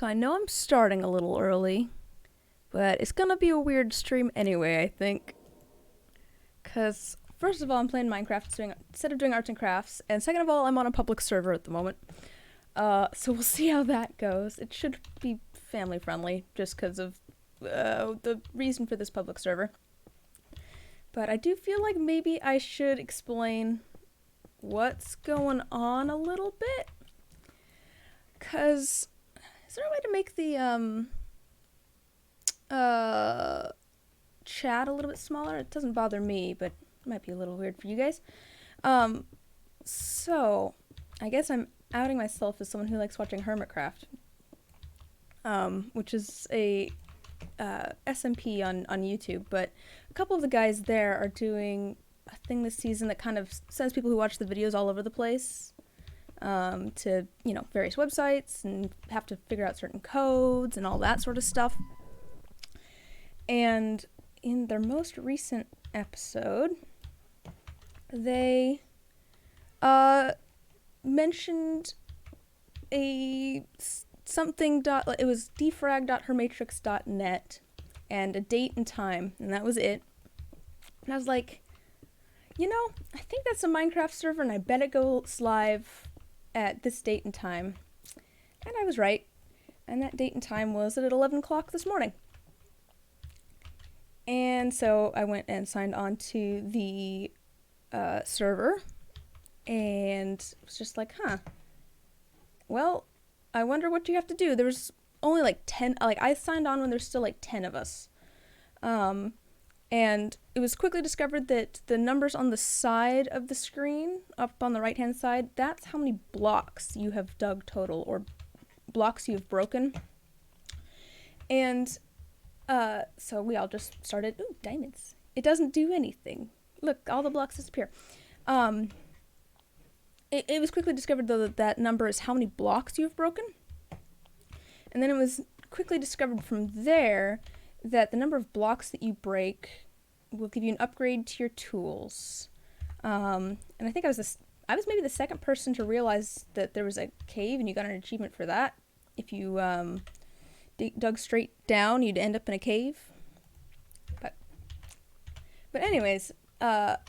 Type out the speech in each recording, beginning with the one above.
So I know I'm starting a little early, but it's gonna be a weird stream anyway, I think. Because, first of all, I'm playing Minecraft instead of doing arts and crafts, and second of all, I'm on a public server at the moment. So we'll see how that goes. It should be family friendly, just because of the reason for this public server. But I do feel like maybe I should explain what's going on a little bit. Because, is there a way to make the, chat a little bit smaller? It doesn't bother me, but it might be a little weird for you guys. So, I guess I'm outing myself as someone who likes watching Hermitcraft. Which is a SMP on YouTube, but a couple of the guys there are doing a thing this season that kind of sends people who watch the videos all over the place to, various websites and have to figure out certain codes and all that sort of stuff. And in their most recent episode, they mentioned it was defrag.hermatrix.net and a date and time, and that was it. And I was like, I think that's a Minecraft server, and I bet it goes live at this date and time. And I was right. And that date and time was at 11 o'clock this morning. And so I went and signed on to the server, and was just like, well, I wonder what you have to do. There was only like 10, I signed on when there's still like 10 of us. And it was quickly discovered that the numbers on the side of the screen, up on the right-hand side, that's how many blocks you have dug total, or blocks you have broken. And so we all just started, ooh, diamonds. It doesn't do anything. Look, all the blocks disappear. It was quickly discovered, though, that number is how many blocks you have broken. And then it was quickly discovered from there that the number of blocks that you break will give you an upgrade to your tools. And I think I was maybe the second person to realize that there was a cave, and you got an achievement for that. If you dug straight down, you'd end up in a cave. But anyways, at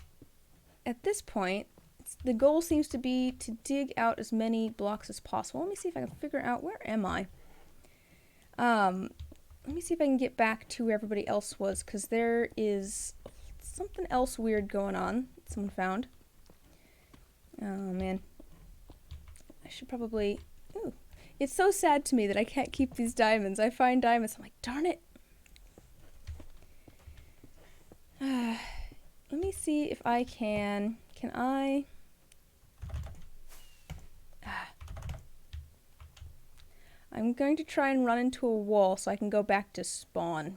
this point, the goal seems to be to dig out as many blocks as possible. Let me see if I can figure out, where am I? Let me see if I can get back to where everybody else was, because there is something else weird going on that someone found. Oh, man. I should probably... Ooh. It's so sad to me that I can't keep these diamonds. I find diamonds, I'm like, darn it. Let me see if I can... Can I... I'm going to try and run into a wall so I can go back to spawn.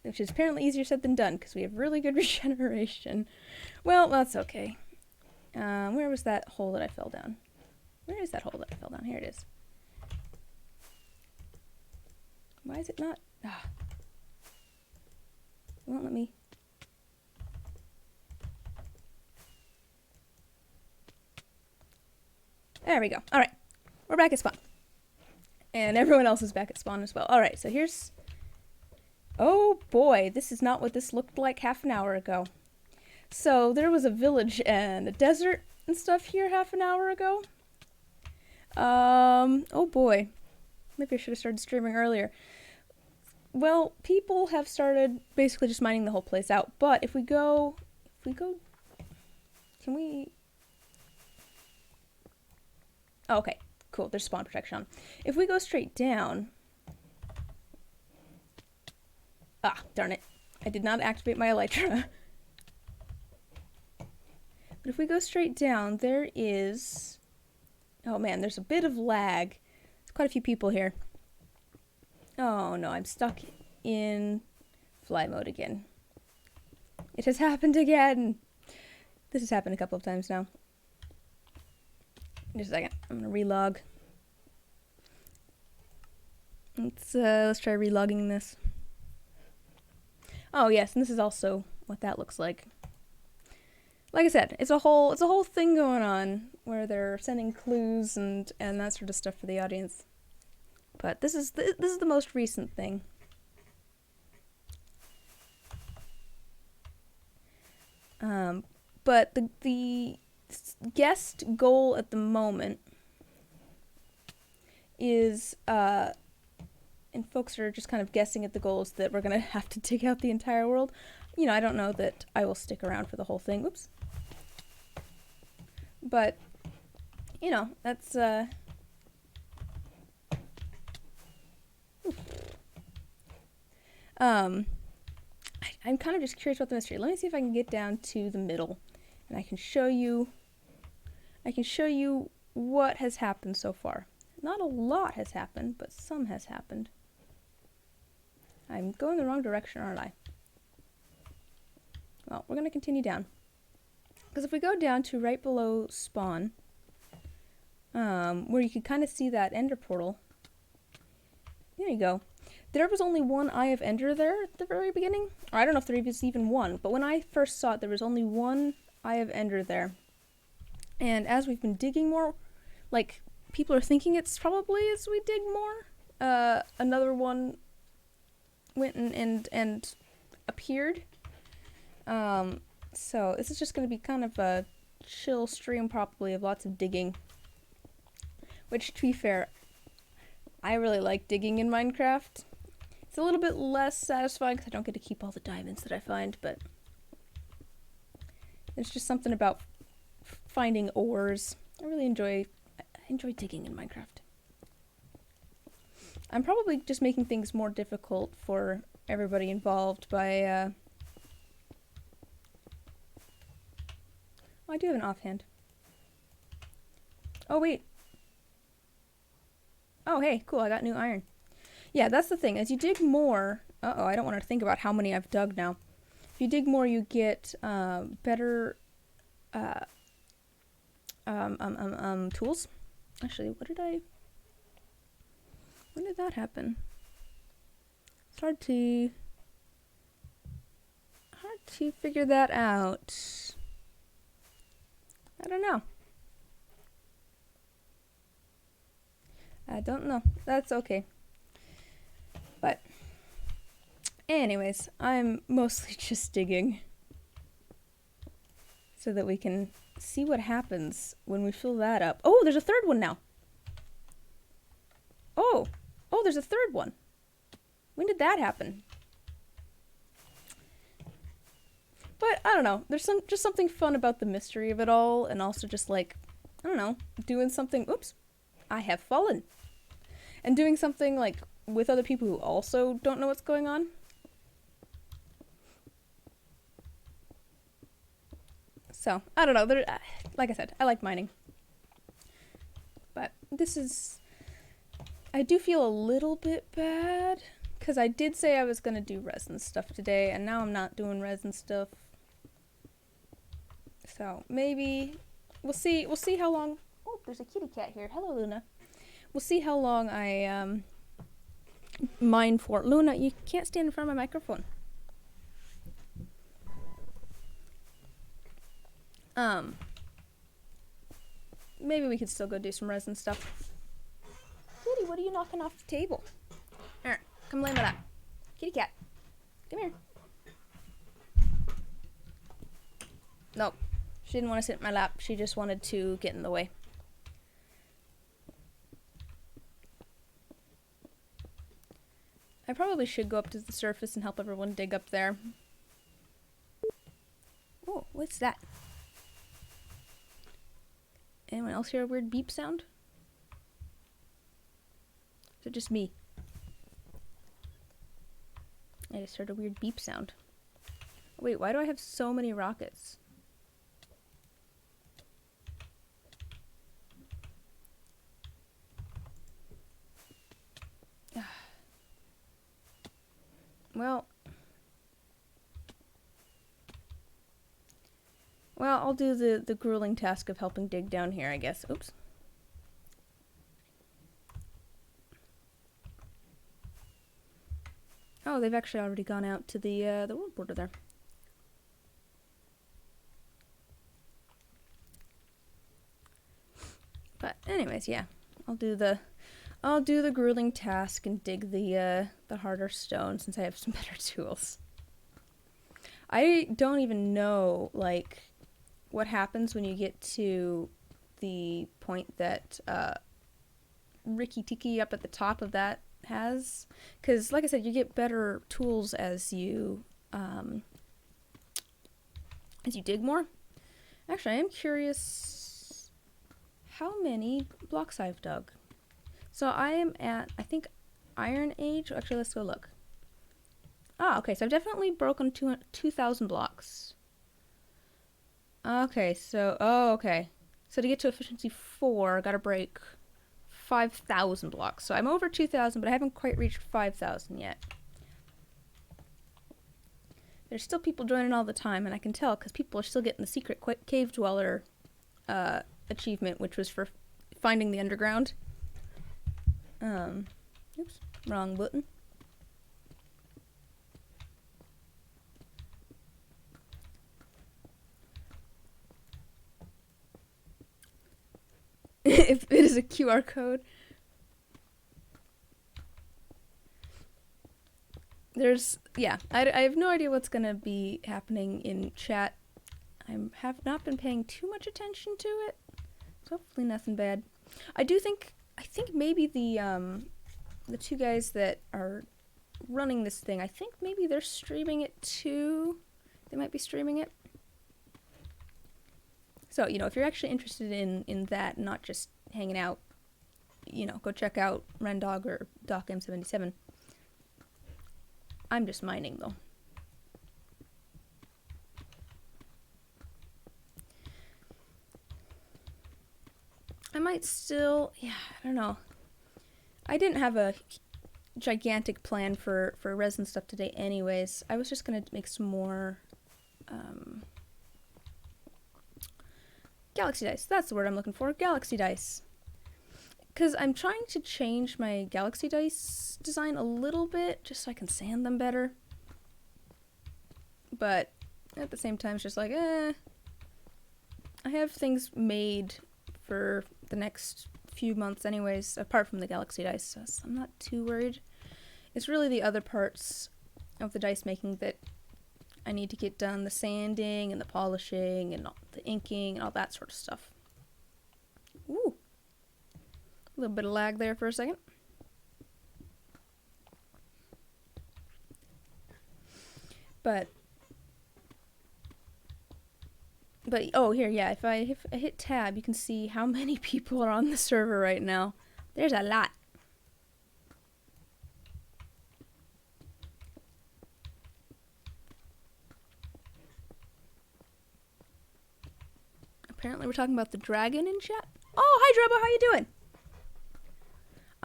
Which is apparently easier said than done, because we have really good regeneration. Well, that's okay. Where was that hole that I fell down? Where is that hole that I fell down? Here it is. Why is it not? It won't let me. There we go. Alright. We're back at spawn. And everyone else is back at spawn as well. Alright, so here's... Oh boy, this is not what this looked like half an hour ago. So there was a village and a desert and stuff here half an hour ago. Oh boy. Maybe I should have started streaming earlier. Well, people have started basically just mining the whole place out, but if we go, can we... Oh, okay, cool, there's spawn protection on. If we go straight down... Ah, darn it. I did not activate my elytra. But if we go straight down, there is... Oh man, there's a bit of lag. There's quite a few people here. Oh no, I'm stuck in fly mode again. It has happened again. This has happened a couple of times now. Just a second. I'm gonna relog. Let's try relogging this. Oh yes, and this is also what that looks like. Like I said, it's a whole thing going on where they're sending clues and that sort of stuff for the audience. But this is the most recent thing. But the guest goal at the moment is and folks are just kind of guessing at the goals that we're gonna have to dig out the entire world. You know, I don't know that I will stick around for the whole thing. Oops. But you know, that's I'm kind of just curious about the mystery. Let me see if I can get down to the middle and I can show you what has happened so far. Not a lot has happened, but some has happened. I'm going the wrong direction, aren't I? Well, we're going to continue down. Because if we go down to right below spawn, where you can kind of see that ender portal, there you go. There was only one Eye of Ender there at the very beginning. Or I don't know if there was even one, but when I first saw it, there was only one Eye of Ender there. And as we've been digging more, like, people are thinking it's probably as we dig more, another one went and appeared. So this is just going to be kind of a chill stream probably of lots of digging. Which, to be fair, I really like digging in Minecraft. It's a little bit less satisfying because I don't get to keep all the diamonds that I find, but there's just something about finding ores. I really enjoy digging in Minecraft. I'm probably just making things more difficult for everybody involved by oh, I do have an offhand. Oh wait. Oh hey, cool, I got new iron. Yeah, that's the thing. As you dig more, uh-oh, I don't want to think about how many I've dug now. If you dig more, you get better tools. Actually, when did that happen? It's hard to figure that out. I don't know. I don't know. That's okay. But anyways, I'm mostly just digging so that we can see what happens when we fill that up. Oh, there's a third one now. Oh, there's a third one. When did that happen? But I don't know. There's just something fun about the mystery of it all, and also just like, I don't know, doing something. Oops, I have fallen, and doing something like with other people who also don't know what's going on. So I don't know. Like I said, I like mining, but this is. I do feel a little bit bad because I did say I was gonna do resin stuff today, and now I'm not doing resin stuff. So maybe we'll see. We'll see how long. Oh, there's a kitty cat here. Hello, Luna. We'll see how long I mine for. Luna, you can't stand in front of my microphone. Maybe we could still go do some resin stuff. Kitty, what are you knocking off the table? Here, come lay in my lap. Kitty cat, come here. Nope, she didn't want to sit in my lap. She just wanted to get in the way. I probably should go up to the surface and help everyone dig up there. Oh, what's that? Anyone else hear a weird beep sound? Is it just me? I just heard a weird beep sound. Wait, why do I have so many rockets? Well, I'll do the grueling task of helping dig down here, I guess. Oops. Oh, they've actually already gone out to the world border there. But anyways, yeah, I'll do the grueling task and dig the harder stone since I have some better tools. I don't even know like what happens when you get to the point that Ricky Tiki up at the top of that has, because like I said, you get better tools as you dig more. Actually, I am curious how many blocks I've dug. So I am at, I think, Iron Age. Actually, let's go look. Ah, okay, so I've definitely broken 2,000 blocks. Okay, so, okay. So to get to efficiency 4, I gotta break 5,000 blocks. So I'm over 2,000, but I haven't quite reached 5,000 yet. There's still people joining all the time, and I can tell because people are still getting the secret cave dweller achievement, which was for finding the underground. Oops, wrong button. If it is a QR code. Yeah, I have no idea what's gonna be happening in chat. I have not been paying too much attention to it, so hopefully nothing bad. I think maybe the two guys that are running this thing, I think maybe they're streaming it too. They might be streaming it. So, you know, if you're actually interested in that, not just hanging out, you know, go check out Rendog or DocM77. I'm just mining, though. I might still, yeah, I don't know. I didn't have a gigantic plan for resin stuff today anyways. I was just going to make some more galaxy dice. That's the word I'm looking for. Galaxy dice. Because I'm trying to change my galaxy dice design a little bit, just so I can sand them better. But at the same time, it's just like, I have things made for the next few months anyways, apart from the galaxy dice, so I'm not too worried. It's really the other parts of the dice making that I need to get done, the sanding and the polishing and the inking and all that sort of stuff. Ooh. A little bit of lag there for a second. But oh, here, yeah, if I hit tab, you can see how many people are on the server right now. There's a lot. Apparently we're talking about the dragon in chat. Oh, hi Drobo, how you doing?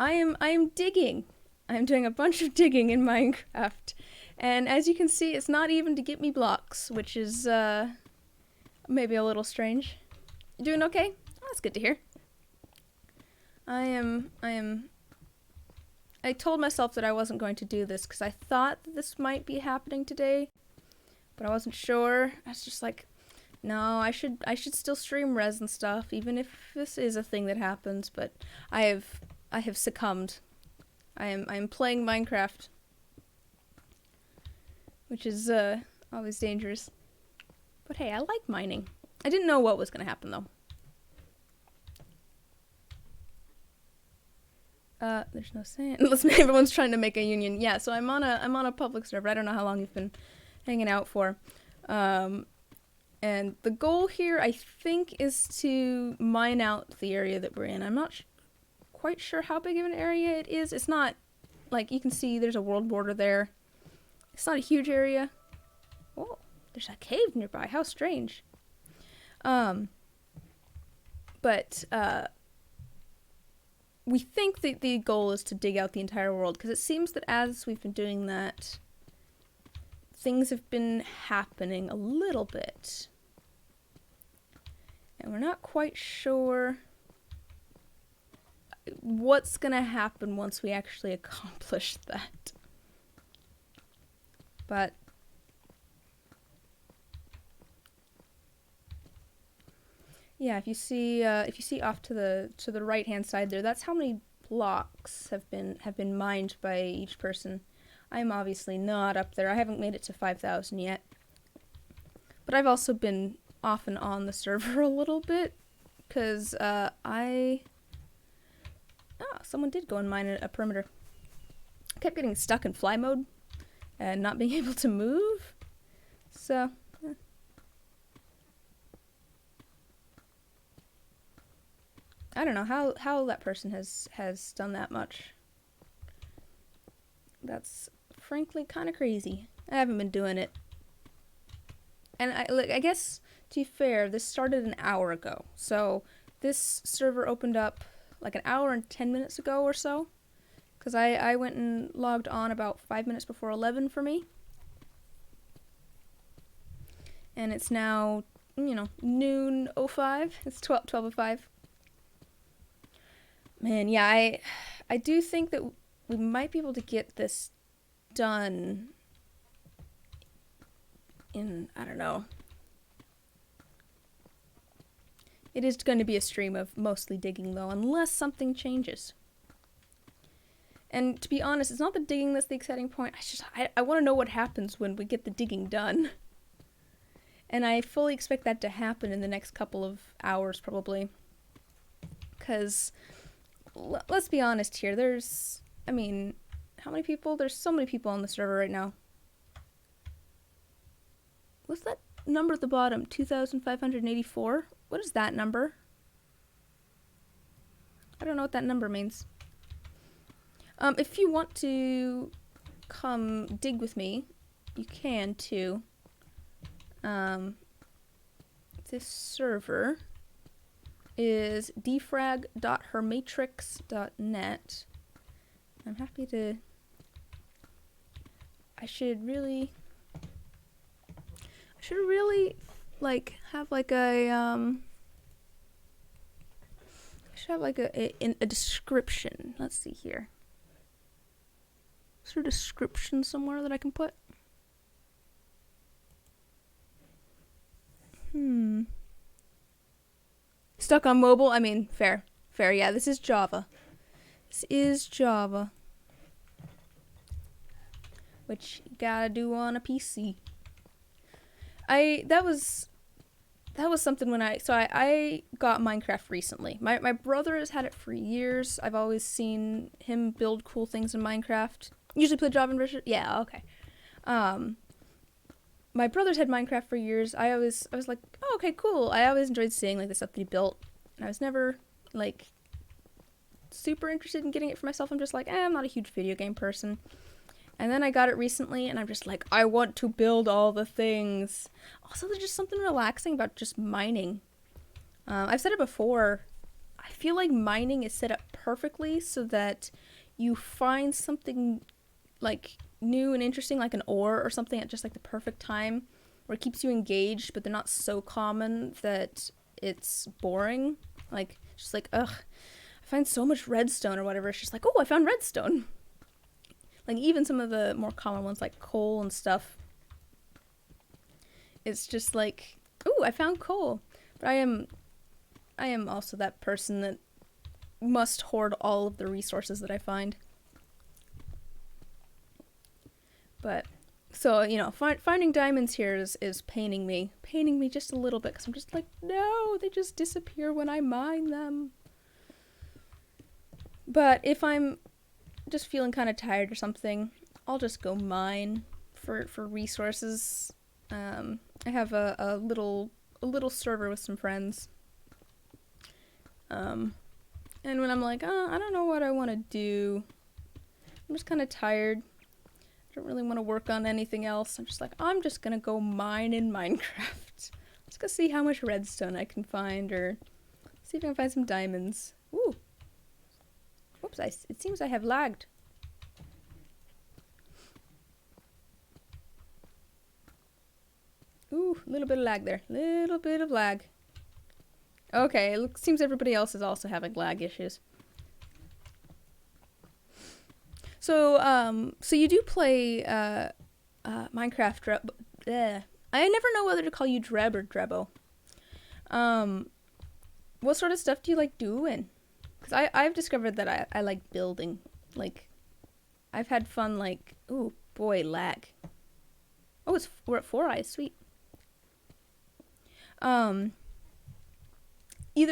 I am digging. I'm doing a bunch of digging in Minecraft. And as you can see, it's not even to get me blocks, which is maybe a little strange. You doing okay? Oh, that's good to hear. I told myself that I wasn't going to do this because I thought that this might be happening today, but I wasn't sure. I was just like, no, I should still stream resin stuff, even if this is a thing that happens, but I have succumbed. I am playing Minecraft, which is always dangerous. But hey, I like mining. I didn't know what was going to happen though. There's no sand. Unless everyone's trying to make a union. Yeah, so I'm on a public server. I don't know how long you've been hanging out for. And the goal here, I think, is to mine out the area that we're in. I'm not quite sure how big of an area it is. It's not, like, you can see there's a world border there. It's not a huge area. Oh, there's a cave nearby. How strange. But we think that the goal is to dig out the entire world, because it seems that as we've been doing that, things have been happening a little bit. And we're not quite sure what's gonna happen once we actually accomplish that. But yeah, if you see off to the right hand side there, that's how many blocks have been mined by each person. I'm obviously not up there. I haven't made it to 5,000 yet. But I've also been off and on the server a little bit, because someone did go and mine a perimeter. I kept getting stuck in fly mode and not being able to move, so I don't know how that person has done that much. That's frankly kind of crazy. I haven't been doing it. And I guess, to be fair, this started an hour ago. So this server opened up like an hour and 10 minutes ago or so. Because I went and logged on about 5 minutes before 11 for me. And it's now, noon 05. It's 12:05. Man, yeah, I do think that we might be able to get this done in, I don't know. It is going to be a stream of mostly digging, though, unless something changes. And to be honest, it's not the digging that's the exciting point. I want to know what happens when we get the digging done. And I fully expect that to happen in the next couple of hours, probably. Because, let's be honest here, how many people? There's so many people on the server right now. What's that number at the bottom? 2,584? What is that number? I don't know what that number means. If you want to come dig with me, you can too. This server is defrag.hermatrix.net. I'm happy to... I should really have like a I should have like a description. Let's see here. Is there a description somewhere that I can put? Stuck on mobile? I mean, fair. Yeah, this is Java. Which you gotta do on a PC. That was something when I got Minecraft recently. My brother has had it for years. I've always seen him build cool things in Minecraft. Usually play Java version. Yeah, okay. My brother's had Minecraft for years. I was like, oh, okay, cool. I always enjoyed seeing like the stuff that he built, and I was never like super interested in getting it for myself. I'm just like, I'm not a huge video game person. And then I got it recently, and I'm just like, I want to build all the things. Also, there's just something relaxing about just mining. I've said it before. I feel like mining is set up perfectly so that you find something like new and interesting, like an ore or something at just like the perfect time, where it keeps you engaged, but they're not so common that it's boring. Like, just like, ugh, I find so much redstone or whatever. It's just like, oh, I found redstone. Like, even some of the more common ones, like coal and stuff. It's just like, ooh, I found coal. But I am also that person that must hoard all of the resources that I find. But, so, finding diamonds here is paining me. Paining me just a little bit, because I'm just like, no, they just disappear when I mine them. But if I'm just feeling kind of tired or something, I'll just go mine for resources. I have a little server with some friends. And when I'm like, I don't know what I want to do, I'm just kind of tired. I don't really want to work on anything else. I'm just like, I'm just gonna go mine in Minecraft. Let's go see how much redstone I can find, or see if I can find some diamonds. Ooh. Whoops, it seems I have lagged. Ooh, a little bit of lag there. Little bit of lag. Okay, it seems everybody else is also having lag issues. So, so you do play Minecraft I never know whether to call you Dreb or Drebo. What sort of stuff do you like doing? Because I've discovered that I like building. Like, I've had fun, like, ooh, boy, lag. Oh, we're at 4 eyes, sweet. Either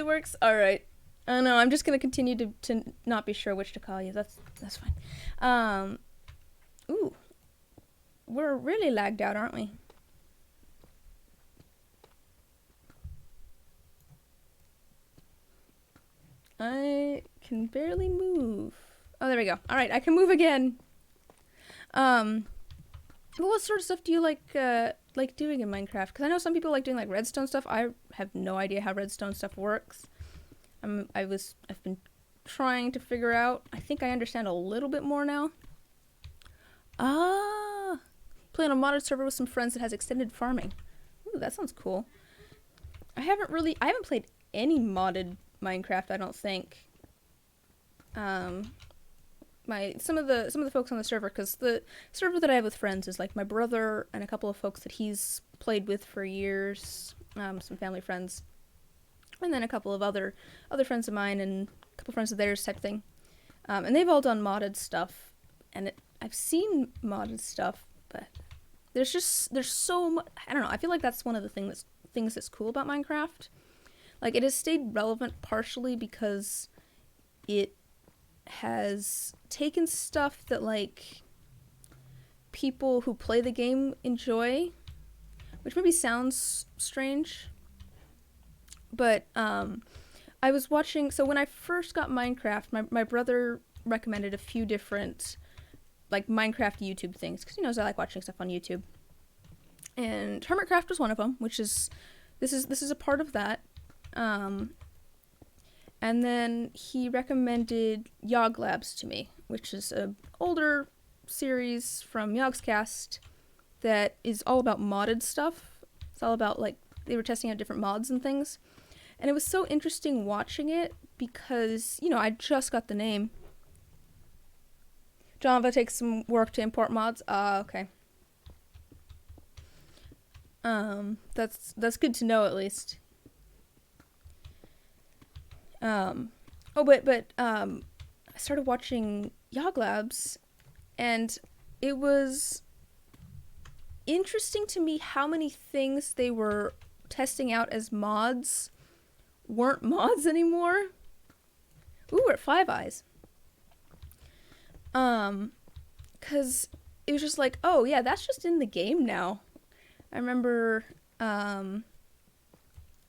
works, alright. Oh no, I'm just gonna continue to not be sure which to call you. That's fine. Ooh. We're really lagged out, aren't we? I can barely move. Oh, there we go. Alright, I can move again. What sort of stuff do you like doing in Minecraft? Because I know some people like doing like redstone stuff. I have no idea how redstone stuff works. I've been trying to figure out. I think I understand a little bit more now. Ah, playing on a modded server with some friends that has extended farming. Ooh, that sounds cool. I haven't played any modded Minecraft, I don't think. Some of the folks on the server, because the server that I have with friends is like my brother and a couple of folks that he's played with for years, some family friends, and then a couple of other friends of mine and a couple friends of theirs type thing, and they've all done modded stuff, and I've seen modded stuff, but there's so much. I don't know. I feel like that's one of the things that's cool about Minecraft. Like, it has stayed relevant partially because it has taken stuff that, like, people who play the game enjoy, which maybe sounds strange, but I was watching, so when I first got Minecraft, my brother recommended a few different, like, Minecraft YouTube things, because he knows I like watching stuff on YouTube, and Hermitcraft was one of them, which is, this is a part of that. And then he recommended Yog Labs to me, which is an older series from Yogscast that is all about modded stuff. It's all about, like, they were testing out different mods and things. And it was so interesting watching it because, you know, I just got the name. Java takes some work to import mods. Okay. That's good to know, at least. I started watching Yog Labs, and it was interesting to me how many things they were testing out as mods weren't mods anymore. Ooh, we're at 5 eyes. Cause it was just like, oh yeah, that's just in the game now. I remember,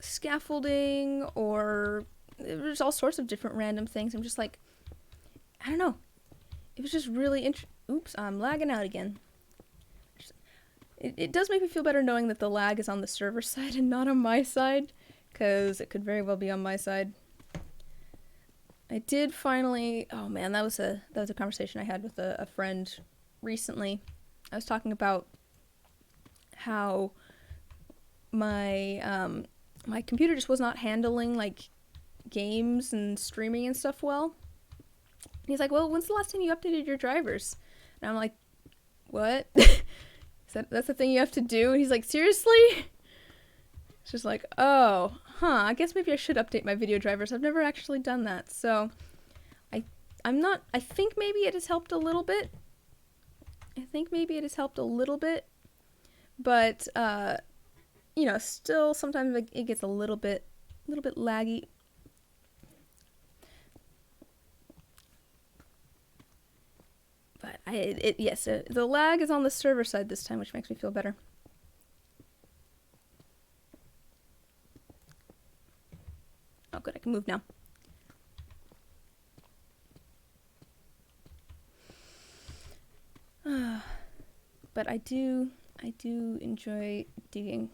scaffolding, or there's all sorts of different random things. I'm just like, I don't know. It was just really oops, I'm lagging out again. It does make me feel better knowing that the lag is on the server side and not on my side, because it could very well be on my side. I did finally, oh man, that was a conversation I had with a friend recently. I was talking about how my my computer just was not handling, like, games and streaming and stuff well. And he's like, well, when's the last time you updated your drivers? And I'm like, what? That's the thing you have to do? And he's like, seriously? It's just like, oh, I guess maybe I should update my video drivers. I've never actually done that. So I think maybe it has helped a little bit. But you know, still sometimes it gets a little bit laggy. But yes, the lag is on the server side this time, which makes me feel better. Oh, good, I can move now. But I do enjoy digging.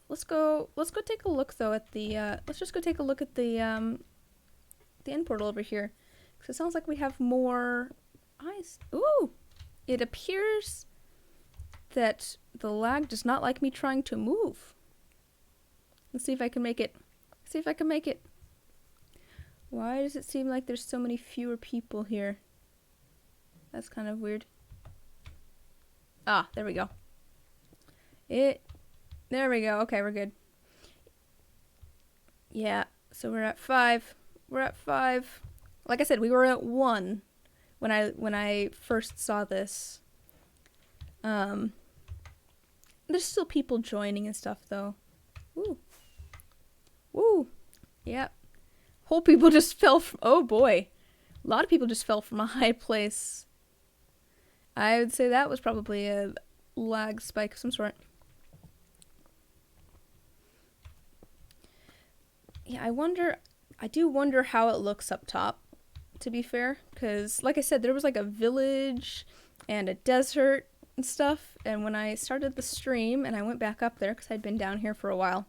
Let's go take a look though at the let's just go take a look at the end portal over here, because it sounds like we have more eyes. Ooh, it appears that the lag does not like me trying to move. Let's see if I can make it. Why does it seem like there's so many fewer people here? That's kind of weird. Ah, there we go. There we go. Okay, we're good. Yeah, so we're at 5. We're at 5. Like I said, we were at 1 when I first saw this. There's still people joining and stuff though. Woo. Woo. Yeah. Whole people just fell from, oh boy. A lot of people just fell from a high place. I would say that was probably a lag spike of some sort. Yeah, I do wonder how it looks up top, to be fair, because like I said, there was like a village and a desert and stuff, and when I started the stream and I went back up there, because I'd been down here for a while,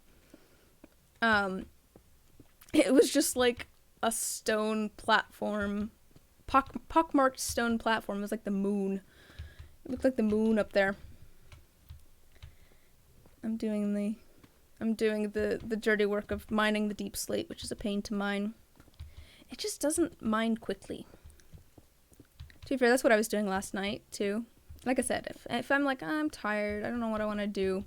it was just like a stone platform, pockmarked stone platform. It was like the moon. It looked like the moon up there. I'm doing the dirty work of mining the deep slate, which is a pain to mine. It just doesn't mine quickly. To be fair, that's what I was doing last night too. Like I said, if I'm like, I'm tired, I don't know what I want to do,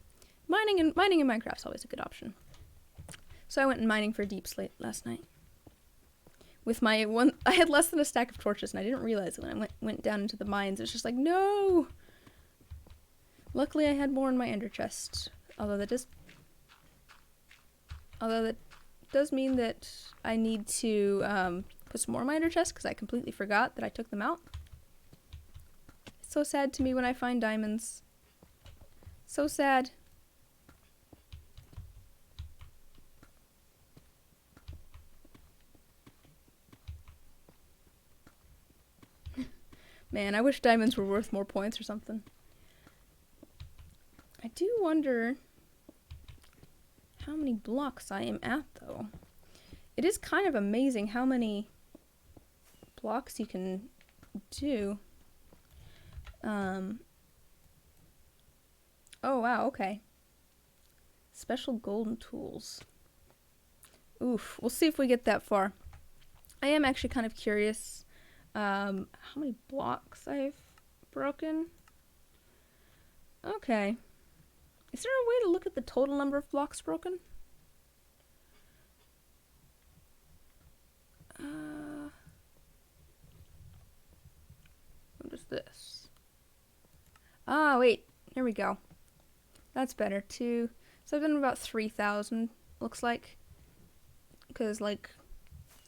mining in Minecraft's always a good option. So I went mining for deep slate last night. With my I had less than a stack of torches, and I didn't realize it when I went down into the mines. It was just like, no! Luckily, I had more in my ender chest. Although that does mean that I need to put some more in my ender chest, because I completely forgot that I took them out. It's so sad to me when I find diamonds. So sad. Man, I wish diamonds were worth more points or something. I do wonder how many blocks I am at, though. It is kind of amazing how many blocks you can do. Oh, wow, okay. Special golden tools. Oof, we'll see if we get that far. I am actually kind of curious how many blocks I've broken. Okay. Is there a way to look at the total number of blocks broken? What is this? Ah, wait. Here we go. That's better. So I've done about 3,000, looks like. Because, like,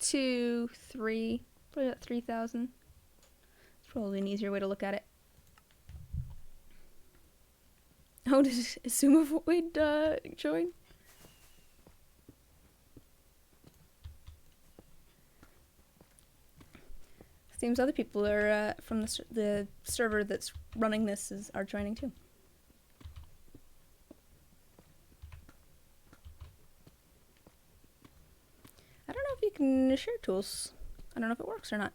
2, 3, probably about 3,000. It's probably an easier way to look at it. Oh, did Assume Avoid join? Seems other people are from the server that's running this are joining too. I don't know if you can share tools. I don't know if it works or not.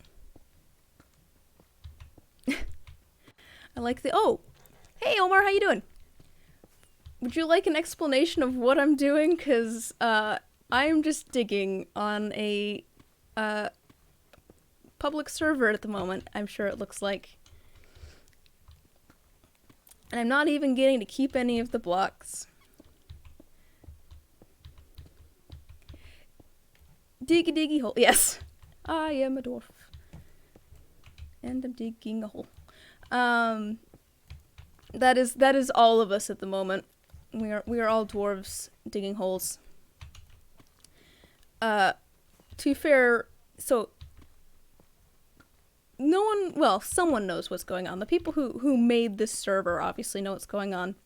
I like the... Oh! Hey, Omar, how you doing? Would you like an explanation of what I'm doing? Because I'm just digging on a public server at the moment, I'm sure it looks like. And I'm not even getting to keep any of the blocks. Diggy hole. Yes. I am a dwarf. And I'm digging a hole. That is all of us at the moment. We are all dwarves digging holes. To be fair, so someone knows what's going on. The people who made this server obviously know what's going on.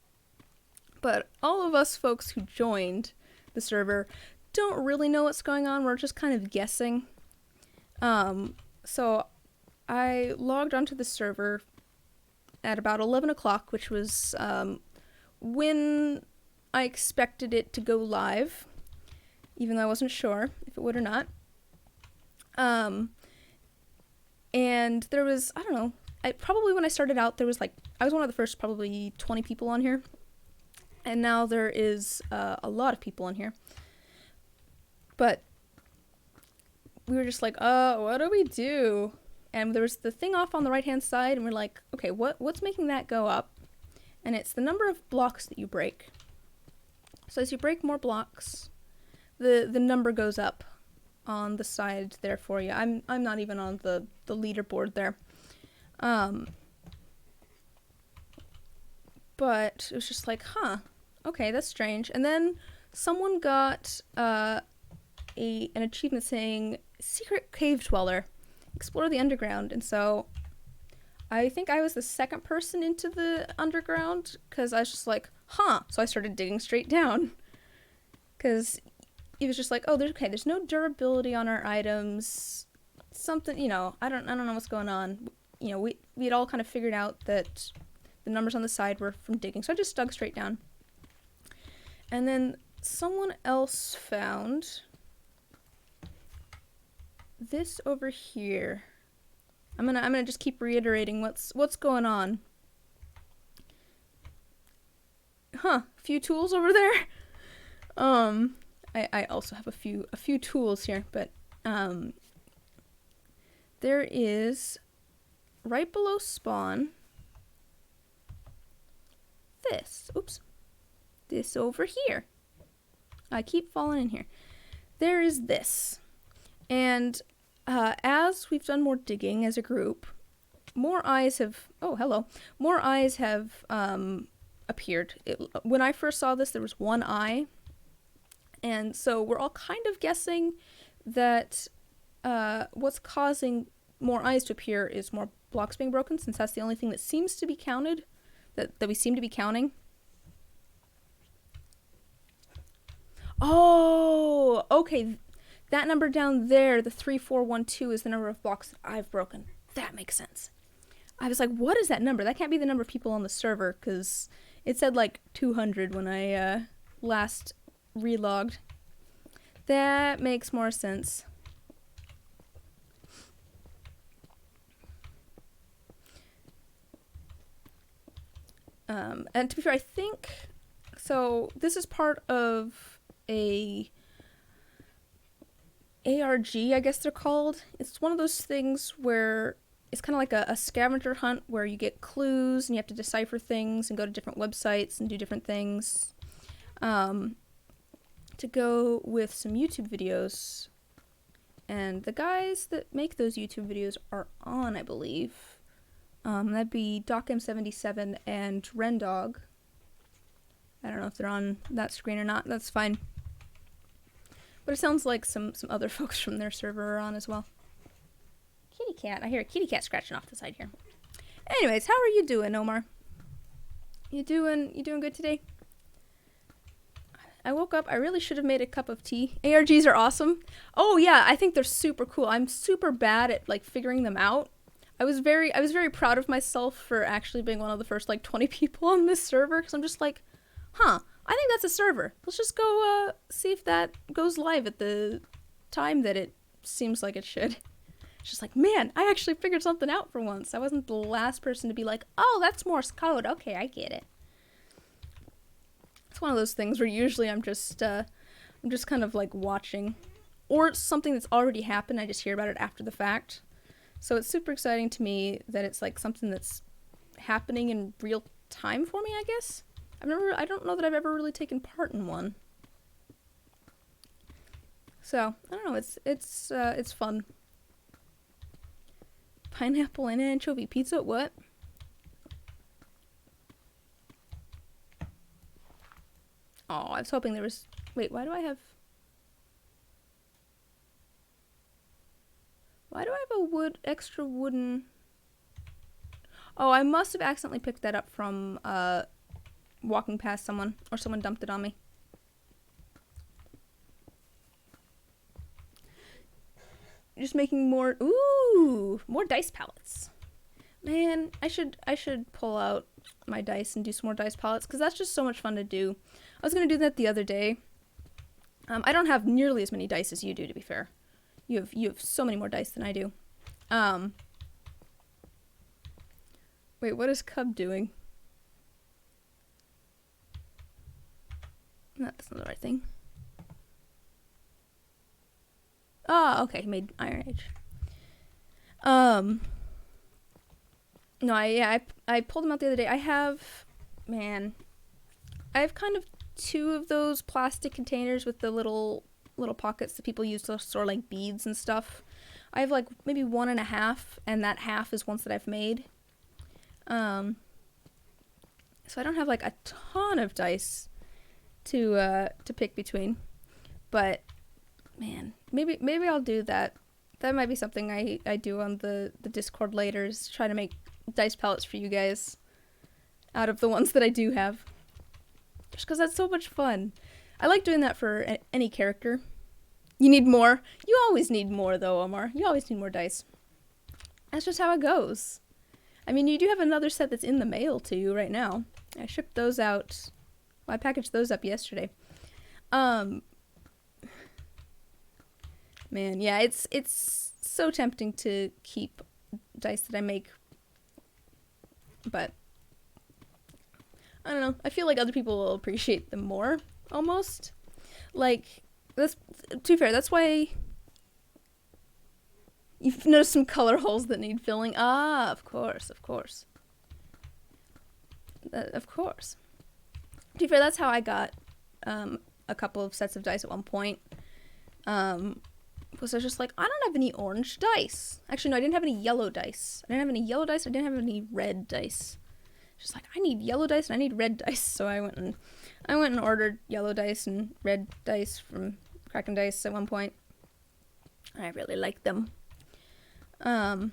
But all of us folks who joined the server don't really know what's going on. We're just kind of guessing. So I logged onto the server at about 11 o'clock, which was when I expected it to go live, even though I wasn't sure if it would or not. And there was, I don't know, probably when I started out, there was like, I was one of the first probably 20 people on here. And now there is a lot of people on here. But we were just like, what do we do? And there was the thing off on the right-hand side, and we're like, okay, what's making that go up? and it's the number of blocks that you break. So as you break more blocks, the number goes up on the side there for you. I'm not even on the leaderboard there. But it was just like, huh, okay, that's strange. And then someone got an achievement saying secret cave dweller, explore the underground. And so I think I was the second person into the underground, because I was just like, huh. So I started digging straight down, because it was just like, oh, there's no durability on our items. Something, you know, I don't know what's going on. You know, we had all kind of figured out that the numbers on the side were from digging, so I just dug straight down. And then someone else found this over here. I'm gonna just keep reiterating what's going on. Huh, a few tools over there. I also have a few tools here, but there is right below spawn this over here. I keep falling in here. There is this, and as we've done more digging as a group, more eyes have appeared. When I first saw this, there was one eye, and so we're all kind of guessing that what's causing more eyes to appear is more blocks being broken, since that's the only thing that seems to be counted, that we seem to be counting. Oh, okay. That number down there, the 3412, is the number of blocks that I've broken. That makes sense. I was like, what is that number? That can't be the number of people on the server, because it said like 200 when I last relogged. That makes more sense. And to be fair, I think, so this is part of a ARG, I guess they're called. It's one of those things where it's kind of like a scavenger hunt where you get clues and you have to decipher things and go to different websites and do different things. To go with some YouTube videos. And the guys that make those YouTube videos are on, I believe. That'd be DocM77 and Rendog. I don't know if they're on that screen or not. That's fine. But it sounds like some other folks from their server are on as well. Kitty cat. I hear a kitty cat scratching off the side here. Anyways, how are you doing, Omar? You doing good today? I woke up. I really should have made a cup of tea. ARGs are awesome. Oh yeah, I think they're super cool. I'm super bad at like figuring them out. I was very proud of myself for actually being one of the first like 20 people on this server, because I'm just like, huh, I think that's a server. Let's just go see if that goes live at the time that it seems like it should. It's just like, man, I actually figured something out for once. I wasn't the last person to be like, oh, that's Morse code. Okay, I get it. It's one of those things where usually I'm just kind of like watching, or it's something that's already happened. I just hear about it after the fact. So it's super exciting to me that it's like something that's happening in real time for me, I guess. I don't know that I've ever really taken part in one. So, I don't know, it's fun. Pineapple and anchovy pizza, what? Oh, I was hoping there was, wait, why do I have a extra wooden? Oh, I must have accidentally picked that up from, walking past someone, or someone dumped it on me. Just making more, more dice palettes. Man, I should pull out my dice and do some more dice palettes, because that's just so much fun to do. I was gonna do that the other day. I don't have nearly as many dice as you do, to be fair. You have so many more dice than I do. Wait, what is Cub doing? No, that's not the right thing. Oh, okay, he made Iron Age. No, I pulled them out the other day. I have man, I have kind of two of those plastic containers with the little pockets that people use to store like beads and stuff. I have like maybe 1.5, and that half is ones that I've made. So I don't have like a ton of dice to pick between, but man, maybe I'll do that. That might be something I do on the Discord later, is try to make dice palettes for you guys out of the ones that I do have. Just because that's so much fun. I like doing that for any character. You need more? You always need more though, Omar. You always need more dice. That's just how it goes. I mean, you do have another set that's in the mail to you right now. I shipped those out. Well, I packaged those up yesterday. Man, yeah, it's so tempting to keep dice that I make. But I don't know. I feel like other people will appreciate them more, almost. Like, that's, to be fair, that's why you've noticed some color holes that need filling. Ah, of course, of course. Of course. To be fair, that's how I got a couple of sets of dice at one point. Because I was just like, I don't have any orange dice. Actually, no, I didn't have any yellow dice. I didn't have any yellow dice. I didn't have any red dice. Just like, I need yellow dice and I need red dice. So I went and ordered yellow dice and red dice from Kraken Dice at one point. I really like them. But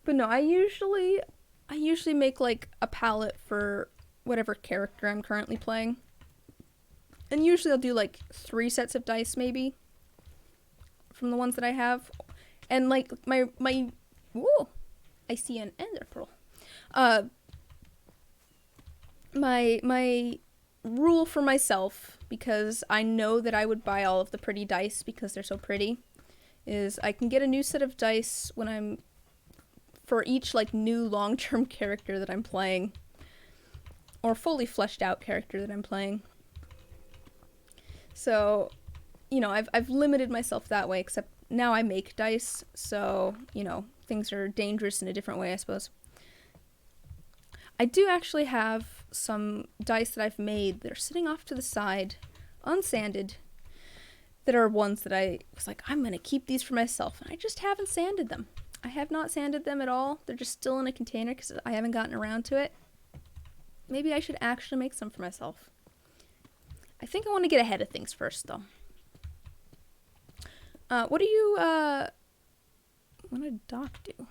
no, I usually make like a palette for whatever character I'm currently playing. And usually I'll do like 3 sets of dice maybe from the ones that I have. And like my whoa, I see an ender pearl. My rule for myself, because I know that I would buy all of the pretty dice because they're so pretty, is I can get a new set of dice when I'm for each like new long-term character that I'm playing, or fully fleshed out character that I'm playing. So, you know, I've limited myself that way, except now I make dice, so, you know, things are dangerous in a different way, I suppose. I do actually have some dice that I've made that are sitting off to the side, unsanded, that are ones that I was like, I'm going to keep these for myself, and I just haven't sanded them. I have not sanded them at all. They're just still in a container because I haven't gotten around to it. Maybe I should actually make some for myself. I think I want to get ahead of things first, though. What do you, what did Doc do?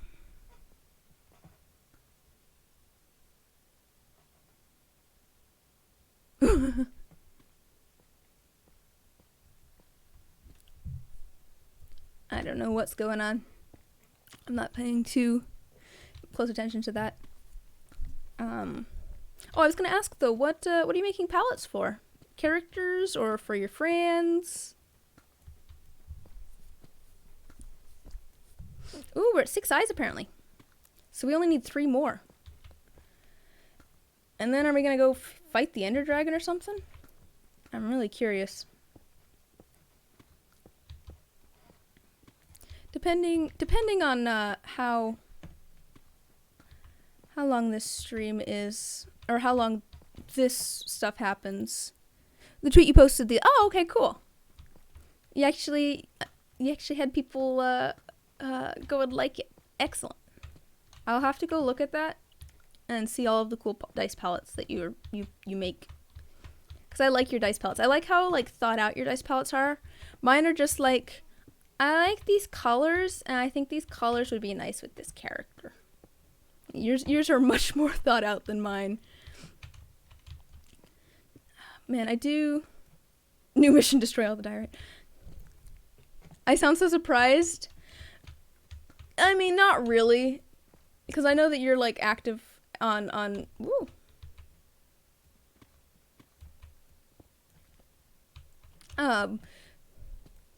I don't know what's going on. I'm not paying too close attention to that. Oh, I was gonna ask though, what are you making palettes for? Characters or for your friends? Ooh, we're at 6 eyes apparently. So we only need 3 more. And then are we gonna go fight the Ender Dragon or something? I'm really curious. Depending on how long this stream is, or how long this stuff happens. The tweet you posted, oh, okay, cool. You actually had people go and like it. Excellent. I'll have to go look at that and see all of the cool dice palettes that you make. Because I like your dice palettes. I like how like thought out your dice palettes are. Mine are just like, I like these colors, and I think these colors would be nice with this character. Yours are much more thought out than mine. Man, I do... New mission, destroy all the diorite. I sound so surprised. I mean, not really. Because I know that you're, like, active on... Woo!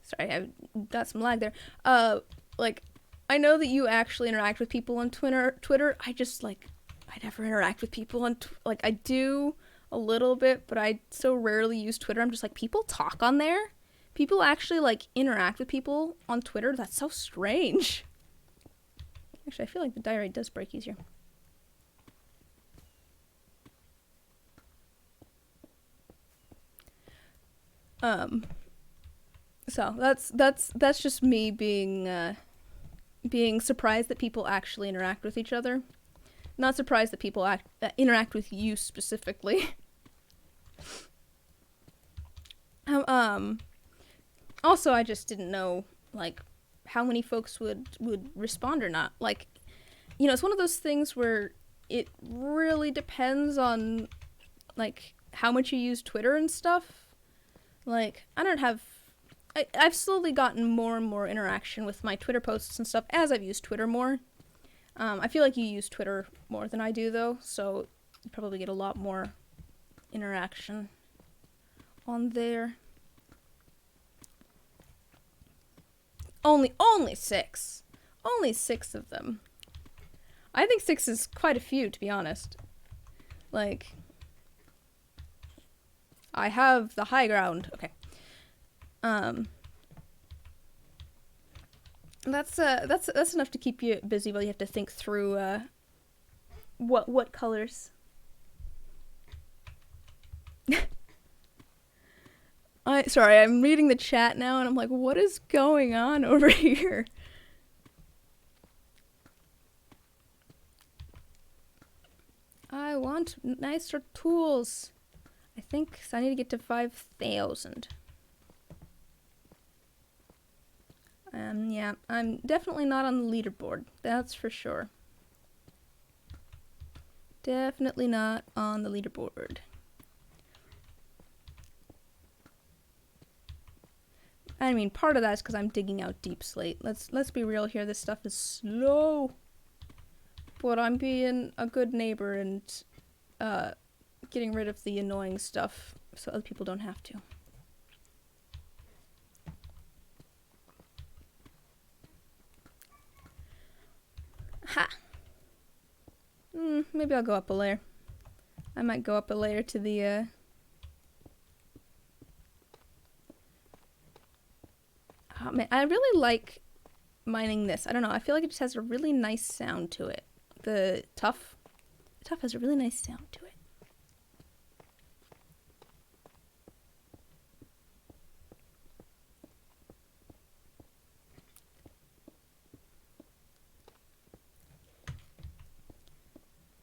Sorry, I got some lag there. Like, I know that you actually interact with people on Twitter. I just, like, I never interact with people on... Like, I do a little bit, but I so rarely use Twitter. I'm just like, people talk on there? People actually, like, interact with people on Twitter? That's so strange. Actually, I feel like the diorite does break easier. Um, so that's just me being surprised that people actually interact with each other. Not surprised that people interact with you specifically. Also, I just didn't know, like, how many folks would respond or not. Like, you know, it's one of those things where it really depends on, like, how much you use Twitter and stuff. Like, I've slowly gotten more and more interaction with my Twitter posts and stuff as I've used Twitter more. I feel like you use Twitter more than I do, though, so you probably get a lot more interaction on there. Only 6. Only 6 of them. I think 6 is quite a few, to be honest. Like, I have the high ground. Okay. That's enough to keep you busy while you have to think through what colors. Sorry, I'm reading the chat now and I'm like, what is going on over here? I want nicer tools. I think I need to get to 5,000. Yeah, I'm definitely not on the leaderboard. That's for sure. Definitely not on the leaderboard. I mean, part of that is because I'm digging out deep slate. Let's be real here. This stuff is slow. But I'm being a good neighbor and getting rid of the annoying stuff so other people don't have to. Ha! Maybe I'll go up a layer. I might go up a layer to the Oh man, I really like mining this. I don't know, I feel like it just has a really nice sound to it. The tuff has a really nice sound to it.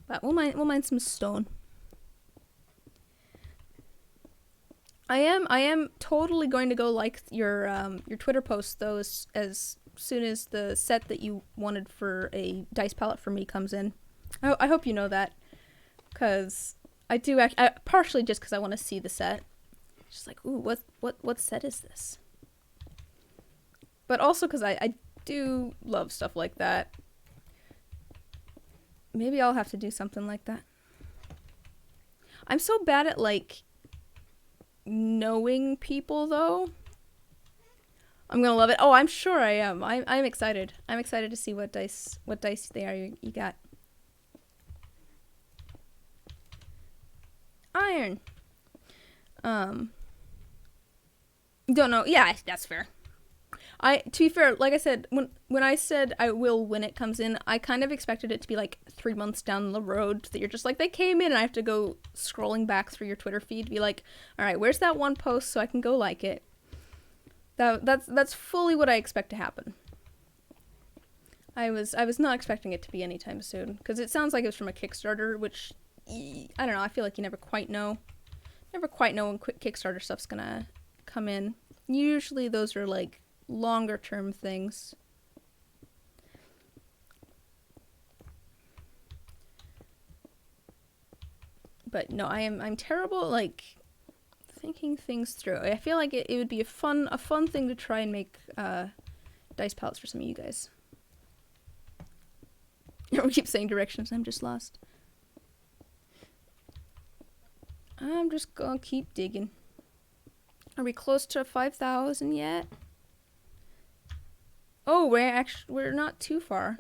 But we'll mine some stone. I am totally going to go like your Twitter post though as soon as the set that you wanted for a dice palette for me comes in. I hope you know that, because I do partially just because I want to see the set. Just like, ooh, what set is this? But also because I do love stuff like that. Maybe I'll have to do something like that. I'm so bad at, like, knowing people, though. I'm gonna love it. Oh, I'm sure I am. I'm excited. I'm excited to see what dice they are you got. Iron. Don't know. Yeah, that's fair. To be fair, like I said, when I said I will when it comes in, I kind of expected it to be like 3 months down the road that you're just like, they came in and I have to go scrolling back through your Twitter feed to be like, all right, where's that one post so I can go like it. That's fully what I expect to happen. I was not expecting it to be anytime soon, because it sounds like it was from a Kickstarter, which I don't know. I feel like you never quite know when Kickstarter stuff's gonna come in. Usually those are like longer term things. But no, I'm terrible at, like, thinking things through. I feel like it would be a fun thing to try and make dice palettes for some of you guys. We keep saying directions, I'm just lost. I'm just gonna keep digging. Are we close to 5,000 yet? Oh, we're not too far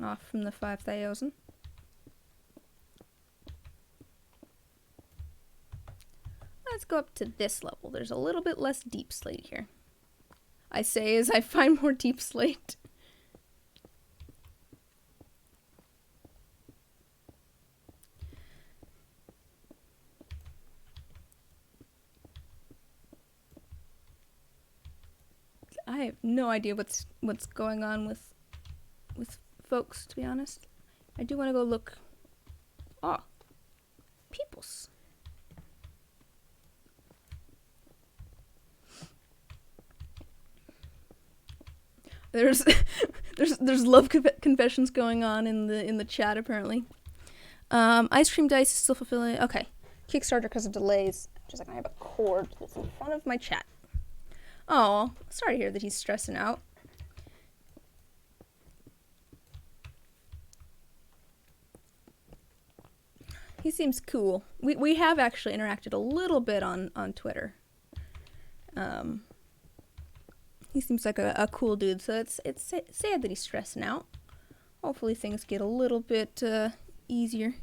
off from the 5,000. Let's go up to this level. There's a little bit less deep slate here. I say as I find more deep slate. have no idea what's going on with folks, to be honest. I do want to go look. Oh, peoples. There's there's love confessions going on in the chat apparently. Ice cream dice is still fulfilling. Okay, Kickstarter because of delays. Just like I have a cord that's in front of my chat. Oh, sorry to hear that he's stressing out. He seems cool. We have actually interacted a little bit on Twitter. He seems like a cool dude, so it's sad that he's stressing out. Hopefully things get a little bit easier.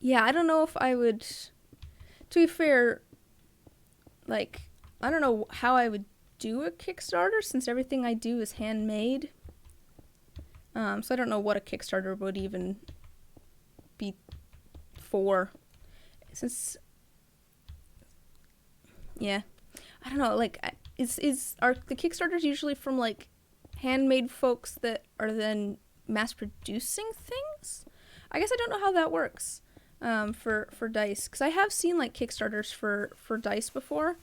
Yeah, I don't know if I would, to be fair, like, I don't know how I would do a Kickstarter since everything I do is handmade. So I don't know what a Kickstarter would even be for. Since, yeah, I don't know, like, are the Kickstarters usually from, like, handmade folks that are then mass-producing things? I guess I don't know how that works. For dice, because I have seen like Kickstarters for dice before.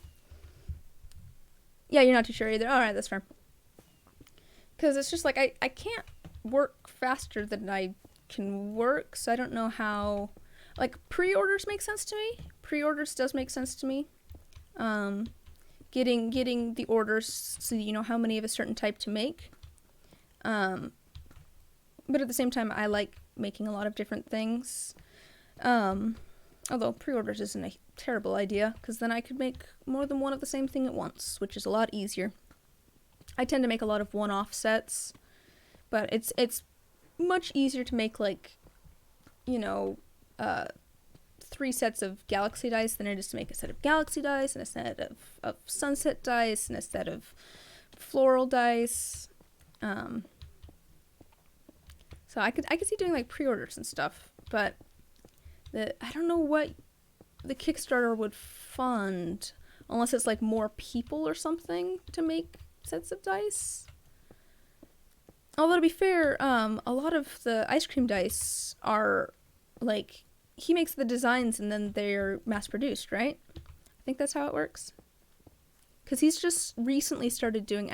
Yeah, you're not too sure either. All right, that's fair. Because it's just like I can't work faster than I can work, so I don't know how. Like pre-orders make sense to me. Pre-orders does make sense to me. Getting the orders so you know how many of a certain type to make. But at the same time, I like making a lot of different things. Although pre-orders isn't a terrible idea, because then I could make more than one of the same thing at once, which is a lot easier. I tend to make a lot of one-off sets, but it's much easier to make, like, you know, 3 sets of galaxy dice than it is to make a set of galaxy dice, and a set of sunset dice, and a set of floral dice. So I could see doing, like, pre-orders and stuff, but I don't know what the Kickstarter would fund, unless it's like more people or something to make sets of dice. Although to be fair, a lot of the ice cream dice are like, he makes the designs and then they're mass produced, right? I think that's how it works. Because he's just recently started doing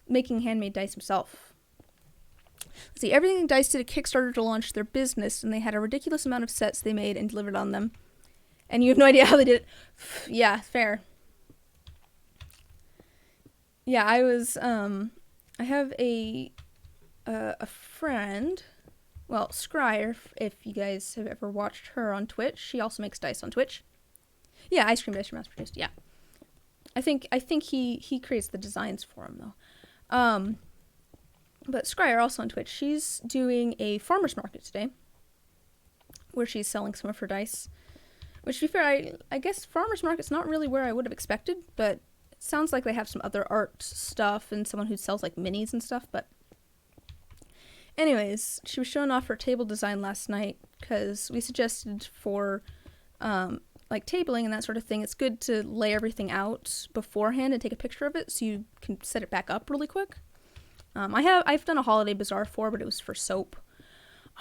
making handmade dice himself. Let's see, Everything Dice did a Kickstarter to launch their business, and they had a ridiculous amount of sets they made and delivered on them. And you have no idea how they did it. Yeah, fair. Yeah, I have a friend, well, Scryer, if you guys have ever watched her on Twitch. She also makes dice on Twitch. Yeah, ice cream dice are mass produced, yeah. I think he creates the designs for them, though. But Scryer, also on Twitch, she's doing a farmer's market today, where she's selling some of her dice. Which, to be fair, I guess farmer's market's not really where I would have expected, but it sounds like they have some other art stuff and someone who sells, like, minis and stuff, but... Anyways, she was showing off her table design last night, because we suggested for, like, tabling and that sort of thing, it's good to lay everything out beforehand and take a picture of it so you can set it back up really quick. I've done a holiday bazaar before, but it was for soap.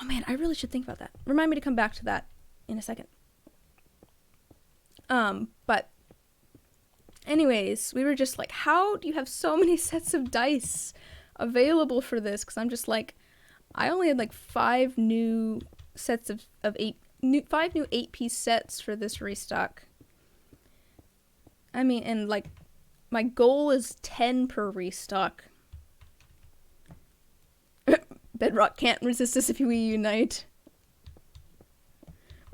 Oh man, I really should think about that. Remind me to come back to that in a second. But anyways, we were just like, how do you have so many sets of dice available for this? Because I'm just like, I only had like 5 new sets of 5 new 8-piece sets for this restock. I mean, and like, my goal is 10 per restock. Bedrock can't resist us if we unite.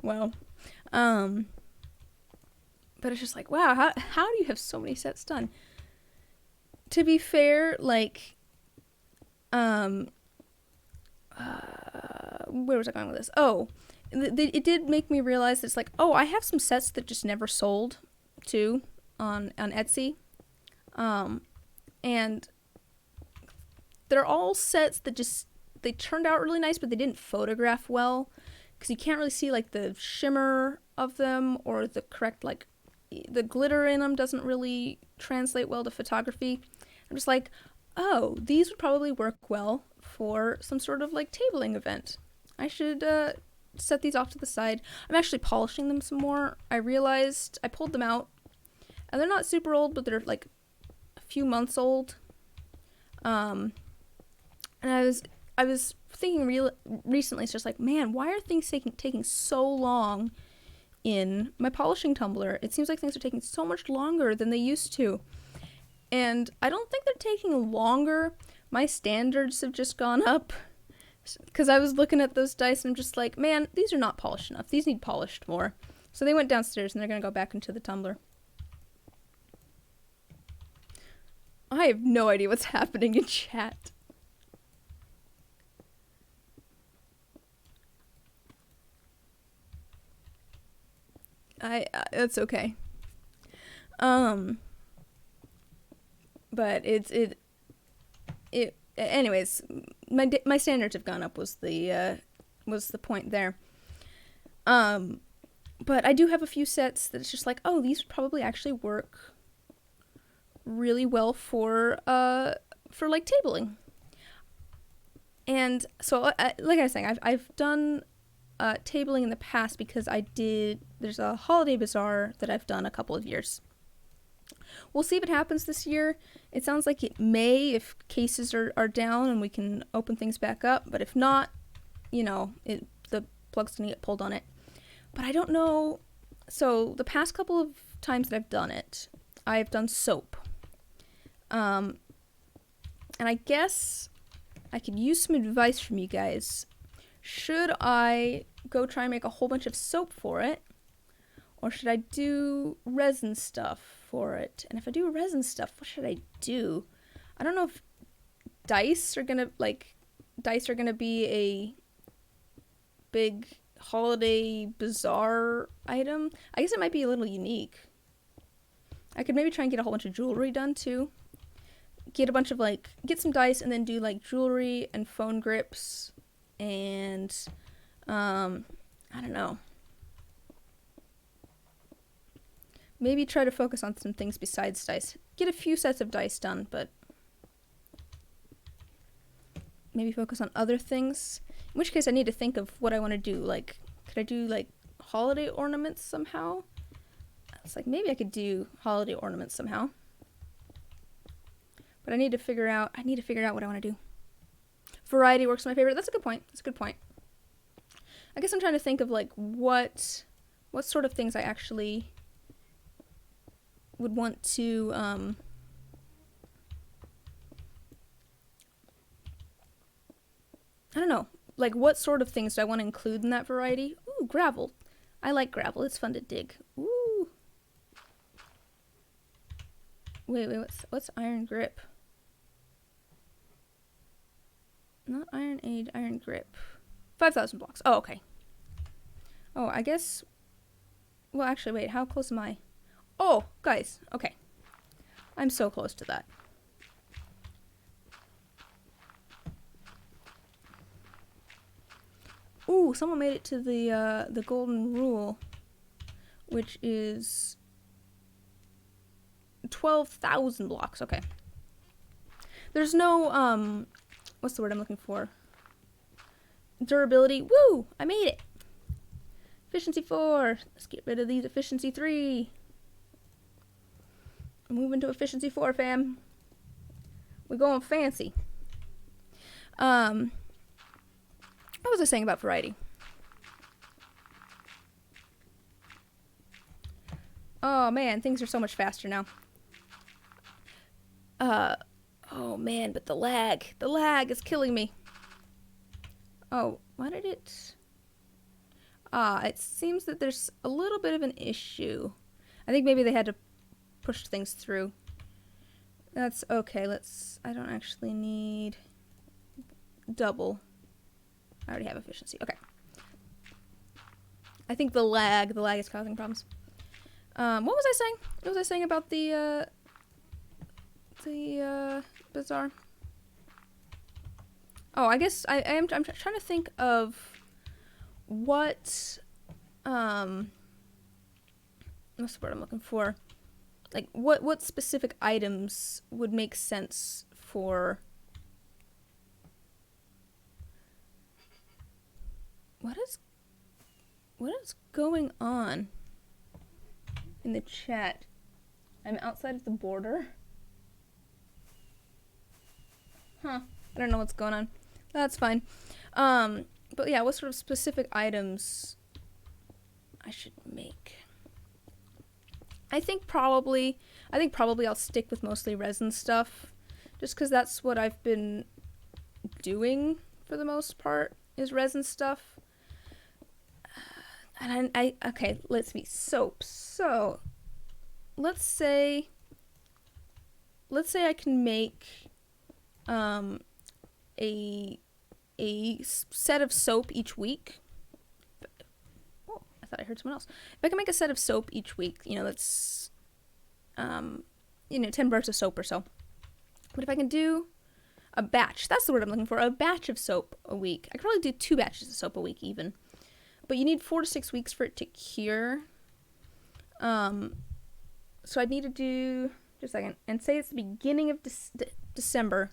Well, but it's just like, wow, how do you have so many sets done? To be fair, like, where was I going with this? Oh, it did make me realize that it's like, oh, I have some sets that just never sold, too, on Etsy. And they're all sets that just, they turned out really nice, but they didn't photograph well, because you can't really see, like, the shimmer of them, or the correct, like, the glitter in them doesn't really translate well to photography. I'm just like, oh, these would probably work well for some sort of like tabling event. I should set these off to the side. I'm actually polishing them some more. I realized I pulled them out, and they're not super old, but they're like a few months old. And I was thinking recently, it's just like, man, why are things taking so long in my polishing tumbler? It seems like things are taking so much longer than they used to. And I don't think they're taking longer. My standards have just gone up. Because I was looking at those dice and I'm just like, man, these are not polished enough. These need polished more. So they went downstairs and they're going to go back into the tumbler. I have no idea what's happening in chat. It's okay. But it anyways, my standards have gone up was the point there. But I do have a few sets that it's just like, oh, these would probably actually work really well for like tabling. And so like I was saying, I've done tabling in the past because there's a holiday bazaar that I've done a couple of years. We'll see if it happens this year. It sounds like it may if cases are down and we can open things back up. But if not, you know, the plug's going to get pulled on it. But I don't know. So the past couple of times that I've done it, I've done soap. And I guess I could use some advice from you guys. Should I go try and make a whole bunch of soap for it? Or should I do resin stuff for it? And if I do resin stuff, what should I do? I don't know if dice are gonna be a big holiday bazaar item. I guess it might be a little unique. I could maybe try and get a whole bunch of jewelry done too. Get some dice and then do like jewelry and phone grips and I don't know. Maybe try to focus on some things besides dice. Get a few sets of dice done, but maybe focus on other things. In which case I need to think of what I want to do. Like, could I do like holiday ornaments somehow? It's like maybe I could do holiday ornaments somehow. But I need to figure out what I want to do. Variety works my favorite. That's a good point. I guess I'm trying to think of like what sort of things I actually would want to I don't know, like what sort of things do I want to include in that variety? Ooh, gravel. I like gravel. It's fun to dig. Ooh. Wait, what's iron grip? Not iron age, iron grip. 5,000 blocks. Oh, okay. Oh, I guess. Well, actually, wait. How close am I? Oh, guys. Okay. I'm so close to that. Ooh, someone made it to the golden rule, which is 12,000 blocks. Okay. There's no what's the word I'm looking for? Durability. Woo! I made it. Efficiency 4. Let's get rid of these efficiency 3. Moving to efficiency 4, fam. We're going fancy. What was I saying about variety? Oh man, things are so much faster now. Oh man, but the lag is killing me. Oh, why did it? It seems that there's a little bit of an issue. I think maybe they had to push things through. That's okay. I don't actually need double. I already have efficiency. Okay. I think the lag is causing problems. What was I saying? What was I saying about the bazaar? Oh, I guess I'm trying to think of what what's the word I'm looking for? Like, what specific items would make sense for... What is going on in the chat? I'm outside of the border. Huh. I don't know what's going on. That's fine. But yeah, what sort of specific items I should make? I think probably I'll stick with mostly resin stuff, just because that's what I've been doing for the most part, is resin stuff. And okay, let's see, soaps. So let's say I can make a set of soap each week. Oh, I thought I heard someone else. If I can make a set of soap each week, that's 10 bars of soap or so. But if I can do a batch, that's the word I'm looking for, a batch of soap a week. I could probably do 2 batches of soap a week even. But you need 4 to 6 weeks for it to cure. So I'd need to do, just a second, and say it's the beginning of December.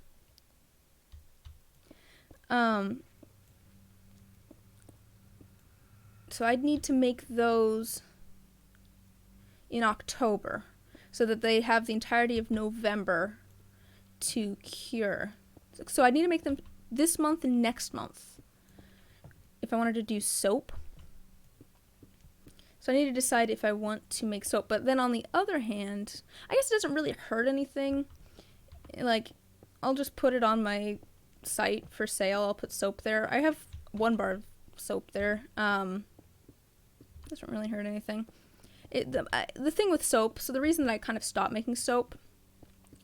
So I'd need to make those in October, so that they have the entirety of November to cure. So I need to make them this month and next month if I wanted to do soap. So I need to decide if I want to make soap. But then on the other hand, I guess it doesn't really hurt anything. Like, I'll just put it on my site for sale. I'll put soap there. I have 1 bar of soap there. Doesn't really hurt anything. The thing with soap, so the reason that I kind of stopped making soap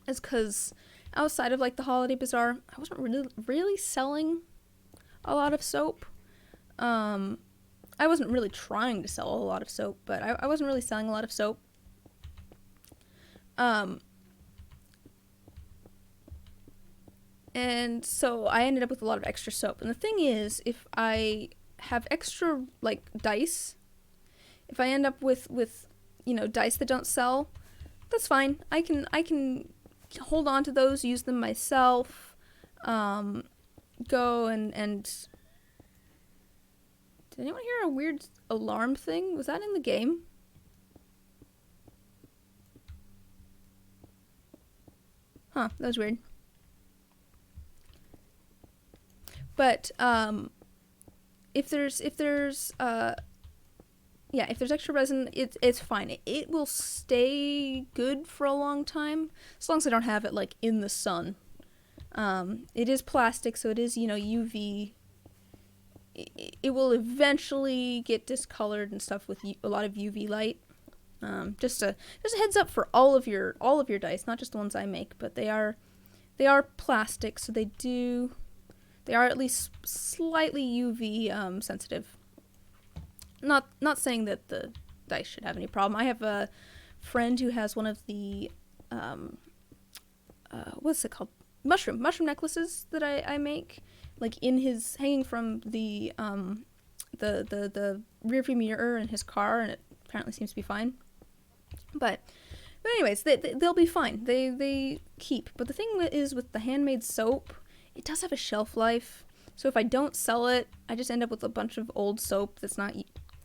is because outside of like the holiday bazaar, I wasn't really selling a lot of soap. I wasn't really trying to sell a lot of soap, but I wasn't really selling a lot of soap. And so I ended up with a lot of extra soap. And the thing is, if I have extra, like, dice, if I end up with dice that don't sell, that's fine. I can hold on to those, use them myself, go and... Did anyone hear a weird alarm thing? Was that in the game? Huh, that was weird. But if there's extra resin, it's fine. It will stay good for a long time, as long as I don't have it like in the sun. It is plastic, so it is UV. It will eventually get discolored and stuff with a lot of UV light. Just a heads up for all of your dice, not just the ones I make, but they are plastic, so they are at least slightly UV sensitive. Not saying that the dice should have any problem. I have a friend who has one of the what's it called? Mushroom necklaces that I make, like hanging from the rearview mirror in his car, and it apparently seems to be fine. But anyways, they'll be fine. They keep. But the thing is with the handmade soap, it does have a shelf life. So if I don't sell it, I just end up with a bunch of old soap that's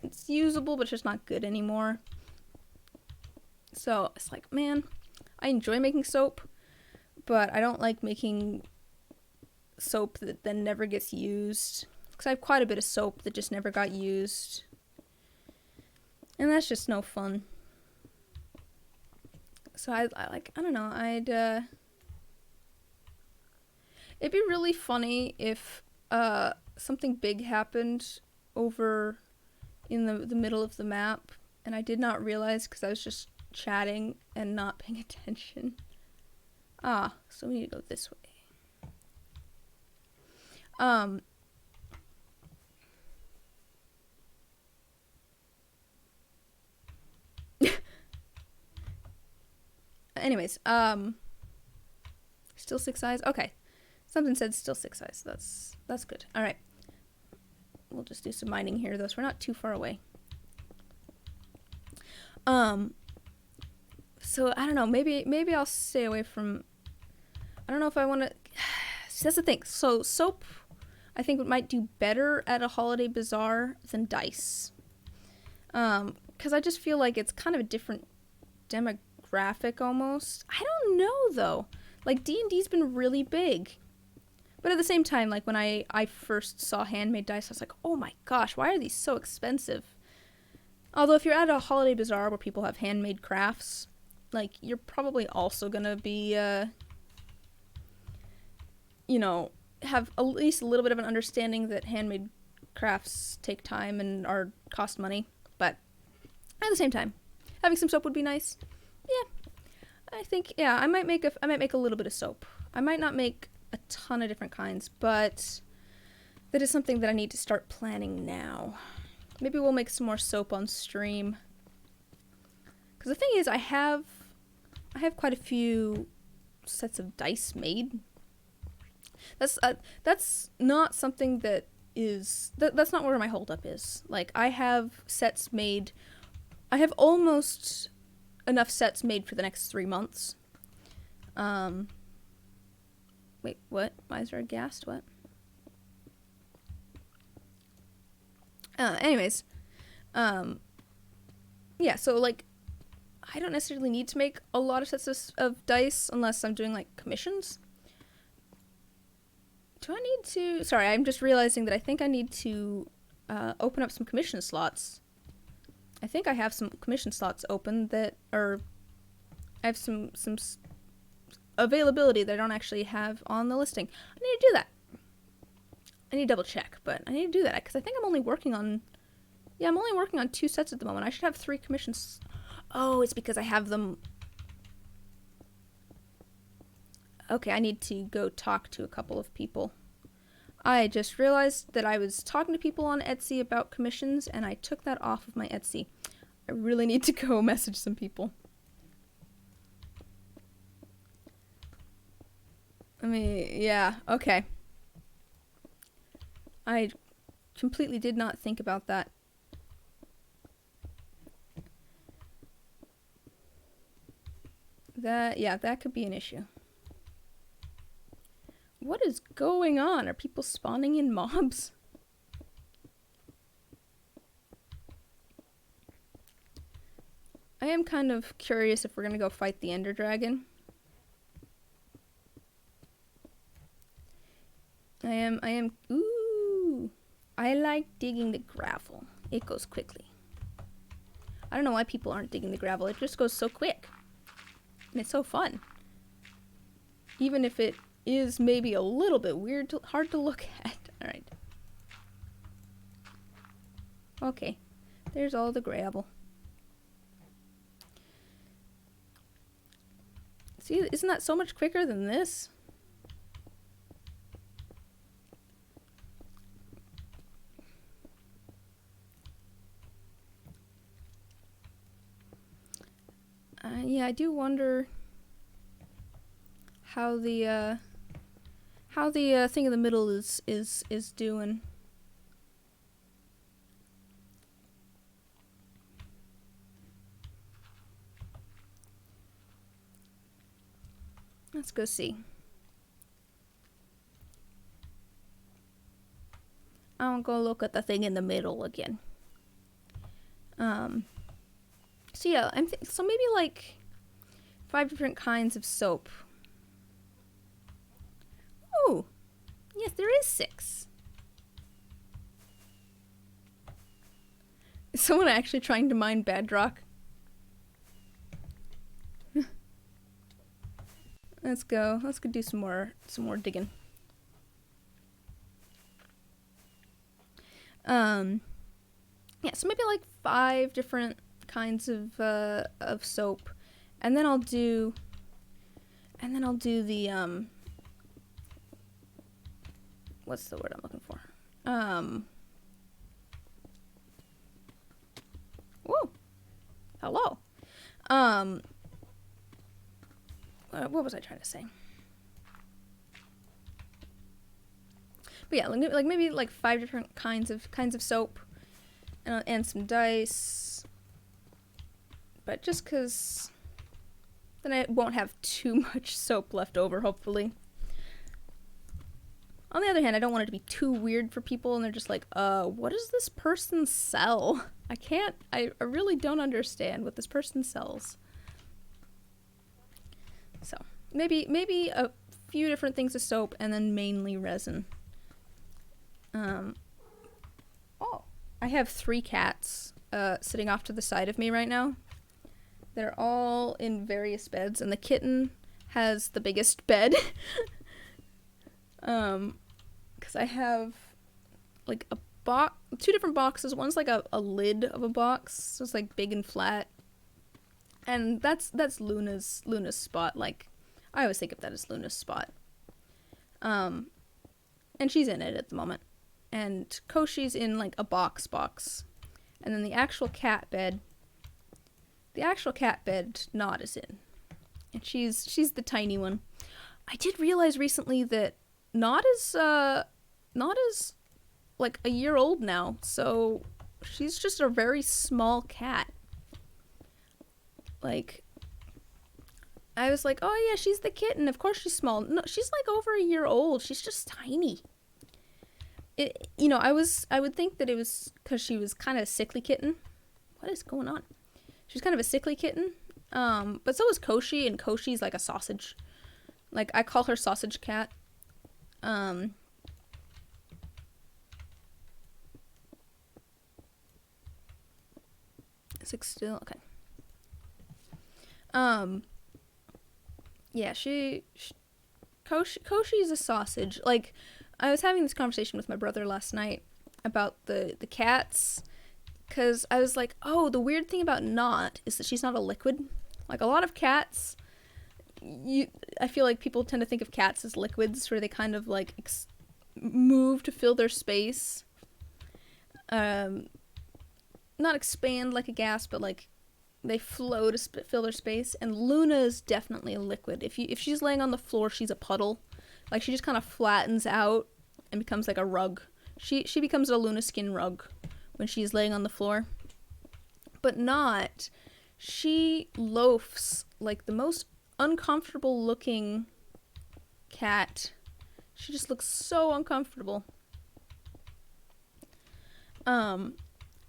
it's usable, but it's just not good anymore. So it's like, man, I enjoy making soap, but I don't like making soap that then never gets used. Because I have quite a bit of soap that just never got used. And that's just no fun. So I don't know, it'd be really funny if something big happened over in the middle of the map, and I did not realize because I was just chatting and not paying attention. So we need to go this way. Anyways, still 6 eyes? Okay. Something said still 6 eyes. That's good. Alright. We'll just do some mining here, though, so we're not too far away. So I don't know, maybe I'll stay away from, I don't know if I want to. That's the thing. So soap, I think it might do better at a holiday bazaar than dice. Because I just feel like it's kind of a different demographic almost. I don't know though. Like D&D's been really big. But at the same time, like when I first saw handmade dice, I was like, oh my gosh, why are these so expensive? Although if you're at a holiday bazaar where people have handmade crafts, like you're probably also gonna be, you know, have at least a little bit of an understanding that handmade crafts take time and cost money. But at the same time, having some soap would be nice. Yeah, I think I might make a little bit of soap. I might not make a ton of different kinds, but that is something that I need to start planning now. Maybe we'll make some more soap on stream. Because the thing is, I have quite a few sets of dice made. That's not something that is that's not where my holdup is. Like I have sets made. I have almost enough sets made for the next 3 months. Wait, what? Why is there a ghast? What? Anyways, yeah. So like, I don't necessarily need to make a lot of sets of dice unless I'm doing like commissions. Do I need to? Sorry, I'm just realizing that I think I need to open up some commission slots. I think I have some commission slots open that are. I have some availability that I don't actually have on the listing. I need to do that. I need to double check, but I need to do that because I think I'm only working on. Yeah, I'm only working on 2 sets at the moment. I should have 3 commissions. Oh, it's because I have them. Okay, I need to go talk to a couple of people. I just realized that I was talking to people on Etsy about commissions, and I took that off of my Etsy. I really need to go message some people. I mean, yeah, okay. I completely did not think about that. That could be an issue. What is going on? Are people spawning in mobs? I am kind of curious if we're gonna go fight the Ender Dragon. I am, ooh. I like digging the gravel. It goes quickly. I don't know why people aren't digging the gravel. It just goes so quick. And it's so fun. Even if it is maybe a little bit weird, hard to look at. Alright. Okay. There's all the gravel. See, isn't that so much quicker than this? Yeah, I do wonder how the thing in the middle is doing. Let's go see. I'll go look at the thing in the middle again. So yeah, so maybe like 5 different kinds of soap. Ooh, yes, there is 6. Is someone actually trying to mine bedrock? Let's go do some more digging. Yeah, so maybe like 5 different kinds of soap, and then I'll do the what's the word I'm looking for? Whoa, hello. What was I trying to say? But yeah, like maybe like 5 different kinds of soap, and some dice. but just because then I won't have too much soap left over, hopefully. On the other hand, I don't want it to be too weird for people and they're just like, what does this person sell? I really don't understand what this person sells. So, maybe a few different things of soap and then mainly resin. Oh, I have 3 cats sitting off to the side of me right now. They're all in various beds, and the kitten has the biggest bed. Because I have like a box, 2 different boxes. One's like a lid of a box, so it's like big and flat. And that's Luna's spot. Like, I always think of that as Luna's spot. And she's in it at the moment. And Koshi's in like a box. And then the actual cat bed Nod is in. And she's the tiny one. I did realize recently that Nod is like a year old now, so she's just a very small cat. Like, I was like, oh yeah, she's the kitten. Of course she's small. No, she's like over a year old. She's just tiny. I would think that it was because she was kind of a sickly kitten. What is going on? She's kind of a sickly kitten. But so is Koshi, and Koshi's like a sausage. Like, I call her Sausage Cat. Is it still okay? Yeah, Koshi's a sausage. Like, I was having this conversation with my brother last night about the cats, because I was like, oh, the weird thing about Not is that she's not a liquid. Like, a lot of cats, I feel like people tend to think of cats as liquids, where they kind of like move to fill their space. Not expand like a gas, but like they flow to fill their space. And Luna is definitely a liquid. If she's laying on the floor, she's a puddle. Like, she just kind of flattens out and becomes like a rug. She becomes a Luna skin rug when she's laying on the floor. But Not, she loafs like the most uncomfortable looking cat. She just looks so uncomfortable.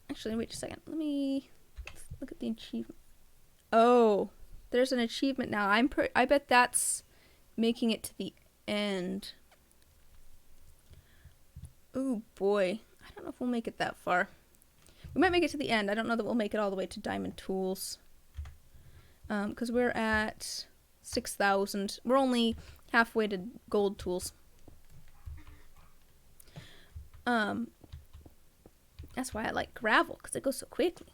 Actually, wait a second. Let me look at the achievement. Oh, there's an achievement now. I bet that's making it to the end. Oh boy. I don't know if we'll make it that far. We might make it to the end. I don't know that we'll make it all the way to Diamond Tools. Because we're at 6,000. We're only halfway to Gold Tools. That's why I like gravel, because it goes so quickly.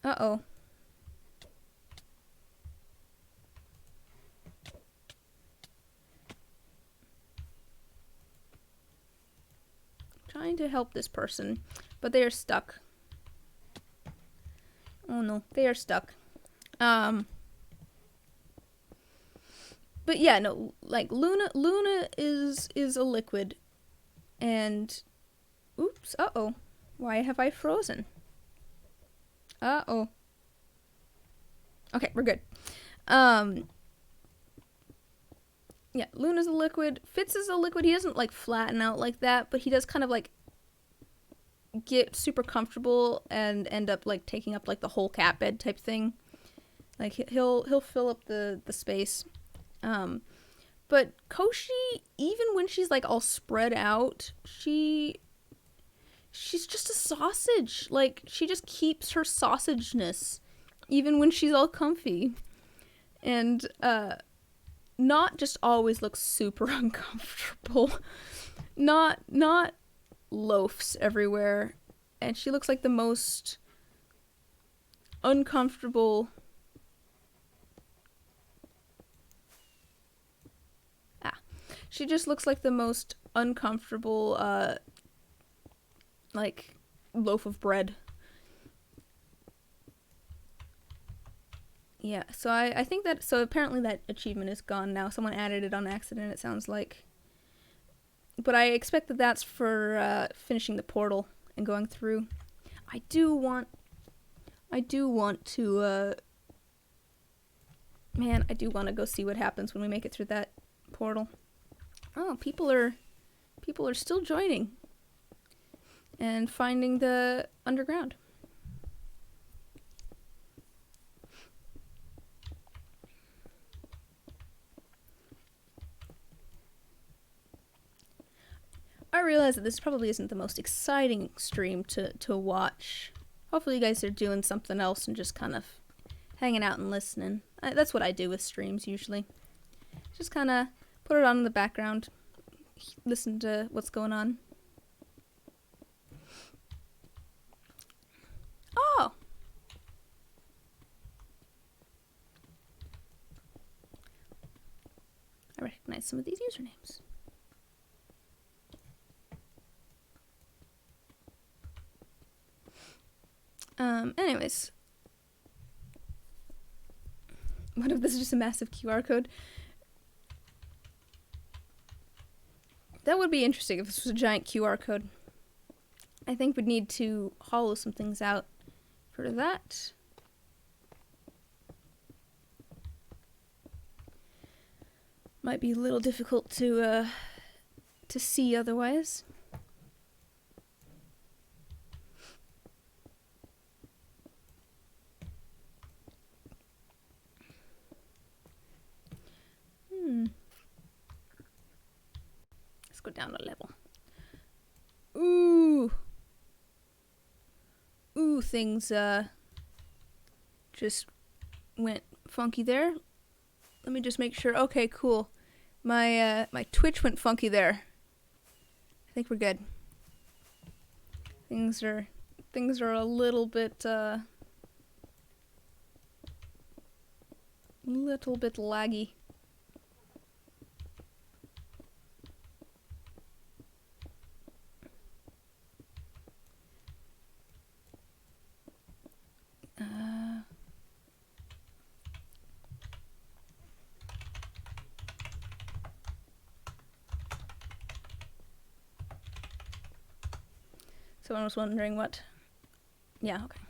Uh-oh. Trying to help this person, but they are stuck. Oh no, they are stuck. But yeah, no, like Luna is a liquid. And oops, uh-oh. Why have I frozen? Uh-oh. Okay, we're good. Yeah, Luna's a liquid. Fitz is a liquid. He doesn't like flatten out like that, but he does kind of like get super comfortable and end up like taking up like the whole cat bed type thing. Like, he'll fill up the space. But Koshi, even when she's like all spread out, she's just a sausage. Like, she just keeps her sausageness even when she's all comfy. And Not just always looks super uncomfortable. Not loafs everywhere, and she looks like the most uncomfortable. She just looks like the most uncomfortable, like, loaf of bread. Yeah, so I think that, so apparently that achievement is gone now. Someone added it on accident, it sounds like. But I expect that that's for finishing the portal. and going through. I do want to, man, I do want to go see what happens when we make it through that portal. Oh, people are still joining and finding the underground. I realize that this probably isn't the most exciting stream to watch. Hopefully you guys are doing something else and just kind of hanging out and listening. That's what I do with streams usually. Just kind of put it on in the background, listen to what's going on. Oh! I recognize some of these usernames. Anyways. What if this is just a massive QR code? That would be interesting if this was a giant QR code. I think we'd need to hollow some things out for that. Might be a little difficult to see otherwise. Let's go down a level. Ooh, things just went funky there. Let me just make sure. Okay, cool. My Twitch went funky there. I think we're good. Things are a little bit laggy. Someone was wondering what. Yeah, okay.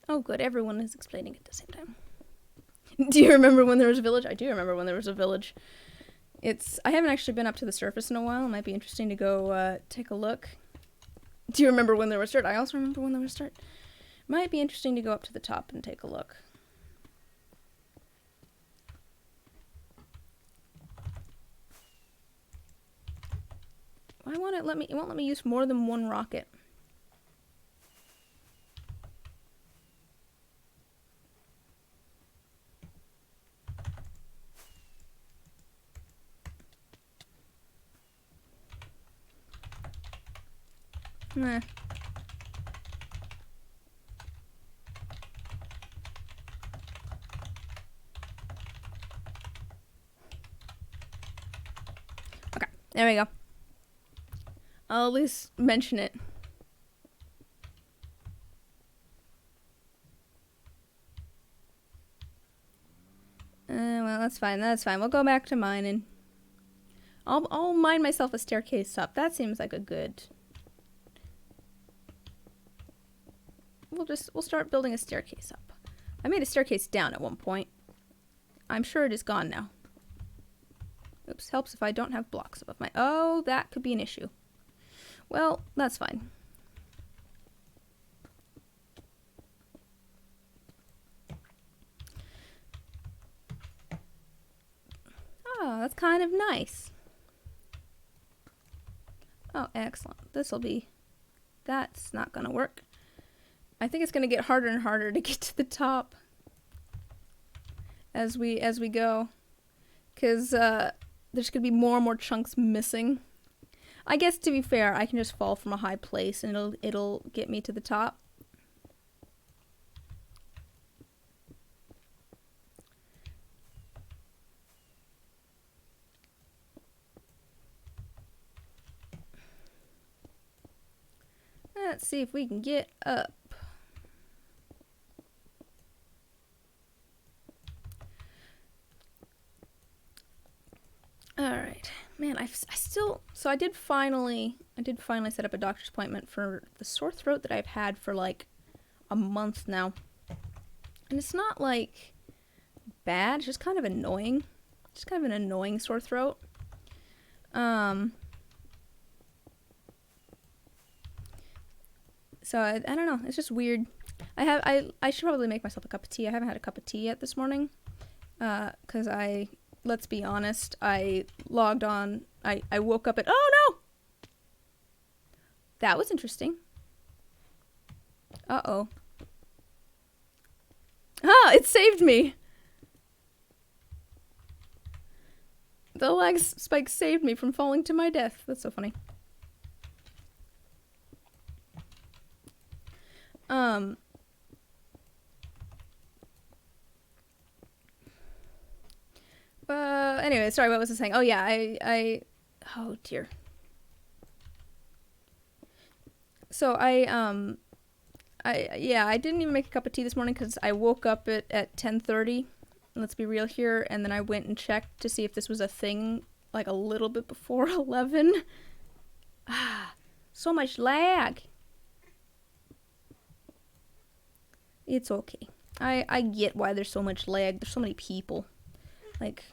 Oh, good. Everyone is explaining at the same time. Do you remember when there was a village? I do remember when there was a village. I haven't actually been up to the surface in a while. It might be interesting to go take a look. Do you remember when there was dirt? I also remember when there was dirt. Might be interesting to go up to the top and take a look. Why won't it let me? It won't let me use more than one rocket. Nah. Okay, there we go. I'll at least mention it. Well, that's fine. That's fine. We'll go back to mining. I'll mine myself a staircase up. That seems like a good. We'll start building a staircase up. I made a staircase down at one point. I'm sure it is gone now. Oops, helps if I don't have blocks above my. Oh, that could be an issue. Well, that's fine. Oh, that's kind of nice. Oh, excellent. This'll be. That's not gonna work. I think it's gonna get harder and harder to get to the top as we go, because there's gonna be more and more chunks missing. I guess to be fair, I can just fall from a high place and it'll get me to the top. Let's see if we can get up. Alright. so I did finally set up a doctor's appointment for the sore throat that I've had for like a month now. And it's not like bad, it's just kind of annoying. Just kind of an annoying sore throat. So I don't know, it's just weird. I should probably make myself a cup of tea. I haven't had a cup of tea yet this morning. Cause let's be honest, I logged on, I woke up at, oh no! That was interesting. Uh-oh. Ah, it saved me! The lag spike saved me from falling to my death. That's so funny. Anyway, sorry, what was I saying? Oh yeah, oh dear. So I didn't even make a cup of tea this morning because I woke up at 10:30. Let's be real here, and then I went and checked to see if this was a thing, like a little bit before 11. Ah, so much lag. It's okay. I get why there's so much lag. There's so many people. Like,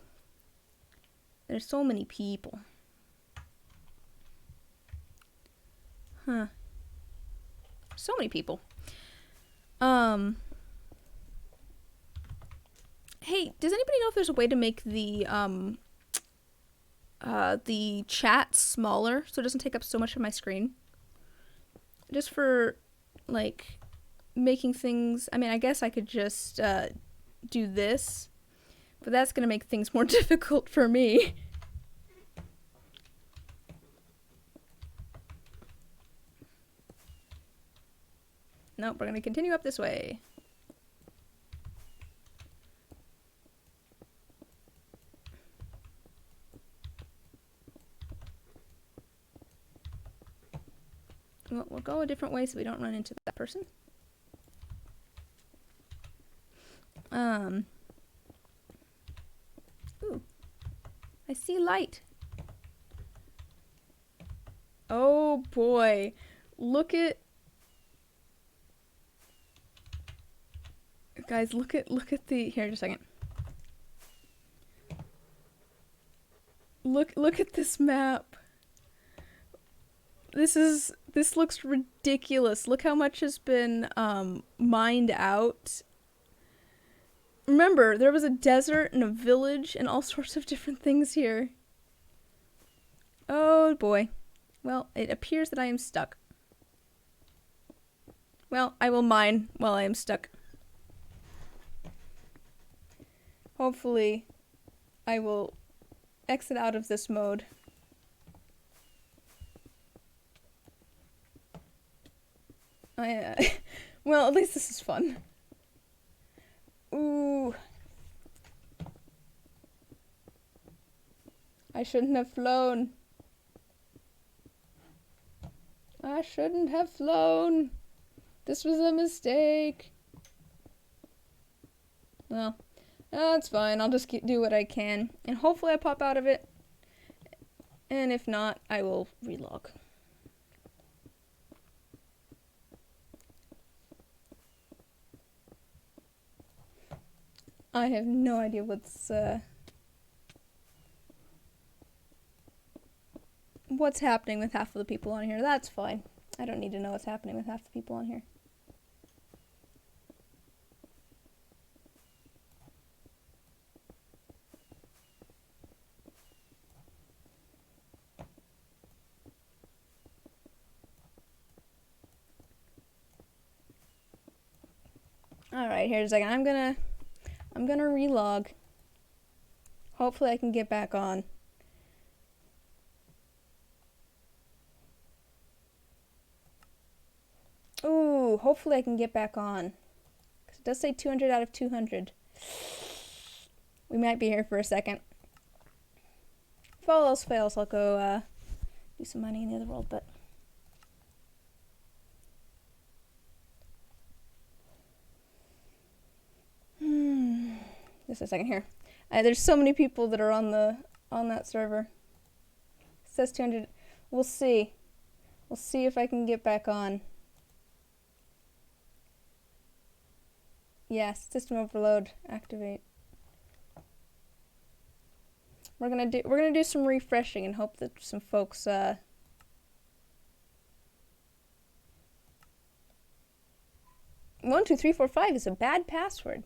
there's so many people. Huh. So many people. Hey, does anybody know if there's a way to make the chat smaller so it doesn't take up so much of my screen? Just for, like, making things... I mean, I guess I could just do this, but that's gonna make things more difficult for me. Nope, we're gonna continue up this way. Well, we'll go a different way so we don't run into that person. Ooh. I see light. Oh boy. Look at... Guys, look at the... Here, just a second. Look at this map. This looks ridiculous. Look how much has been mined out. Remember, there was a desert and a village and all sorts of different things here. Oh boy. Well, it appears that I am stuck. Well, I will mine while I am stuck. Hopefully, I will exit out of this mode. Well, at least this is fun. Ooh. I shouldn't have flown. I shouldn't have flown. This was a mistake. Well, that's fine. I'll just do what I can. And hopefully I pop out of it. And if not, I will relog. I have no idea what's happening with half of the people on here. That's fine. I don't need to know what's happening with half the people on here. Alright, here's a second. I'm gonna relog. Hopefully I can get back on. Ooh, hopefully I can get back on. 'Cause it does say 200 out of 200. We might be here for a second. If all else fails, I'll go do some mining in the other world, but... Just a second here. There's so many people that are on that server. says 200. We'll see. We'll see if I can get back on. Yes, system overload. Activate. We're gonna do some refreshing and hope that some folks 12345 is a bad password.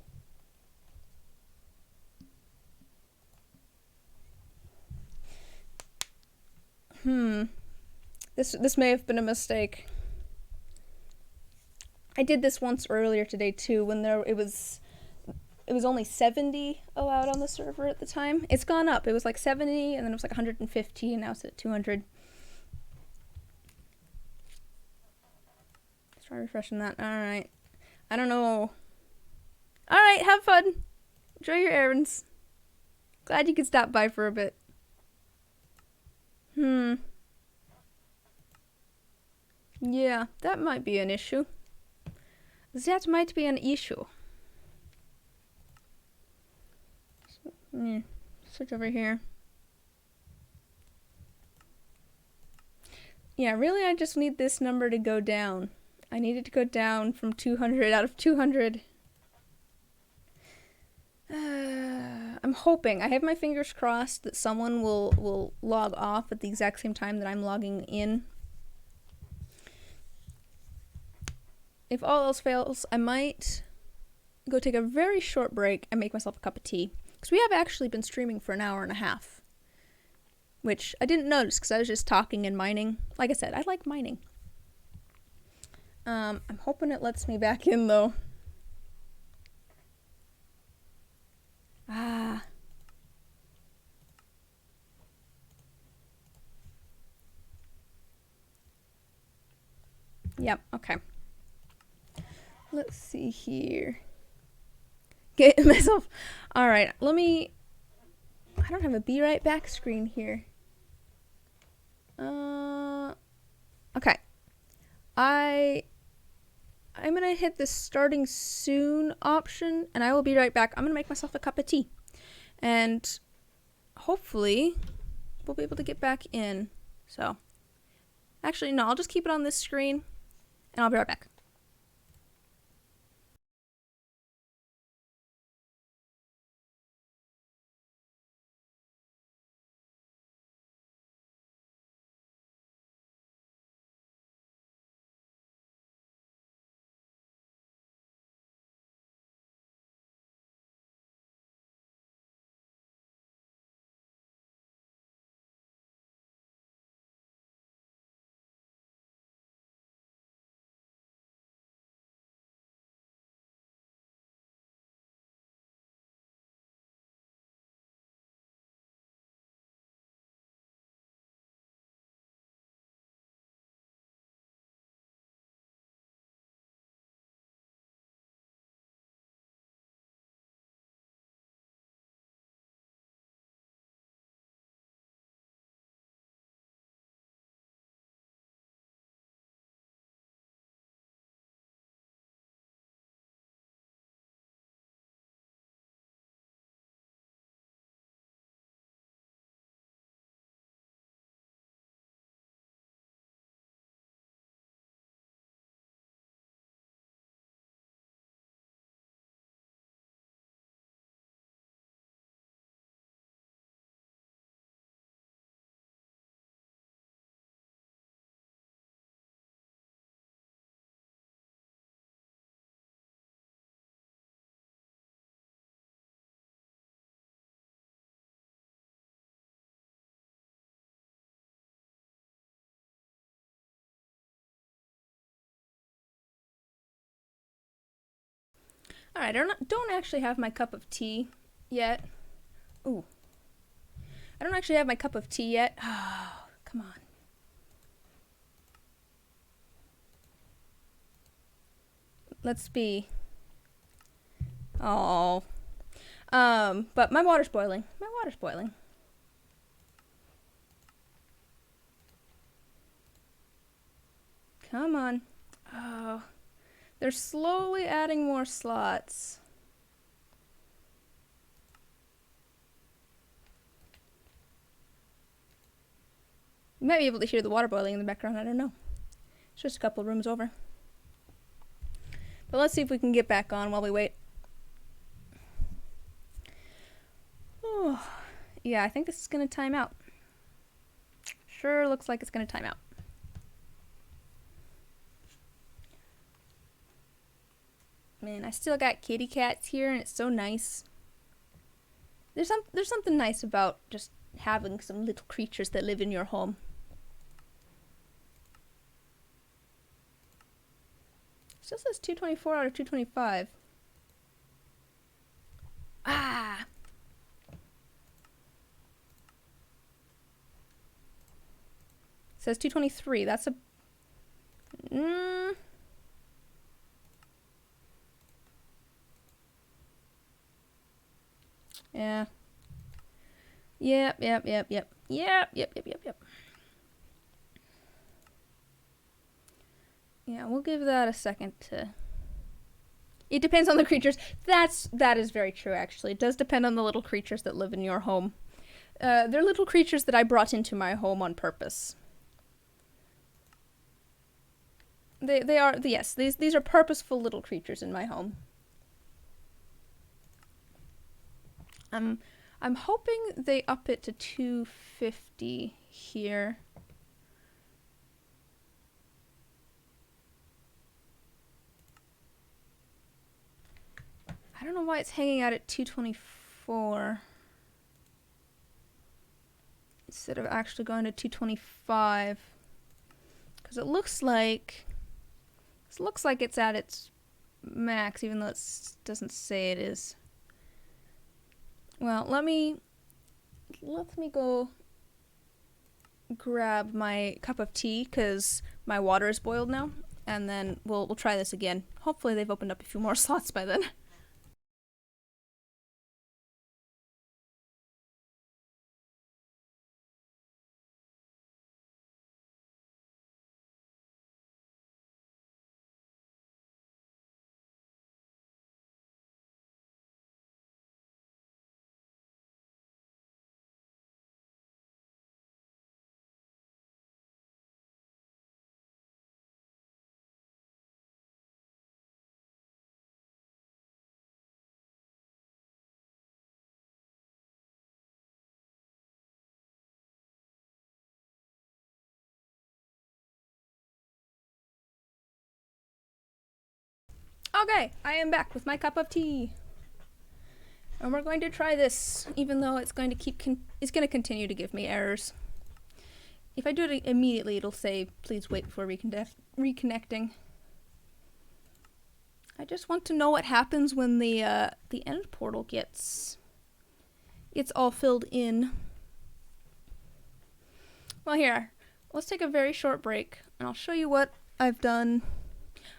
This may have been a mistake. I did this once earlier today too when it was only 70 allowed on the server at the time. It's gone up. It was like 70 and then it was like 150 and now it's at 200. Let's try refreshing that. Alright. I don't know. Alright, have fun. Enjoy your errands. Glad you could stop by for a bit. Yeah, that might be an issue. That might be an issue. Switch over here. Yeah, really I just need this number to go down. I need it to go down from 200 out of 200. I'm hoping. I have my fingers crossed that someone will log off at the exact same time that I'm logging in. If all else fails, I might go take a very short break and make myself a cup of tea. Because we have actually been streaming for an hour and a half. Which I didn't notice because I was just talking and mining. Like I said, I like mining. I'm hoping it lets me back in though. Yep, okay. Let's see here. Get myself. Alright, let me. I don't have a be right back screen here. Okay. I'm gonna hit the starting soon option and I will be right back. I'm gonna make myself a cup of tea. And hopefully we'll be able to get back in. So actually no, I'll just keep it on this screen and I'll be right back. Alright, I don't actually have my cup of tea yet. Ooh. I don't actually have my cup of tea yet. Oh, come on. Let's be. Oh. But my water's boiling. My water's boiling. Come on. Oh. They're slowly adding more slots. You might be able to hear the water boiling in the background, I don't know. It's just a couple rooms over. But let's see if we can get back on while we wait. Oh, yeah, I think this is gonna time out. Sure looks like it's gonna time out. Man, I still got kitty cats here, and it's so nice. There's something nice about just having some little creatures that live in your home. It still says 224 out of 225. Ah! It says 223. That's a... Yeah. Yep. Yeah, we'll give that a second to... It depends on the creatures. That is very true, actually. It does depend on the little creatures that live in your home. They're little creatures that I brought into my home on purpose. They are... Yes, these are purposeful little creatures in my home. I'm hoping they up it to 250 here. I don't know why it's hanging out at 224 instead of actually going to 225, because it looks like it's at its max, even though it doesn't say it is. Well, let me go grab my cup of tea, because my water is boiled now, and then we'll try this again. Hopefully they've opened up a few more slots by then. Okay, I am back with my cup of tea. And we're going to try this, even though it's going to continue to give me errors. If I do it immediately, it'll say, please wait before reconnecting. I just want to know what happens when the end portal gets all filled in. Well, here, let's take a very short break, and I'll show you what I've done.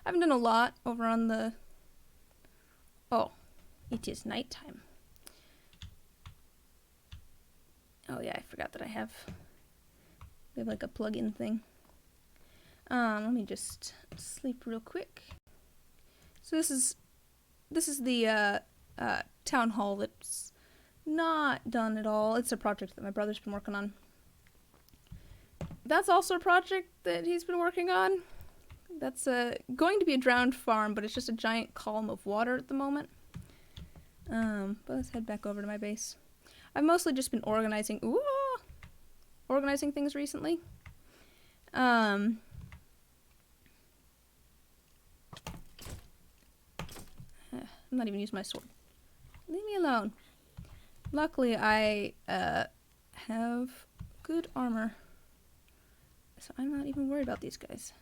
I haven't done a lot over on the... Oh, it is nighttime. Oh yeah, I forgot that we have like a plug-in thing. Let me just sleep real quick. So this is the town hall that's not done at all. It's a project that my brother's been working on. That's also a project that he's been working on. That's going to be a drowned farm, but it's just a giant column of water at the moment. But let's head back over to my base. I've mostly just been organizing things recently. I'm not even using my sword. Leave me alone. Luckily, I have good armor, so I'm not even worried about these guys.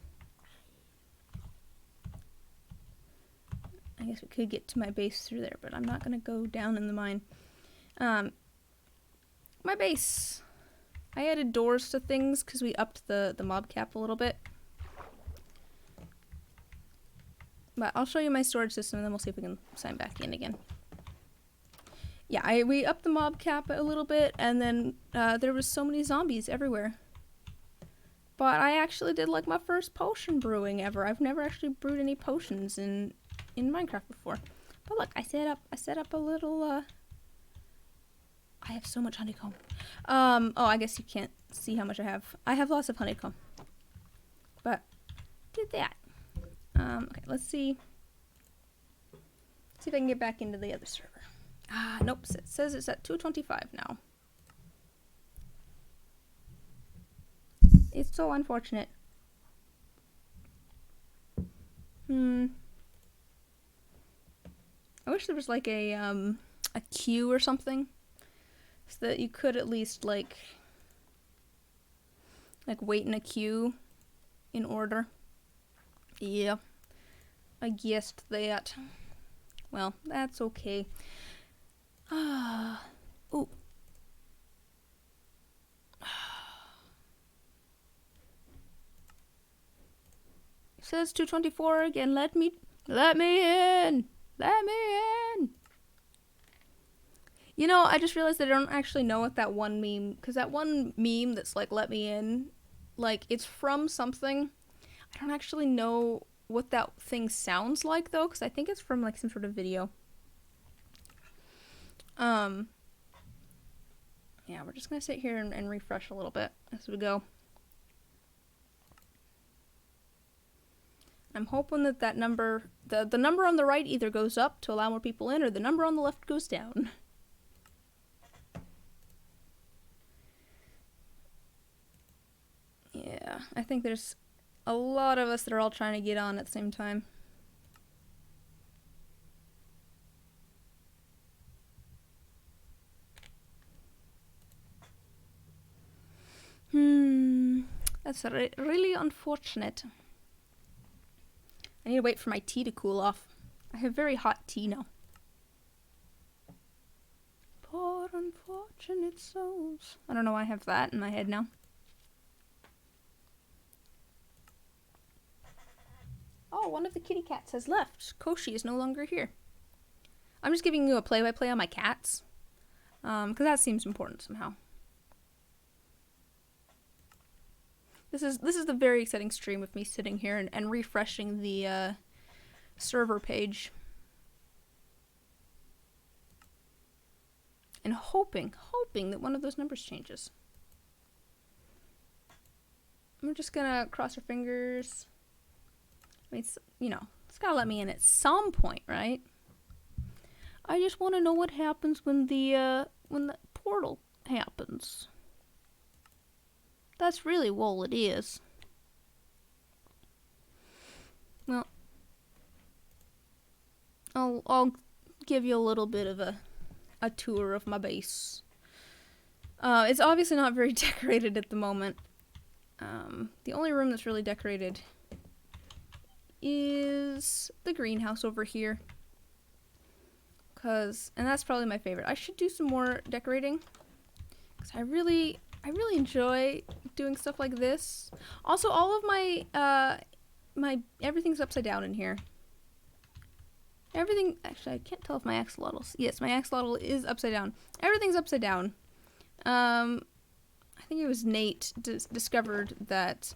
I guess we could get to my base through there, but I'm not going to go down in the mine. My base. I added doors to things because we upped the mob cap a little bit. But I'll show you my storage system, and then we'll see if we can sign back in again. Yeah, we upped the mob cap a little bit, and then there was so many zombies everywhere. But I actually did like my first potion brewing ever. I've never actually brewed any potions in Minecraft before. But look, I set up a little I have so much honeycomb. Oh, I guess you can't see how much I have. I have lots of honeycomb. But, did that. Okay, let's see. See if I can get back into the other server. Ah, nope. It says it's at 225 now. It's so unfortunate. I wish there was like a queue or something, so that you could at least like wait in a queue in order. Yeah, I guessed that. Well, that's okay. Ooh. It says 224 again. Let me in. Let me in. You know, I just realized that I don't actually know what that one meme, because that one meme that's like, let me in, like, it's from something. I don't actually know what that thing sounds like, though, because I think it's from, like, some sort of video. Yeah, we're just gonna sit here and refresh a little bit as we go. I'm hoping that number, the number on the right either goes up to allow more people in, or the number on the left goes down. Yeah, I think there's a lot of us that are all trying to get on at the same time. That's really unfortunate. I need to wait for my tea to cool off. I have very hot tea now. Poor unfortunate souls. I don't know why I have that in my head now. Oh, one of the kitty cats has left. Koshi is no longer here. I'm just giving you a play-by-play on my cats. Because that seems important somehow. This is the very exciting stream of me sitting here and refreshing the server page. And hoping that one of those numbers changes. I'm just gonna cross our fingers. I mean, you know, it's gotta let me in at some point, right? I just want to know what happens when the portal happens. That's really all it is. Well, I'll give you a little bit of a tour of my base. It's obviously not very decorated at the moment. The only room that's really decorated is the greenhouse over here. And that's probably my favorite. I should do some more decorating, because I really enjoy doing stuff like this. Also, all of my everything's upside down in here. Everything, actually, I can't tell if my axolotls. Yes, my axolotl is upside down. Everything's upside down. I think it was Nate discovered that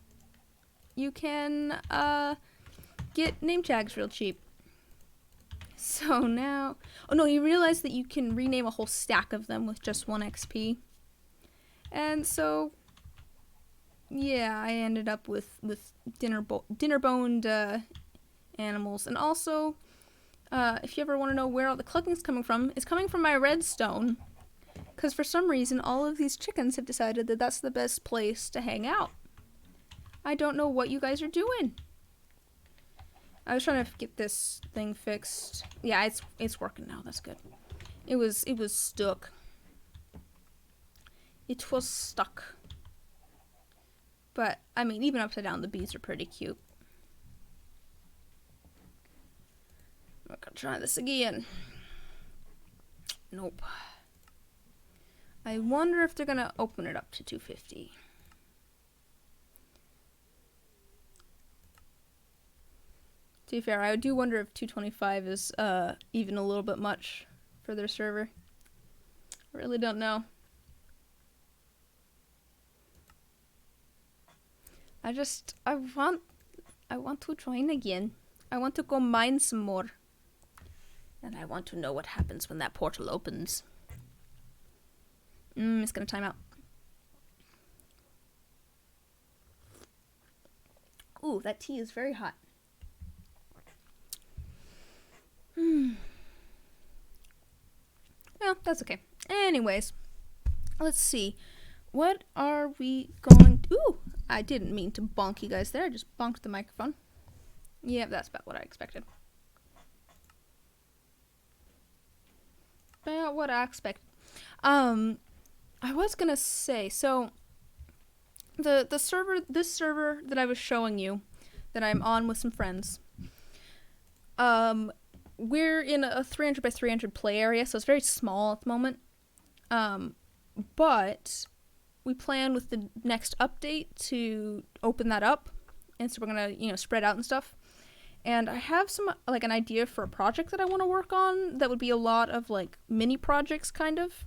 you can get name tags real cheap. So now, oh no, he realized that you can rename a whole stack of them with just 1 XP. And so, yeah, I ended up with dinner-boned animals. And also, if you ever want to know where all the clucking's coming from, it's coming from my redstone. Because for some reason, all of these chickens have decided that that's the best place to hang out. I don't know what you guys are doing. I was trying to get this thing fixed. Yeah, it's working now. That's good. It was stuck. It was stuck. But I mean, even upside down, the bees are pretty cute. I'm gonna try this again. Nope. I wonder if they're gonna open it up to 250. To be fair, I do wonder if 225 is even a little bit much for their server. I really don't know. I want to join again. I want to go mine some more. And I want to know what happens when that portal opens. It's gonna time out. Ooh, that tea is very hot. Well, that's okay. Anyways, let's see. What are we going to... Ooh, I didn't mean to bonk you guys there. I just bonked the microphone. Yeah, that's about what I expected. About what I expected. I was gonna say, so this server that I was showing you, that I'm on with some friends, we're in a 300 by 300 play area, so it's very small at the moment. But we plan with the next update to open that up, and so we're gonna, spread out and stuff. And I have an idea for a project that I want to work on that would be a lot of, mini projects, kind of.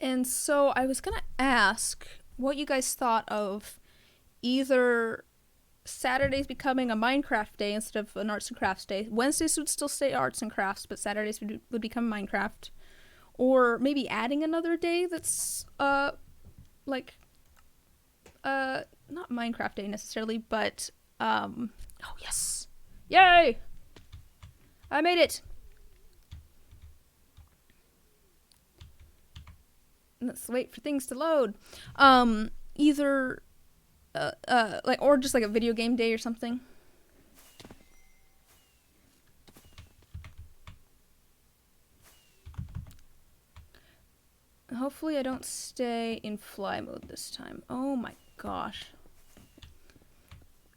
And so I was gonna ask what you guys thought of either Saturdays becoming a Minecraft day instead of an arts and crafts day. Wednesdays would still stay arts and crafts, but Saturdays would become Minecraft. Or maybe adding another day that's, not Minecraft day necessarily, but, oh yes! Yay! I made it! Let's wait for things to load. Either, or just a video game day or something. Hopefully I don't stay in fly mode this time. Oh my gosh.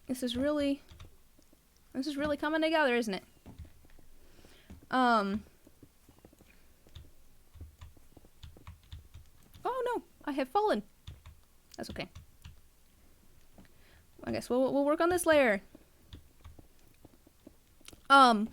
This is really coming together, isn't it? Oh no, I have fallen. That's okay. I guess we'll work on this later. Anyways,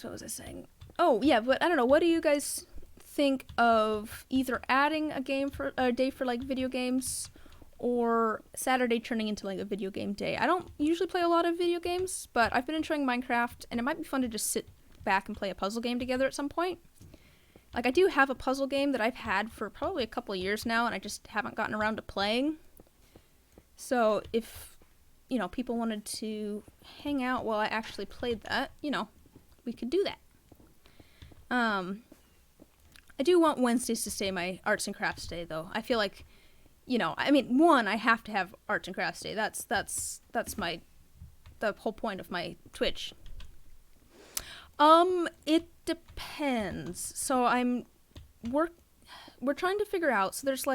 what was I saying? Oh yeah, but I don't know. What do you guys think of either adding a day for video games, or Saturday turning into a video game day? I don't usually play a lot of video games, but I've been enjoying Minecraft, and it might be fun to just sit back and play a puzzle game together at some point. I do have a puzzle game that I've had for probably a couple of years now, and I just haven't gotten around to playing. So if, people wanted to hang out while I actually played that, we could do that. I do want Wednesdays to stay my arts and crafts day, though. I feel like, I have to have arts and crafts day. That's the whole point of my Twitch. It depends. So we're trying to figure out, so there's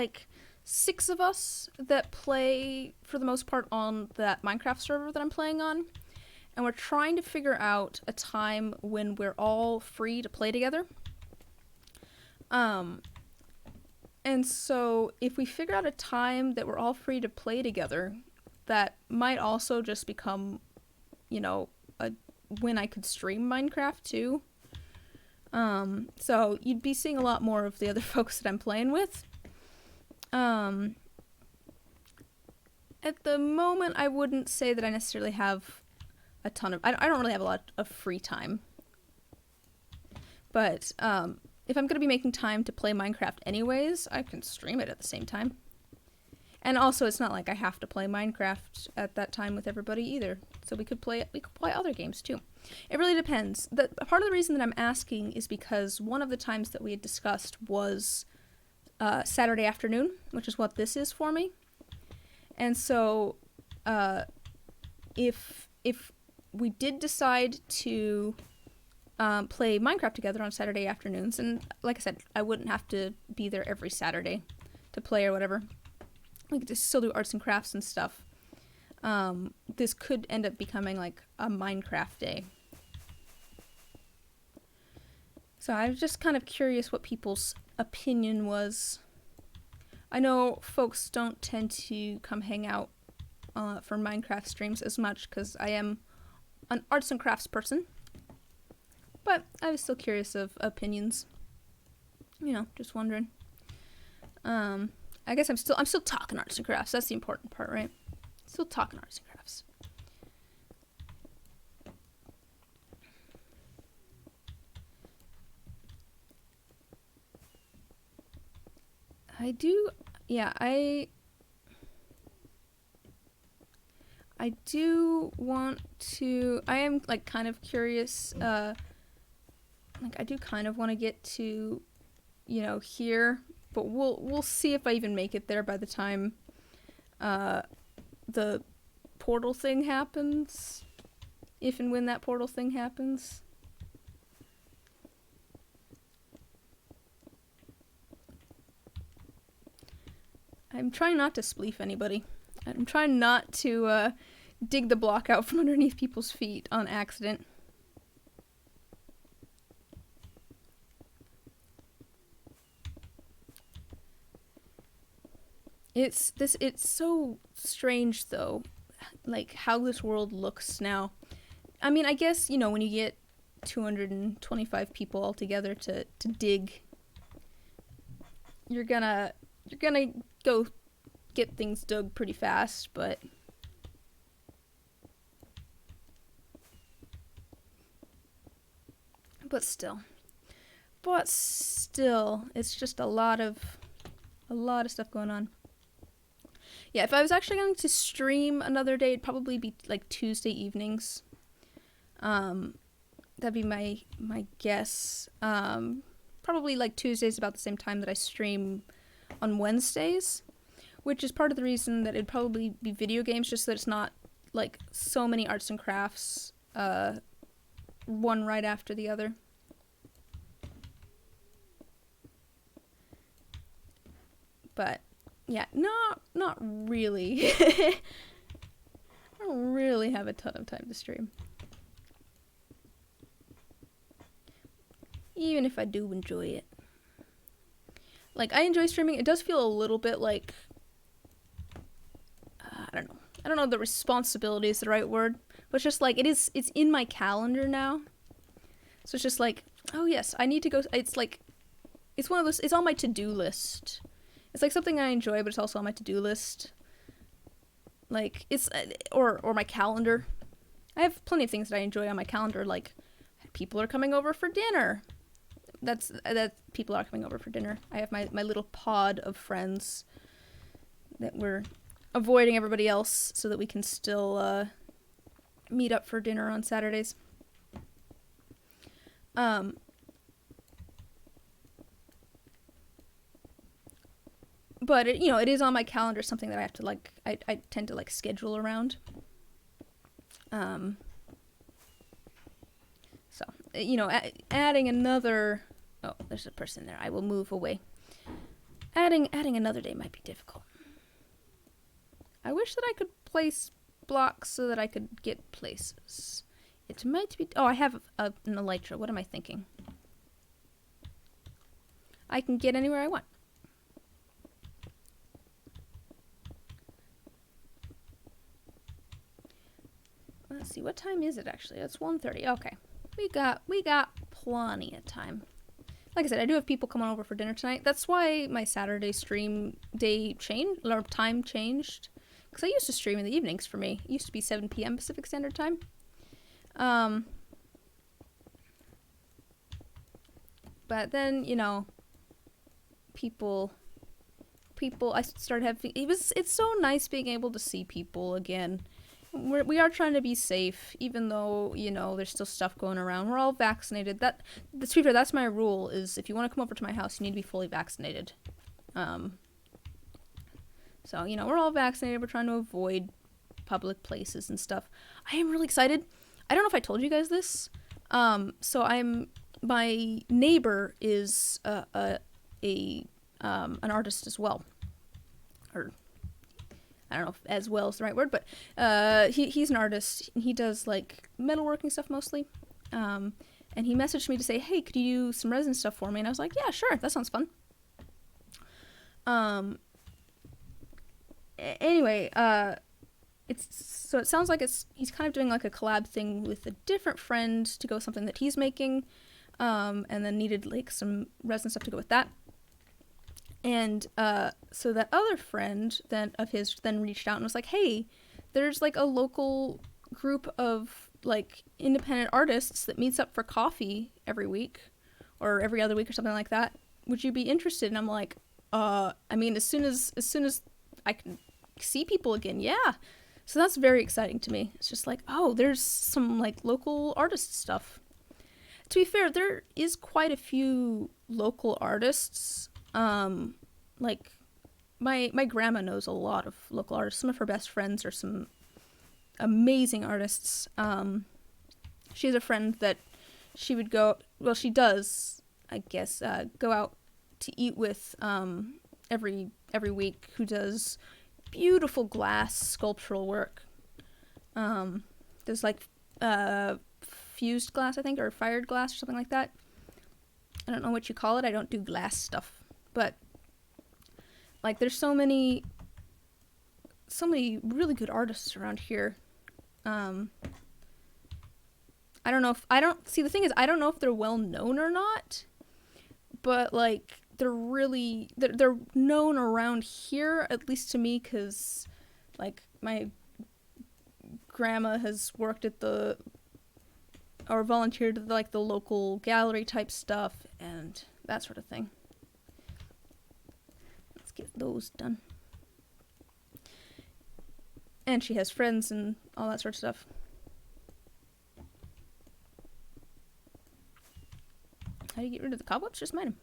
6 of us that play for the most part on that Minecraft server that I'm playing on. And we're trying to figure out a time when we're all free to play together. And so if we figure out a time that we're all free to play together, that might also just become, when I could stream Minecraft too. So you'd be seeing a lot more of the other folks that I'm playing with. At the moment, I wouldn't say that I necessarily have a ton of... I don't really have a lot of free time. But, if I'm going to be making time to play Minecraft anyways, I can stream it at the same time. And also, it's not like I have to play Minecraft at that time with everybody either. So we could play other games too. It really depends. Part of the reason that I'm asking is because one of the times that we had discussed was Saturday afternoon, which is what this is for me. And so, if we did decide to play Minecraft together on Saturday afternoons, and like I said, I wouldn't have to be there every Saturday to play or whatever. We could just still do arts and crafts and stuff. This could end up becoming a Minecraft day. So I was just kind of curious what people's opinion was. I know folks don't tend to come hang out for Minecraft streams as much because I am an arts and crafts person. But I was still curious of opinions. Just wondering. I guess I'm still talking arts and crafts. That's the important part, right? Still talking arts and crafts. I do, yeah, I do want to. I am like kind of curious. Like I do kind of want to get to, here, but we'll see if I even make it there by the time, the portal thing happens. If and when that portal thing happens. I'm trying not to spleef anybody. I'm trying not to dig the block out from underneath people's feet on accident. It's so strange though, like how this world looks now. I mean, I guess, when you get 225 people all together to dig, you're gonna go get things dug pretty fast, but still, it's just a lot of stuff going on. Yeah, if I was actually going to stream another day, it'd probably be like Tuesday evenings. That'd be my guess. Probably like Tuesdays about the same time that I stream on Wednesdays, which is part of the reason that it'd probably be video games, just so that it's not like so many arts and crafts, one right after the other. But yeah, not really. I don't really have a ton of time to stream. Even if I do enjoy it. Like, I enjoy streaming. It does feel a little bit like, I don't know if the responsibility is the right word, but it's just like, it's in my calendar now. So it's just like, oh yes, I need to go. It's like, it's one of those, it's on my to-do list. It's like something I enjoy, but it's also on my to-do list. Like, it's, or my calendar. I have plenty of things that I enjoy on my calendar, like, people are coming over for dinner. That people are coming over for dinner. I have my little pod of friends that we're avoiding everybody else so that we can still meet up for dinner on Saturdays. But it is on my calendar, something that I have to like. I tend to like schedule around. So adding another. Oh, there's a person there. I will move away. Adding another day might be difficult. I wish that I could place blocks so that I could get places. It might be. Oh, I have an elytra. What am I thinking? I can get anywhere I want. Let's see, what time is it actually? It's 1:30. Okay. We got plenty of time. Like I said, I do have people coming over for dinner tonight. That's why my Saturday stream day changed, or time changed. Because I used to stream in the evenings for me. It used to be 7 p.m. Pacific Standard Time. But then, people I started having, it's so nice being able to see people again. We are trying to be safe, even though, there's still stuff going around. We're all vaccinated. To be fair, that's my rule, is if you want to come over to my house, you need to be fully vaccinated. So, we're all vaccinated. We're trying to avoid public places and stuff. I am really excited. I don't know if I told you guys this. My neighbor is an artist as well. Or, I don't know if as well is the right word, but he's an artist. He does like metalworking stuff mostly. And he messaged me to say, hey, could you do some resin stuff for me? And I was like, yeah, sure, that sounds fun. Anyway, it sounds like he's kind of doing like a collab thing with a different friend to go with something that he's making, and then needed like some resin stuff to go with that. And so that other friend of his reached out and was like, hey, there's like a local group of like independent artists that meets up for coffee every week or every other week or something like that. Would you be interested? And I'm like, I mean, as soon as I can see people again, yeah. So that's very exciting to me. It's just like, oh, there's some like local artist stuff. To be fair, there is quite a few local artists. Like my grandma knows a lot of local artists. Some of her best friends are some amazing artists. She has a friend that she would go, well, she does, I guess, go out to eat with every week, who does beautiful glass sculptural work. There's like fused glass, I think, or fired glass or something like that. I don't know what you call it. I don't do glass stuff, but like there's so many really good artists around here. The thing is, I don't know if they're well known or not, but like they're known around here, at least to me, because like my grandma has worked at or volunteered at like the local gallery type stuff and that sort of thing. Let's get those done. And she has friends and all that sort of stuff. How do you get rid of the cobwebs? Just mine them.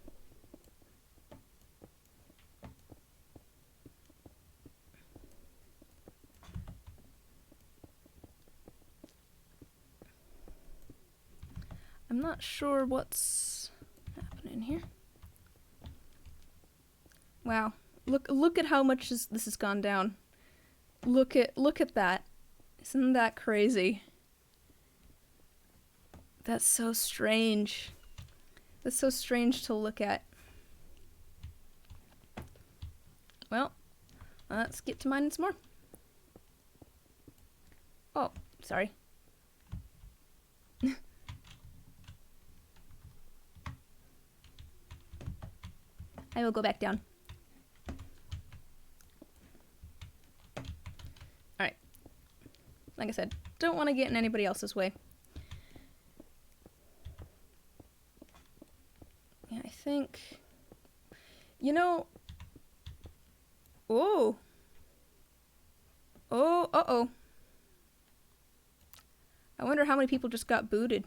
I'm not sure what's happening here. Wow. Look at how much this has gone down. Look at that. Isn't that crazy? That's so strange. That's so strange to look at. Well, let's get to mining some more. Oh, sorry. I will go back down. Alright. Like I said, don't want to get in anybody else's way. Yeah, I think... You know... Oh! Oh, uh-oh. I wonder how many people just got booted.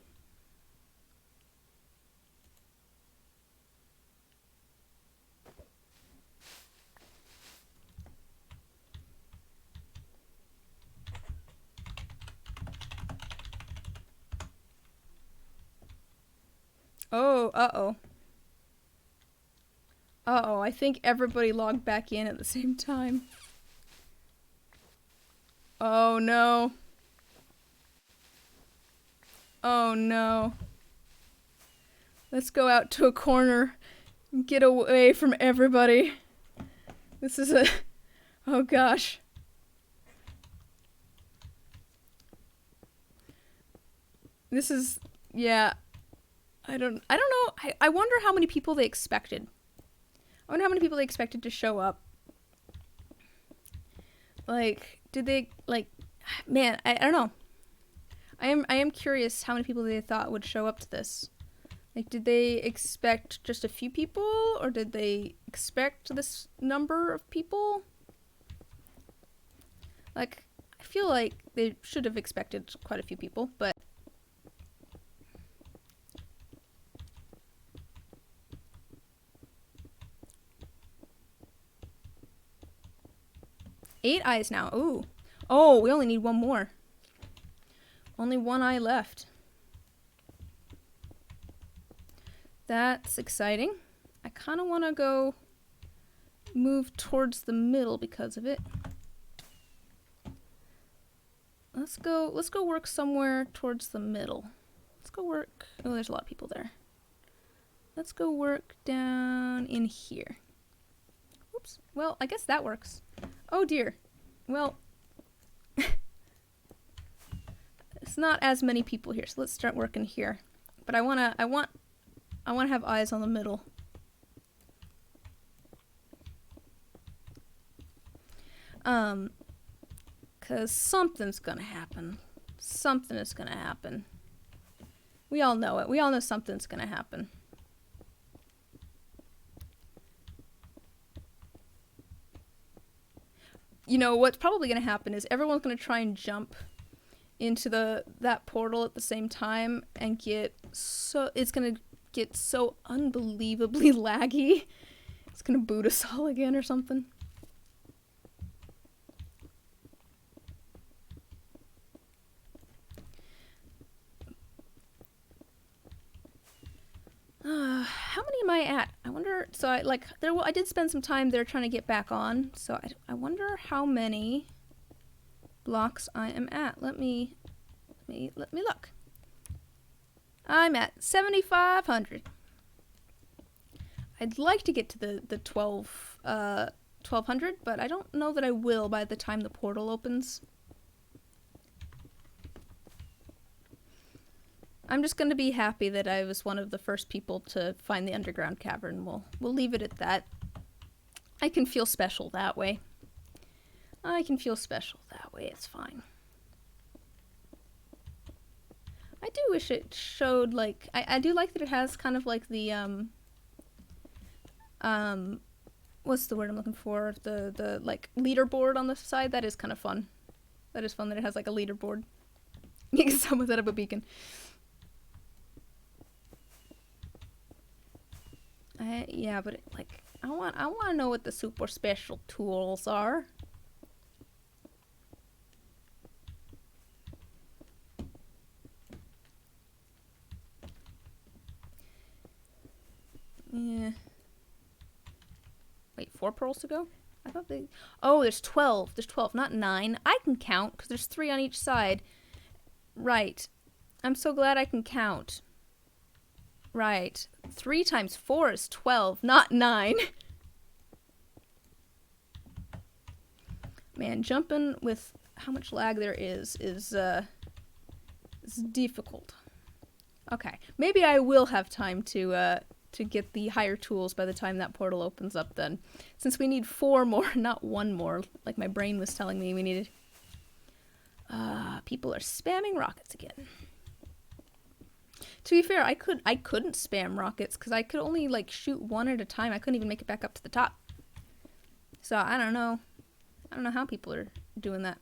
Oh, uh-oh. Uh-oh, I think everybody logged back in at the same time. Oh, no. Oh, no. Let's go out to a corner and get away from everybody. This is a... Oh, gosh. This is... Yeah. I don't know. I wonder how many people they expected. I wonder how many people they expected to show up. Like, did they, like, man, I don't know. I am curious how many people they thought would show up to this. Like, did they expect just a few people, or did they expect this number of people? Like, I feel like they should have expected quite a few people, but... Eight eyes now. Ooh. Oh, we only need one more. Only one eye left. That's exciting. I kind of want to go move towards the middle because of it. Let's go work somewhere towards the middle. Let's go work. Oh, there's a lot of people there. Let's go work down in here. Oops. Well, I guess that works. Oh dear. Well, it's not as many people here, so let's start working here. But I want to have eyes on the middle. Cause something's gonna happen. Something is gonna happen. We all know it. We all know something's gonna happen. you know, what's probably going to happen is everyone's going to try and jump into that portal at the same time and it's going to get so unbelievably laggy. It's going to boot us all again or something. How many am I at? I wonder. So I did spend some time there trying to get back on. So I wonder how many blocks I am at. Let me look. I'm at 7,500. I'd like to get to the 1,200, but I don't know that I will by the time the portal opens. I'm just going to be happy that I was one of the first people to find the underground cavern. We'll leave it at that. I can feel special that way. It's fine. I do wish it showed, like, I do like that it has kind of like the, what's the word I'm looking for? The like, leaderboard on the side. That is kind of fun. That is fun that it has, like, a leaderboard. You can someone set up a beacon. Yeah, but I want to know what the super special tools are. Yeah. Wait, 4 pearls to go? I thought they... Oh, there's 12. There's 12, not 9. I can count, because there's 3 on each side. Right. I'm so glad I can count. Right. 3 times 4 is 12, not 9. Man, jumping with how much lag there is difficult. Okay. Maybe I will have time to get the higher tools by the time that portal opens up then. Since we need 4 more, not 1 more, like my brain was telling me we needed. People are spamming rockets again. To be fair, I couldn't spam rockets because I could only like shoot 1 at a time. I couldn't even make it back up to the top. So I don't know. I don't know how people are doing that.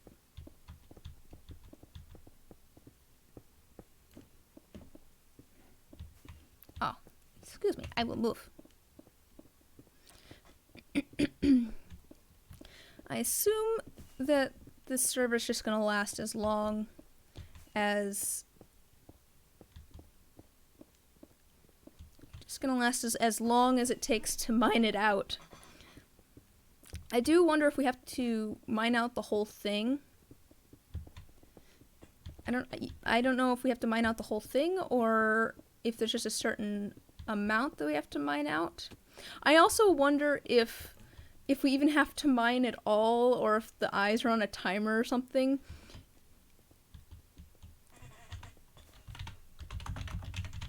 Oh, excuse me. I will move. I assume that this server is just going to last as long as... It's going to last as long as it takes to mine it out. I do wonder if we have to mine out the whole thing. I don't know if we have to mine out the whole thing or if there's just a certain amount that we have to mine out. I also wonder if we even have to mine it all or if the eyes are on a timer or something.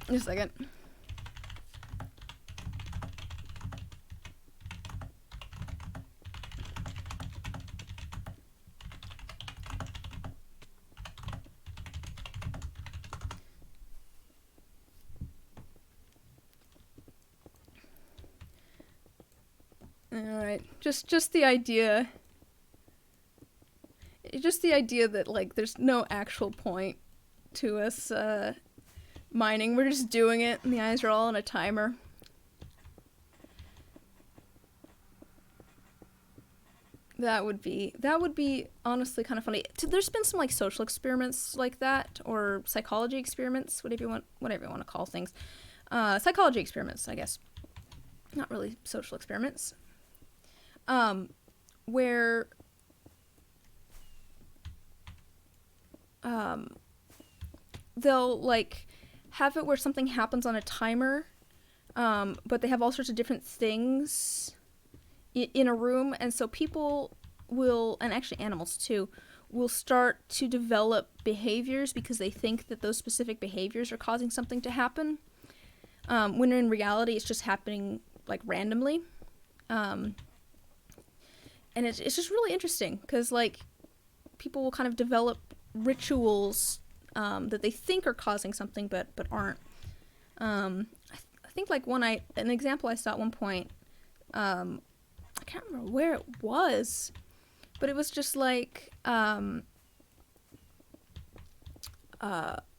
Just a second. Alright, just the idea that, like, there's no actual point to us, mining. We're just doing it, and the eyes are all on a timer. That would be honestly kind of funny. There's been some, like, social experiments like that, or psychology experiments, whatever you want to call things. Psychology experiments, I guess. Not really social experiments. Where they'll like have it where something happens on a timer, but they have all sorts of different things in a room, and so people will, and actually animals too, will start to develop behaviors because they think that those specific behaviors are causing something to happen, when in reality it's just happening like randomly. And it's just really interesting because, like, people will kind of develop rituals that they think are causing something but aren't. I think, like, an example I saw at one point, I can't remember where it was, but it was just like, it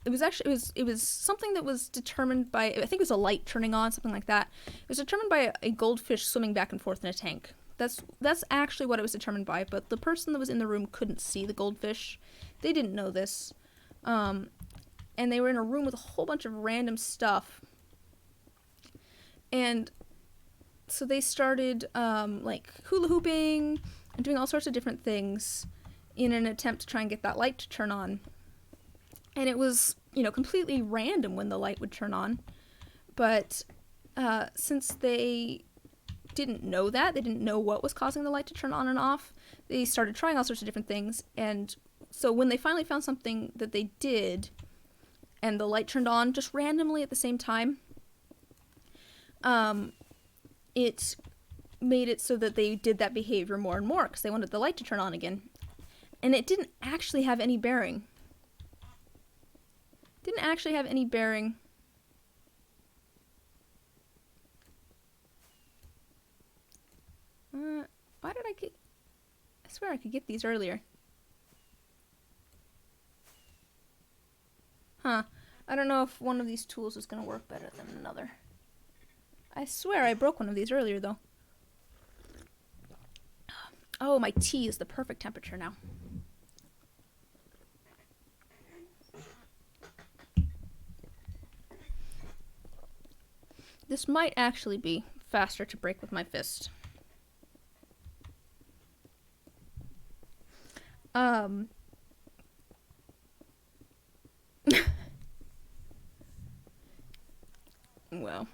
was something that was determined by, I think it was a light turning on, something like that. It was determined by a goldfish swimming back and forth in a tank. That's actually what it was determined by, but the person that was in the room couldn't see the goldfish. They didn't know this. And they were in a room with a whole bunch of random stuff. And so they started, like, hula hooping and doing all sorts of different things in an attempt to try and get that light to turn on. And it was, you know, completely random when the light would turn on. But since they didn't know that, they didn't know what was causing the light to turn on and off, they started trying all sorts of different things. And so when they finally found something that they did, and the light turned on just randomly at the same time, it made it so that they did that behavior more and more because they wanted the light to turn on again. And it didn't actually have any bearing. Why did I get... I swear I could get these earlier. Huh. I don't know if one of these tools is going to work better than another. I swear I broke one of these earlier, though. Oh, my tea is the perfect temperature now. This might actually be faster to break with my fist. Well.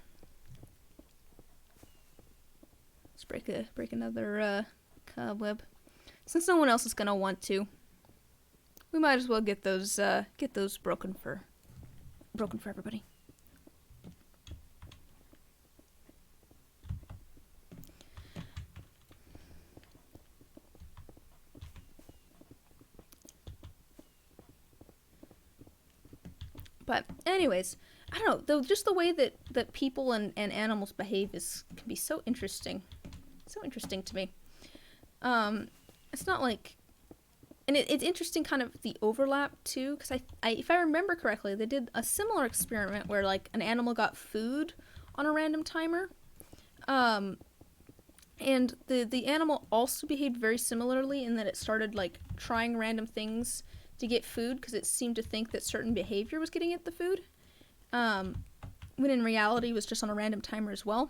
Let's break another cobweb. Since no one else is gonna want to, we might as well get those broken for everybody. But anyways, I don't know, though, just the way that people and animals behave can be so interesting. So interesting to me. It's not like... And it's interesting kind of the overlap, too, because if I remember correctly, they did a similar experiment where, like, an animal got food on a random timer. And the animal also behaved very similarly in that it started, like, trying random things to get food because it seemed to think that certain behavior was getting it the food. When in reality it was just on a random timer as well.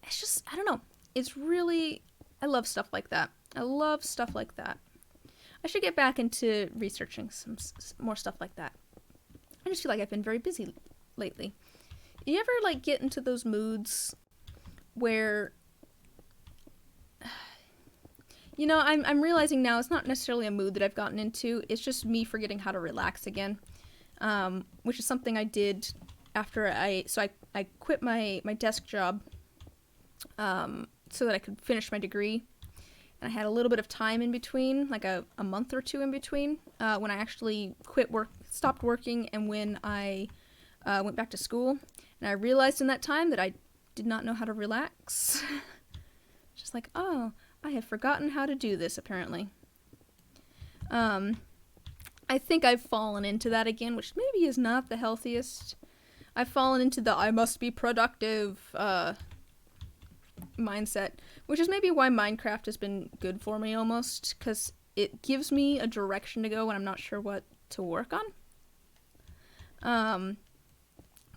It's just, I don't know. It's really... I love stuff like that. I should get back into researching some more stuff like that. I just feel like I've been very busy lately. You ever, like, get into those moods where... You know, I'm realizing now it's not necessarily a mood that I've gotten into. It's just me forgetting how to relax again. Which is something I did after I quit my desk job so that I could finish my degree. And I had a little bit of time in between, like a month or two in between, when I actually stopped working, and when I went back to school. And I realized in that time that I did not know how to relax. Just like, oh, I have forgotten how to do this, apparently. I think I've fallen into that again, which maybe is not the healthiest. I've fallen into the I must be productive mindset, which is maybe why Minecraft has been good for me almost, because it gives me a direction to go when I'm not sure what to work on.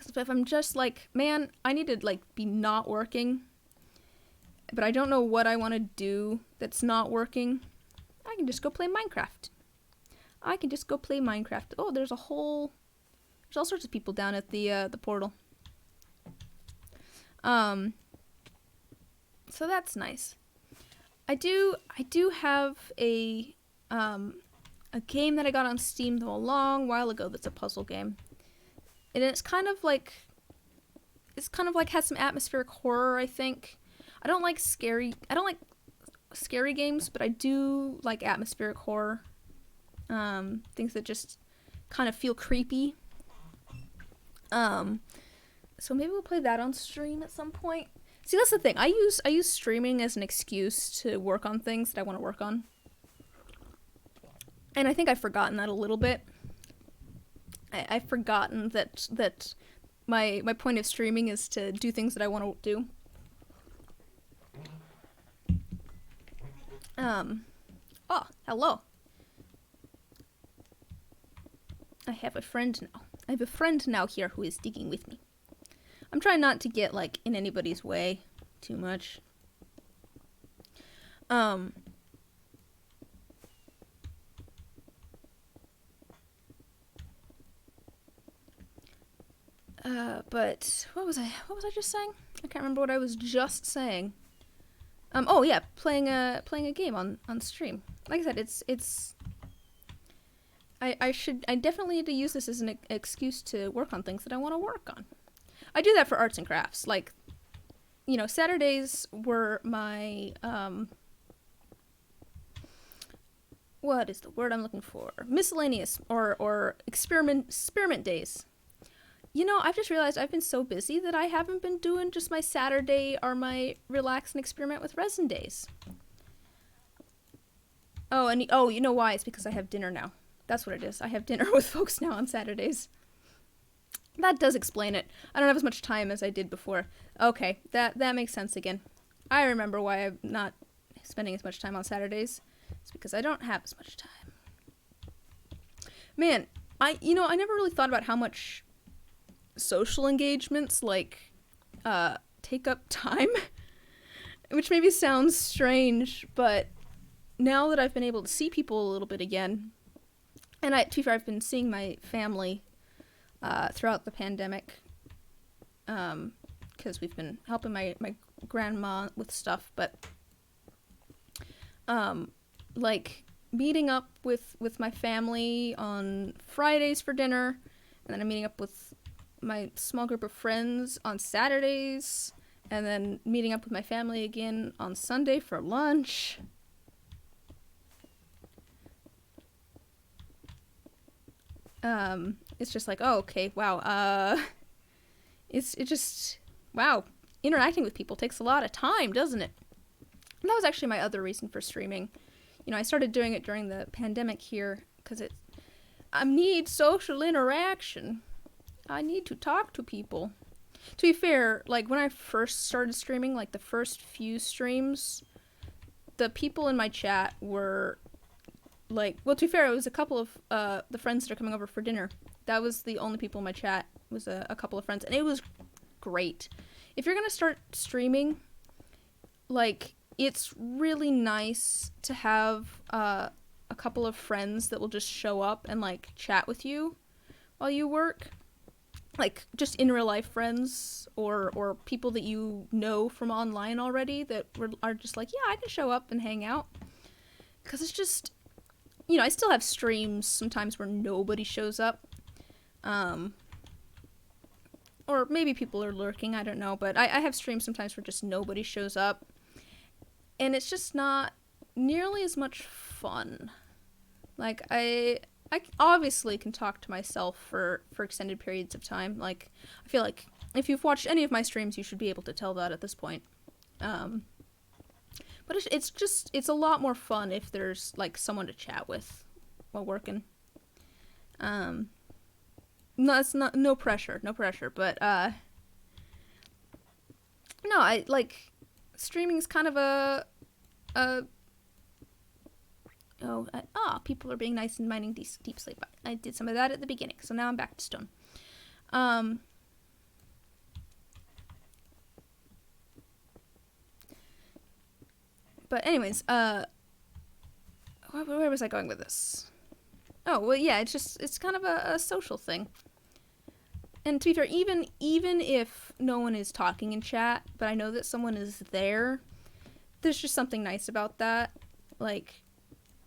So if I'm just like, man, I need to, like, be not working, but I don't know what I want to do that's not working, I can just go play Minecraft. Oh, there's all sorts of people down at the portal. So that's nice. I do have a game that I got on Steam though a long while ago that's a puzzle game. And it's kind of like has some atmospheric horror, I think. I don't like scary games, but I do like atmospheric horror. Things that just kind of feel creepy. So maybe we'll play that on stream at some point. See, that's the thing. I use streaming as an excuse to work on things that I want to work on. And I think I've forgotten that a little bit. I've forgotten that my point of streaming is to do things that I want to do. Oh, hello. I have a friend now. I have a friend now here who is digging with me. I'm trying not to get, like, in anybody's way too much. But what was I just saying? I can't remember what I was just saying. Oh yeah, playing a game on stream. Like I said, I definitely need to use this as an excuse to work on things that I want to work on. I do that for arts and crafts. Like, you know, Saturdays were my, what is the word I'm looking for? Miscellaneous or experiment days. You know, I've just realized I've been so busy that I haven't been doing just my Saturday or my relax and experiment with resin days. Oh, and you know why? It's because I have dinner now. That's what it is. I have dinner with folks now on Saturdays. That does explain it. I don't have as much time as I did before. Okay, that makes sense again. I remember why I'm not spending as much time on Saturdays. It's because I don't have as much time. Man, I never really thought about how much social engagements, like, take up time. Which maybe sounds strange, but now that I've been able to see people a little bit again, and to be fair, I've been seeing my family throughout the pandemic, because we've been helping my grandma with stuff, but like meeting up with my family on Fridays for dinner, and then I'm meeting up with my small group of friends on Saturdays, and then meeting up with my family again on Sunday for lunch. It's just like, oh, okay, wow, wow, interacting with people takes a lot of time, doesn't it? And that was actually my other reason for streaming. You know, I started doing it during the pandemic here, because I need social interaction. I need to talk to people. To be fair, like, when I first started streaming, like, the first few streams, the people in my chat were, like, well, to be fair, it was a couple of, the friends that are coming over for dinner. That was the only people in my chat, was a couple of friends, and it was great. If you're gonna start streaming, like, it's really nice to have, a couple of friends that will just show up and, like, chat with you while you work. Like, just in real life friends, or people that you know from online already that are just like, yeah, I can show up and hang out. Because it's just, you know, I still have streams sometimes where nobody shows up. Or maybe people are lurking, I don't know, but I have streams sometimes where just nobody shows up. And it's just not nearly as much fun. Like, I obviously can talk to myself for extended periods of time. Like, I feel like if you've watched any of my streams, you should be able to tell that at this point. But it's a lot more fun if there's, like, someone to chat with while working. No, it's not, no pressure, but, no, I, like, streaming is kind of people are being nice and mining deep sleep. I did some of that at the beginning, so now I'm back to stone. But anyways, where was I going with this? Oh, well, yeah, it's kind of a social thing. And to be fair, even if no one is talking in chat, but I know that someone is there, there's just something nice about that. Like,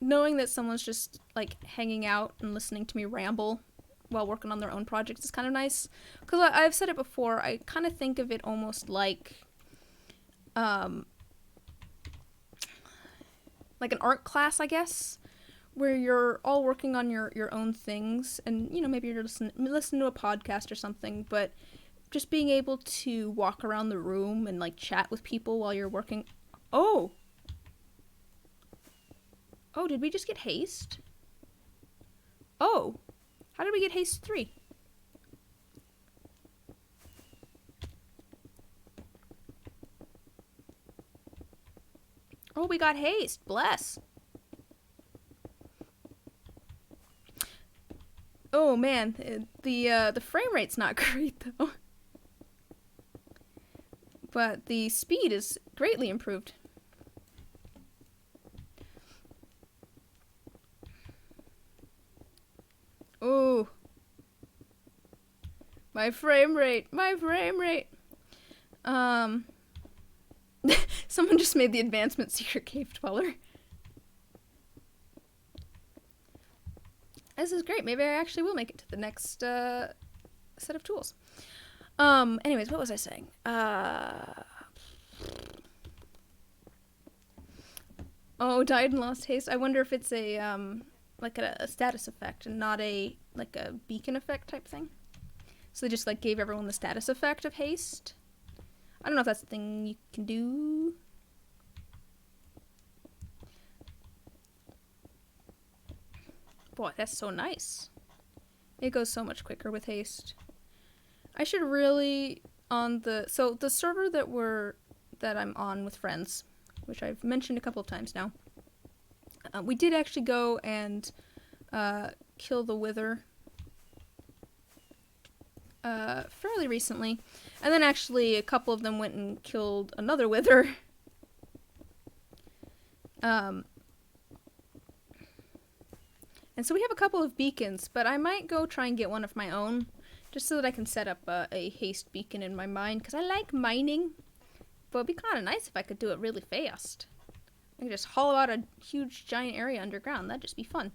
knowing that someone's just, like, hanging out and listening to me ramble while working on their own projects is kind of nice. Because I've said it before, I kind of think of it almost like an art class, I guess, where you're all working on your own things, and, you know, maybe you're listening to a podcast or something, but just being able to walk around the room and, like, chat with people while you're working. Oh, did we just get haste? Oh, how did we get haste 3? Oh, we got haste. Bless. Oh man, the frame rate's not great though. But the speed is greatly improved. Oh. My frame rate. Someone just made the advancement secret cave dweller. This is great. Maybe I actually will make it to the next set of tools. Anyways, what was I saying? Oh, died and lost haste. I wonder if it's a like a status effect and not a like a beacon effect type thing. So they just like gave everyone the status effect of haste. I don't know if that's the thing you can do. Boy, that's so nice. It goes so much quicker with haste. I should really the server that I'm on with friends, which I've mentioned a couple of times now. We did actually go and kill the Wither fairly recently, and then actually a couple of them went and killed another Wither. And so we have a couple of beacons, but I might go try and get one of my own, just so that I can set up a haste beacon in my mine, because I like mining, but it'd be kind of nice if I could do it really fast. I could just hollow out a huge giant area underground. That'd just be fun.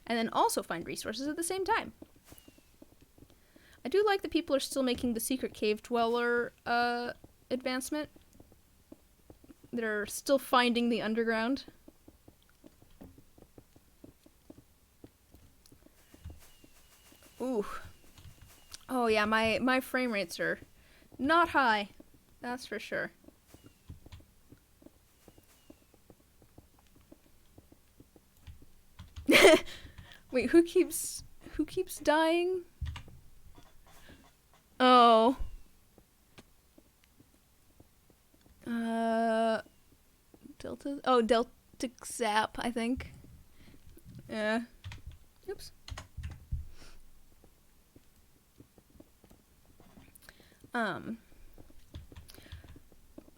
And then also find resources at the same time. I do like that people are still making the secret cave dweller advancement. They're still finding the underground. Ooh. Oh yeah, my frame rates are not high. That's for sure. Wait, who keeps dying? Oh. Delta. Oh, Deltic Zap, I think. Yeah. Oops.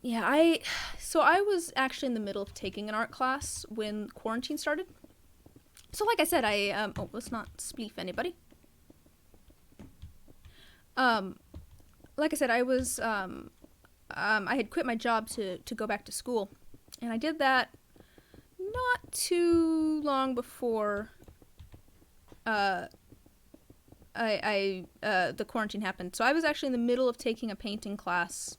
Yeah, I was actually in the middle of taking an art class when quarantine started. So like I said, oh, let's not spleef anybody. Like I said, I was, I had quit my job to go back to school, and I did that not too long before, the quarantine happened. So I was actually in the middle of taking a painting class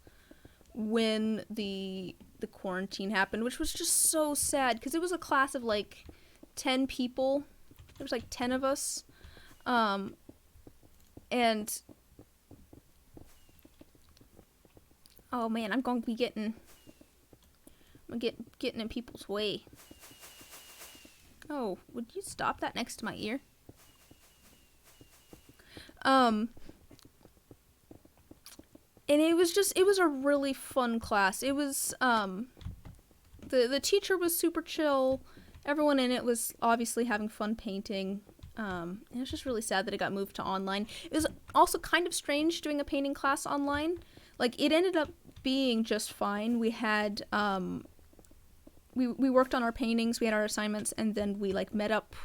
when the quarantine happened, which was just so sad, because it was a class of like 10 people. There was like 10 of us. And oh man, I'm going to be getting in people's way. Oh, would you stop that next to my ear? And it was a really fun class. It was, the teacher was super chill. Everyone in it was obviously having fun painting. And it was just really sad that it got moved to online. It was also kind of strange doing a painting class online. Like, it ended up being just fine. We had, we worked on our paintings, we had our assignments, and then we, like, met up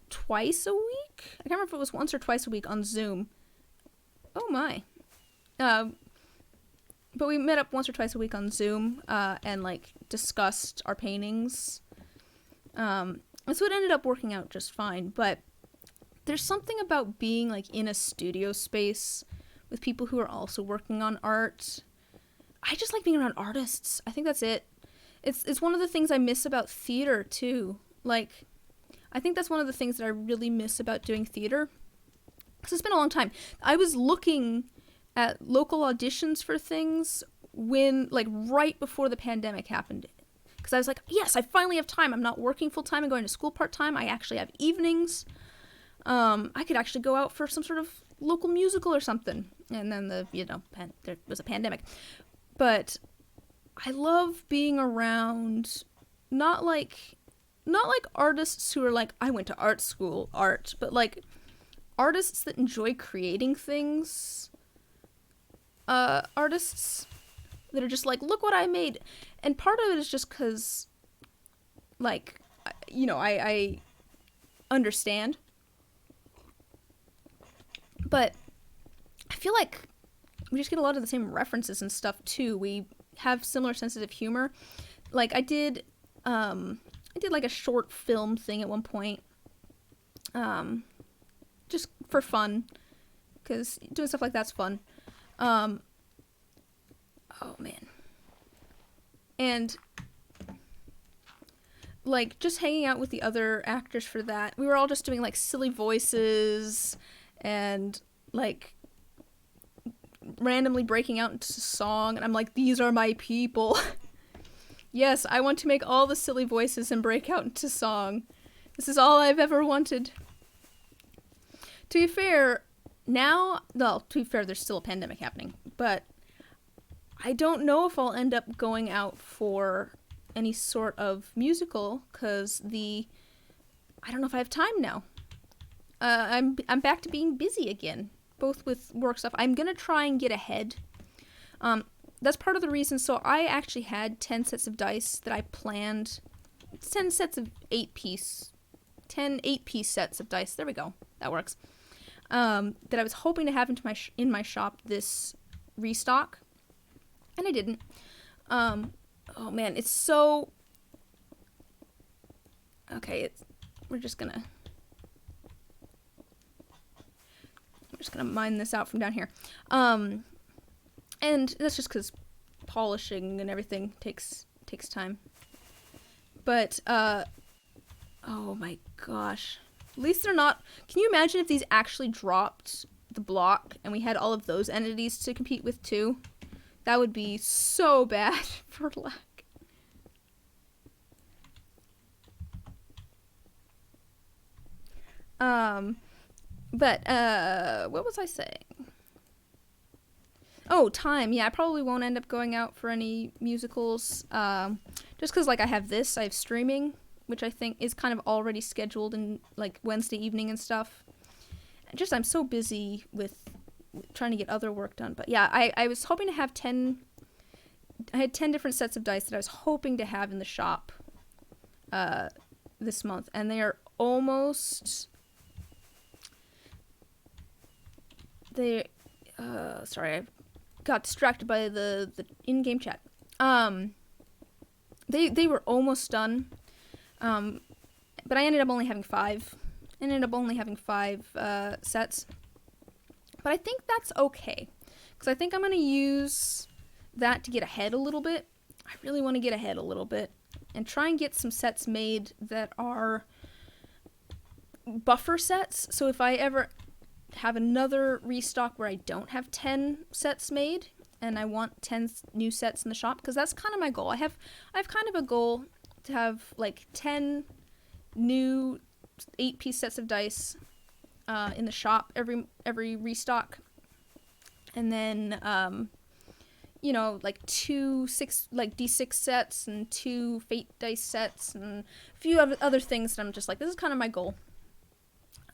twice a week? I can't remember if it was once or twice a week on Zoom. Oh my. But we met up once or twice a week on Zoom, and, like, discussed our paintings. And so it ended up working out just fine, but there's something about being, like, in a studio space with people who are also working on art. I just like being around artists. I think that's it. It's one of the things I miss about theater, too. Like, I think that's one of the things that I really miss about doing theater. Because it's been a long time. I was looking at local auditions for things when, like, right before the pandemic happened. Because because I was like, yes, I finally have time. I'm not working full time and going to school part time. I actually have evenings. I could actually go out for some sort of local musical or something. And then there was a pandemic. But I love being around not like artists who are like, I went to art school, but like artists that enjoy creating things. Artists that are just like, look what I made. And part of it is just because, like, I understand. But I feel like we just get a lot of the same references and stuff too. We have similar senses of humor. Like I did like a short film thing at one point, just for fun, because doing stuff like that's fun. Oh man, and like just hanging out with the other actors for that, we were all just doing like silly voices and like randomly breaking out into song, and I'm like, these are my people. Yes, I want to make all the silly voices and break out into song. This is all I've ever wanted. To be fair, there's still a pandemic happening, but I don't know if I'll end up going out for any sort of musical, because I don't know if I have time now. I'm back to being busy again, both with work stuff. I'm gonna try and get ahead. That's part of the reason. So I actually had 10 sets of dice that I planned. It's 10 sets of 8-piece sets of dice. There we go. That works. That I was hoping to have in my shop this restock, and I didn't. Oh man, it's so. Okay, we're just gonna mine this out from down here. And that's just because polishing and everything takes time. But, oh my gosh. At least they're not... Can you imagine if these actually dropped the block and we had all of those entities to compete with too? That would be so bad for luck. But, what was I saying? Oh, time. Yeah, I probably won't end up going out for any musicals. Just because, like, I have streaming, which I think is kind of already scheduled in, like, Wednesday evening and stuff. I'm so busy with trying to get other work done. But yeah, I was hoping to have 10... I had 10 different sets of dice that I was hoping to have in the shop this month. And they are almost... sorry, I got distracted by the in-game chat. They were almost done, but I ended up only having 5. Sets, but I think that's okay, because I think I'm gonna use that to get ahead a little bit. I really want to get ahead a little bit and try and get some sets made that are buffer sets. So if I ever have another restock where I don't have 10 sets made and I want 10 new sets in the shop, because that's kind of my goal. I have kind of a goal to have like 10 new 8-piece sets of dice in the shop every restock, and then like 2 D6 sets and 2 fate dice sets and a few other things that I'm just like, this is kind of my goal.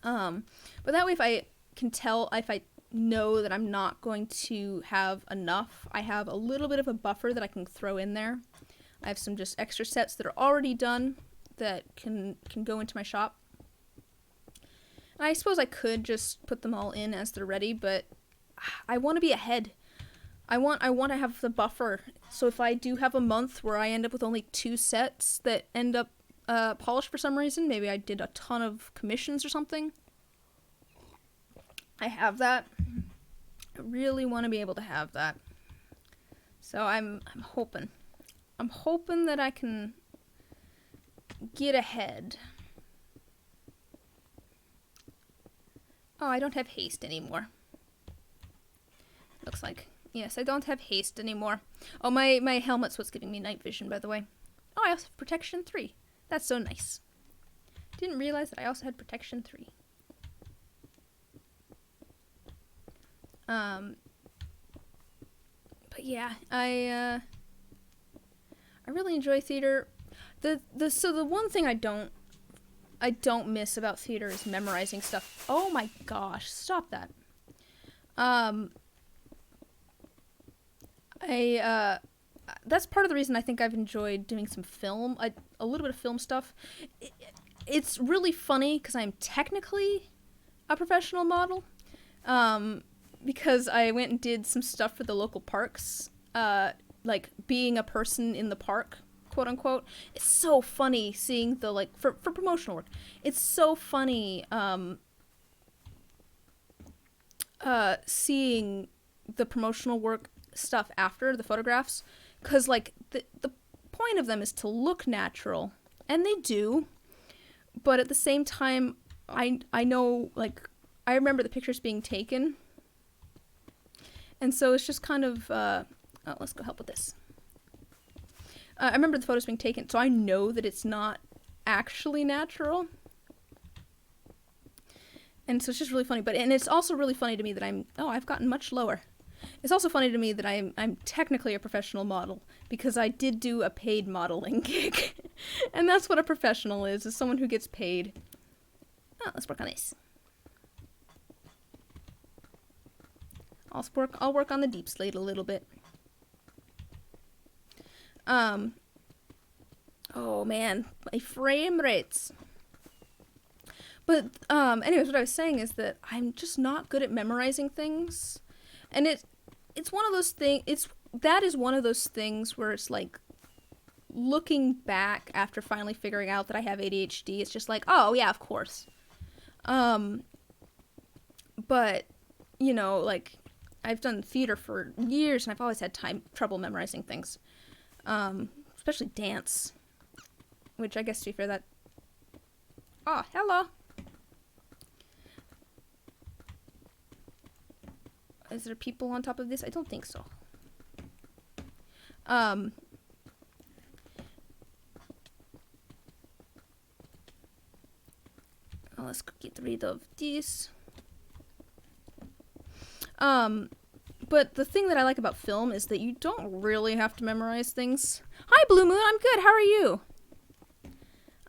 But that way, if I know that I'm not going to have enough, I have a little bit of a buffer that I can throw in there. I have some just extra sets that are already done that can go into my shop. And I suppose I could just put them all in as they're ready, but I want to be ahead. I want to have the buffer, so if I do have a month where I end up with only 2 sets that end up polished for some reason, maybe I did a ton of commissions or something, I have that. I really want to be able to have that. So I'm hoping that I can get ahead. Oh, I don't have haste anymore. Looks like. Yes, I don't have haste anymore. Oh, my helmet's what's giving me night vision, by the way. Oh, I also have protection 3. That's so nice. Didn't realize that I also had protection 3. But yeah, I really enjoy theater. So the one thing I don't miss about theater is memorizing stuff. Oh my gosh, stop that. That's part of the reason I think I've enjoyed doing some film, a little bit of film stuff. It's really funny because I'm technically a professional model, because I went and did some stuff for the local parks, like being a person in the park, quote unquote. It's so funny seeing the, like, for promotional work. It's so funny seeing the promotional work stuff after the photographs, because like the point of them is to look natural, and they do, but at the same time I know, like, I remember the pictures being taken, and so it's just kind of oh, let's go help with this. I remember the photos being taken, so I know that it's not actually natural, and so it's just really funny. And it's also really funny to me that I've gotten much lower. It's also funny to me that I'm technically a professional model, because I did do a paid modeling gig. And that's what a professional is someone who gets paid. Oh, let's work on this. I'll work on the deep slate a little bit. Oh man, my frame rates. But anyways, what I was saying is that I'm just not good at memorizing things. And it's one of those things, that is one of those things where it's like, looking back after finally figuring out that I have ADHD, it's just like, oh yeah, of course. But, you know, like, I've done theater for years, and I've always had trouble memorizing things. Especially dance. Which, I guess, to be fair, that... Oh, hello! Is there people on top of this? I don't think so. Let's get rid of this. But the thing that I like about film is that you don't really have to memorize things. Hi, Blue Moon. I'm good. How are you?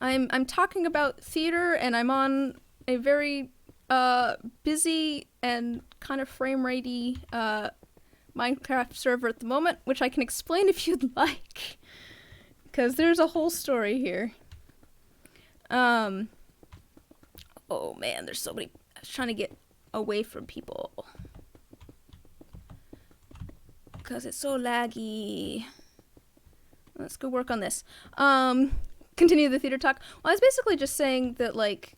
I'm talking about theater, and I'm on a very busy and kind of frame ratey Minecraft server at the moment, which I can explain if you'd like, because there's a whole story here. Oh man, there's so many. I was trying to get away from people because it's so laggy. Let's go work on this. Continue the theater talk. Well, I was basically just saying that, like,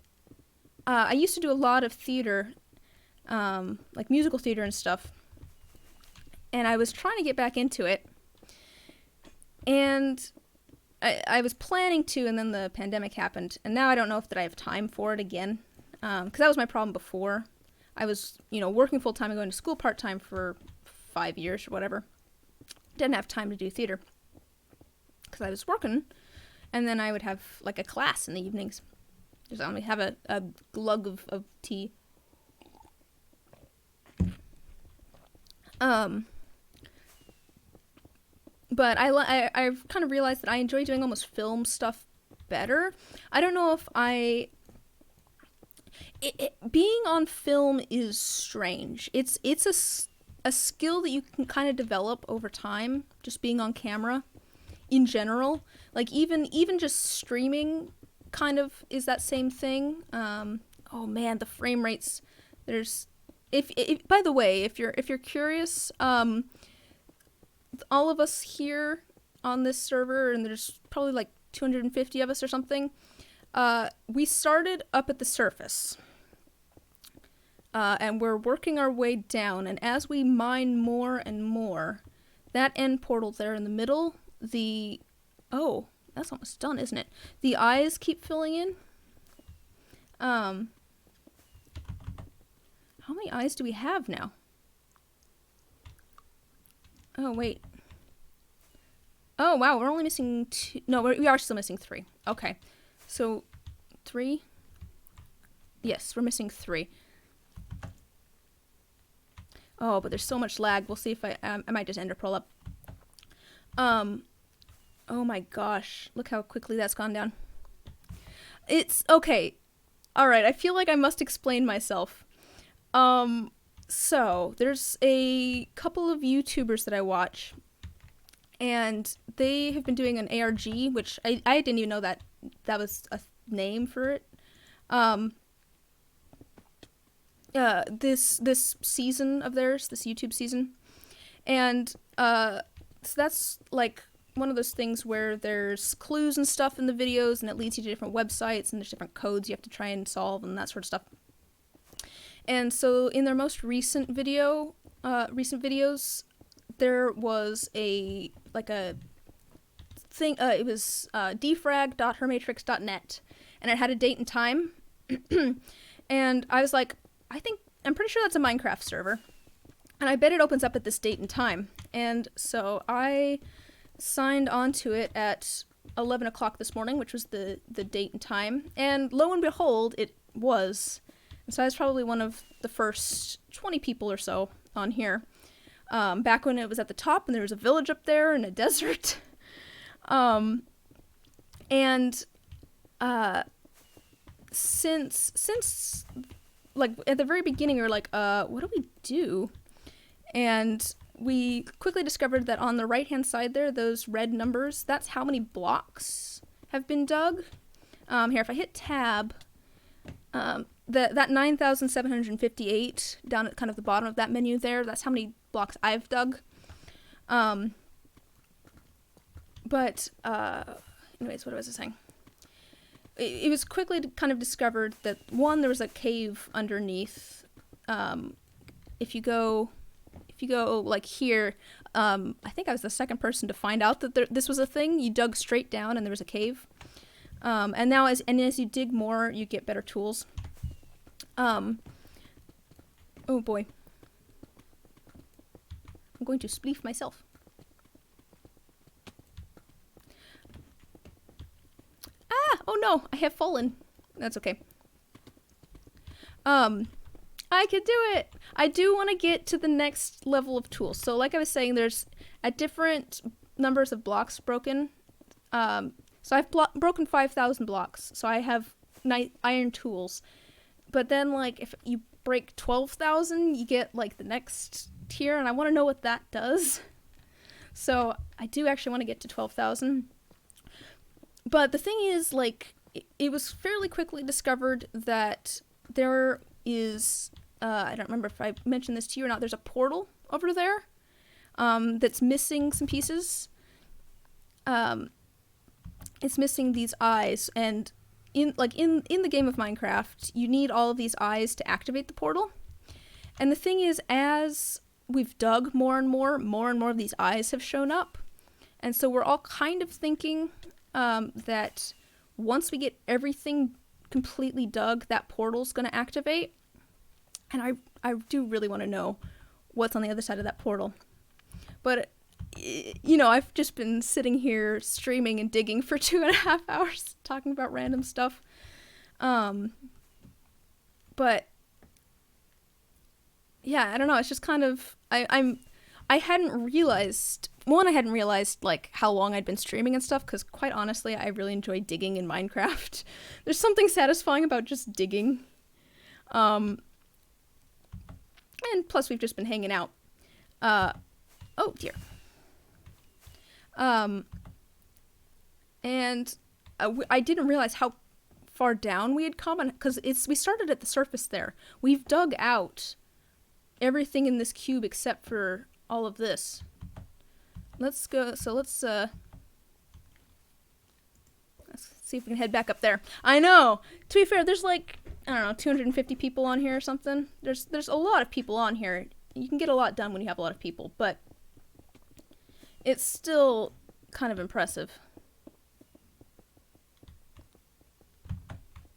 I used to do a lot of theater, like musical theater and stuff, and I was trying to get back into it, and I was planning to, and then the pandemic happened, and now I don't know if that I have time for it again, because that was my problem before. I was, you know, working full-time and going to school part-time for 5 years or whatever. Didn't have time to do theater, because I was working, and then I would have, like, a class in the evenings. Just only have a glug of tea. But I've kind of realized that I enjoy doing almost film stuff better. I don't know if being on film is strange. It's a skill that you can kind of develop over time, just being on camera in general. Like, even just streaming kind of is that same thing. Oh man, the frame rates. There's if by the way, if you're curious, all of us here on this server, and there's probably like 250 of us or something, we started up at the surface, and we're working our way down, and as we mine more and more, that end portal there in the middle, oh, that's almost done, isn't it? The eyes keep filling in. How many eyes do we have now? Oh, wait. Oh, wow, we're only missing 2. No, we are still missing 3. Okay. So, 3? Yes, we're missing 3. Oh, but there's so much lag. We'll see if I might just ender pearl up. Oh my gosh. Look how quickly that's gone down. It's, okay. Alright, I feel like I must explain myself. So, there's a couple of YouTubers that I watch, and they have been doing an ARG, which I didn't even know that was a name for it. This season of theirs, this YouTube season, and so that's like one of those things where there's clues and stuff in the videos, and it leads you to different websites, and there's different codes you have to try and solve, and that sort of stuff. And so in their most recent videos, there was a thing. It was defrag.hermatrix.net, and it had a date and time. And I was like, I'm pretty sure that's a Minecraft server, and I bet it opens up at this date and time. And so I signed onto it at 11 o'clock this morning, which was the date and time, and lo and behold, it was. And so I was probably one of the first 20 people or so on here, back when it was at the top and there was a village up there and a desert. Since like at the very beginning we were like, what do we do? And we quickly discovered that on the right hand side there, those red numbers, that's how many blocks have been dug. Here, if I hit tab, that 9,758 down at kind of the bottom of that menu there, that's how many blocks I've dug. Anyways, what was I saying? It was quickly kind of discovered that, one, there was a cave underneath. If you go like here, I think I was the second person to find out that this was a thing. You dug straight down and there was a cave. And now as you dig more, you get better tools. Oh boy. I'm going to spleef myself. Oh no, I have fallen. That's okay. I could do it! I do want to get to the next level of tools. So like I was saying, there's at different numbers of blocks broken. So I've broken 5,000 blocks. So I have iron tools. But then like if you break 12,000, you get like the next tier, and I want to know what that does. So I do actually want to get to 12,000. But the thing is, like, it was fairly quickly discovered that there is, I don't remember if I mentioned this to you or not, there's a portal over there that's missing some pieces. It's missing these eyes, and in the game of Minecraft, you need all of these eyes to activate the portal. And the thing is, as we've dug more and more of these eyes have shown up. And so we're all kind of thinking that once we get everything completely dug, that portal's going to activate. And I do really want to know what's on the other side of that portal. But, you know, I've just been sitting here streaming and digging for 2.5 hours, talking about random stuff. But, yeah, I don't know, it's just kind of, I hadn't realized, like, how long I'd been streaming and stuff, because quite honestly, I really enjoy digging in Minecraft. There's something satisfying about just digging. And plus, we've just been hanging out. Oh, dear. And I didn't realize how far down we had come, because we started at the surface there. We've dug out everything in this cube except for all of this. Let's go, so let's see if we can head back up there. I know! To be fair, there's like, I don't know, 250 people on here or something. There's a lot of people on here. You can get a lot done when you have a lot of people, but it's still kind of impressive.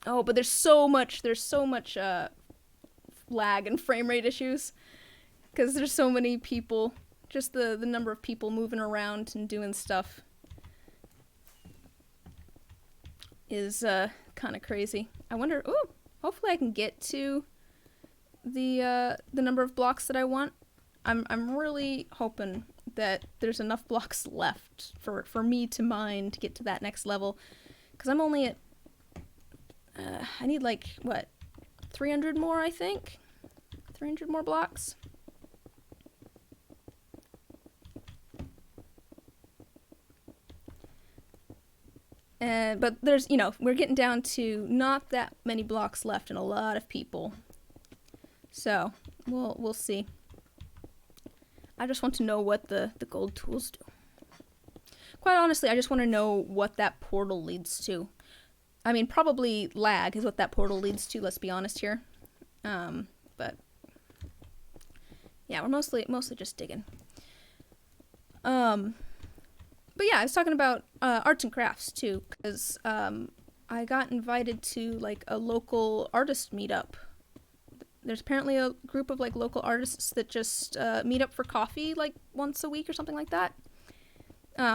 Oh, but there's so much lag and frame rate issues, because there's so many people. Just the number of people moving around and doing stuff. is kind of crazy. I wonder, ooh, hopefully I can get to the number of blocks that I want. I'm really hoping that there's enough blocks left for me to mine to get to that next level, because I'm only at I need like what, 300 more, I think. 300 more blocks. But there's, you know, we're getting down to not that many blocks left and a lot of people. So, we'll see. I just want to know what the gold tools do. Quite honestly, I just want to know what that portal leads to. I mean, probably lag is what that portal leads to, let's be honest here. But yeah, we're mostly just digging. But yeah, I was talking about arts and crafts too, because I got invited to like a local artist meetup. There's apparently a group of like local artists that just meet up for coffee like once a week or something like that.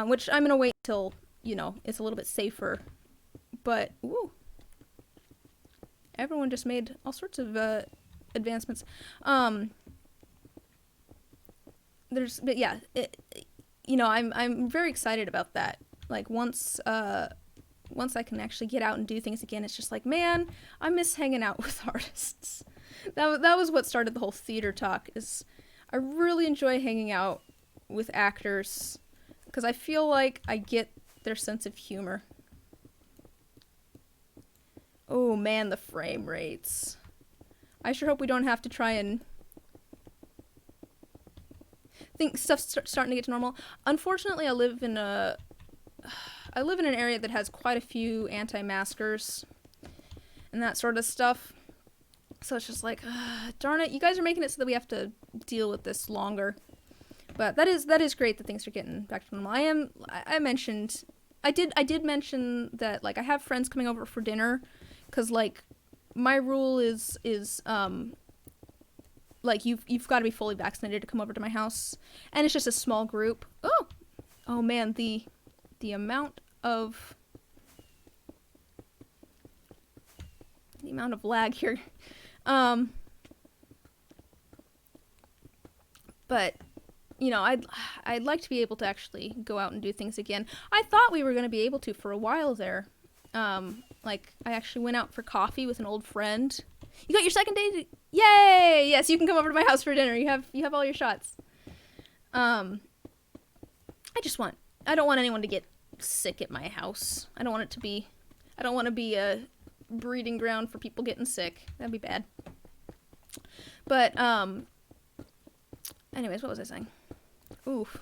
Which I'm gonna wait till, you know, it's a little bit safer. But ooh, everyone just made all sorts of advancements. But yeah, you know, I'm very excited about that. Like once I can actually get out and do things again, it's just like, man, I miss hanging out with artists. That was what started the whole theater talk. Is I really enjoy hanging out with actors because I feel like I get their sense of humor. Oh man, the frame rates. I sure hope we don't have to try and think stuff's starting to get to normal. Unfortunately, I live in an area that has quite a few anti-maskers and that sort of stuff. So it's just like, darn it, you guys are making it so that we have to deal with this longer. But that is great that things are getting back to normal. I did mention that like I have friends coming over for dinner, cuz like my rule is like you've got to be fully vaccinated to come over to my house, and it's just a small group. Oh man, the amount of lag here. But you know, I'd like to be able to actually go out and do things again. I thought we were going to be able to for a while there. Like I actually went out for coffee with an old friend. You got your second date? Yay! Yes, you can come over to my house for dinner. You have all your shots. I don't want anyone to get sick at my house. I don't want to be a breeding ground for people getting sick. That'd be bad. But anyways, what was I saying? Oof.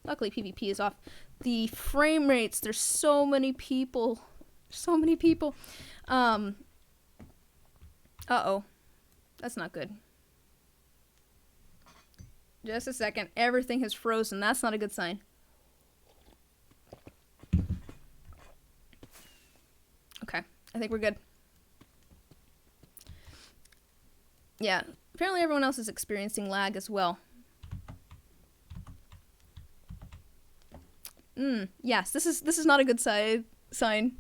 Luckily PvP is off. The frame rates, there's so many people. Uh-oh. That's not good. Just a second. Everything has frozen. That's not a good sign. Okay. I think we're good. Yeah. Apparently everyone else is experiencing lag as well. Yes, this is not a good sign.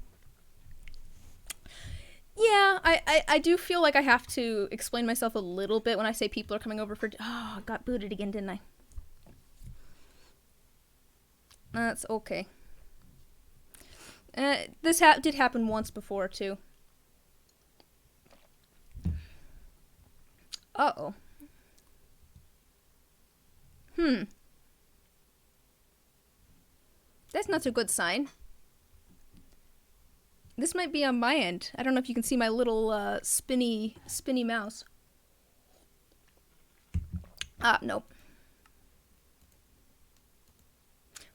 Yeah, I do feel like I have to explain myself a little bit when I say people are coming over for... Oh, I got booted again, didn't I? That's okay. This did happen once before, too. Uh-oh. That's not a good sign. This might be on my end. I don't know if you can see my little spinny mouse. Ah, nope.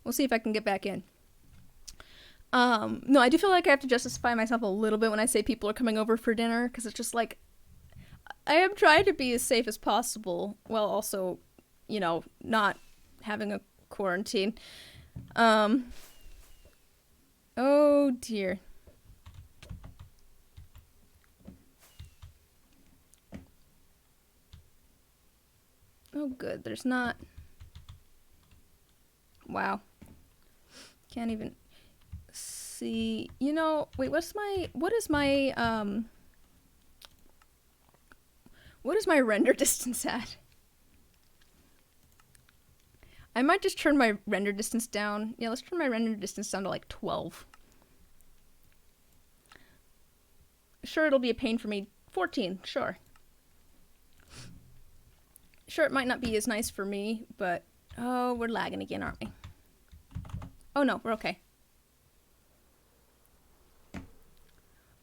We'll see if I can get back in. No, I do feel like I have to justify myself a little bit when I say people are coming over for dinner, because it's just like, I am trying to be as safe as possible, while also, you know, not having a quarantine. Oh dear. Oh good, there's not... Wow. Can't even... see. You know, wait, what is my render distance at? I might just turn my render distance down. Yeah, let's turn my render distance down to like 12. Sure, it'll be a pain for me. 14, sure. Sure, it might not be as nice for me, but... Oh, we're lagging again, aren't we? Oh no, we're okay.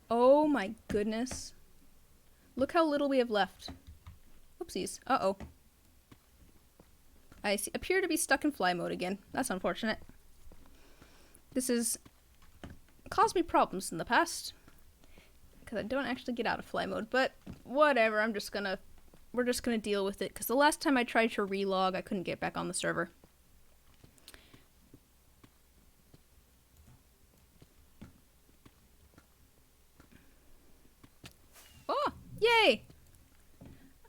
Oh my goodness. Look how little we have left. Oopsies. Uh-oh. I appear to be stuck in fly mode again. That's unfortunate. This has caused me problems in the past. Because I don't actually get out of fly mode. But whatever, we're just gonna deal with it. Because the last time I tried to relog, I couldn't get back on the server. Oh, yay!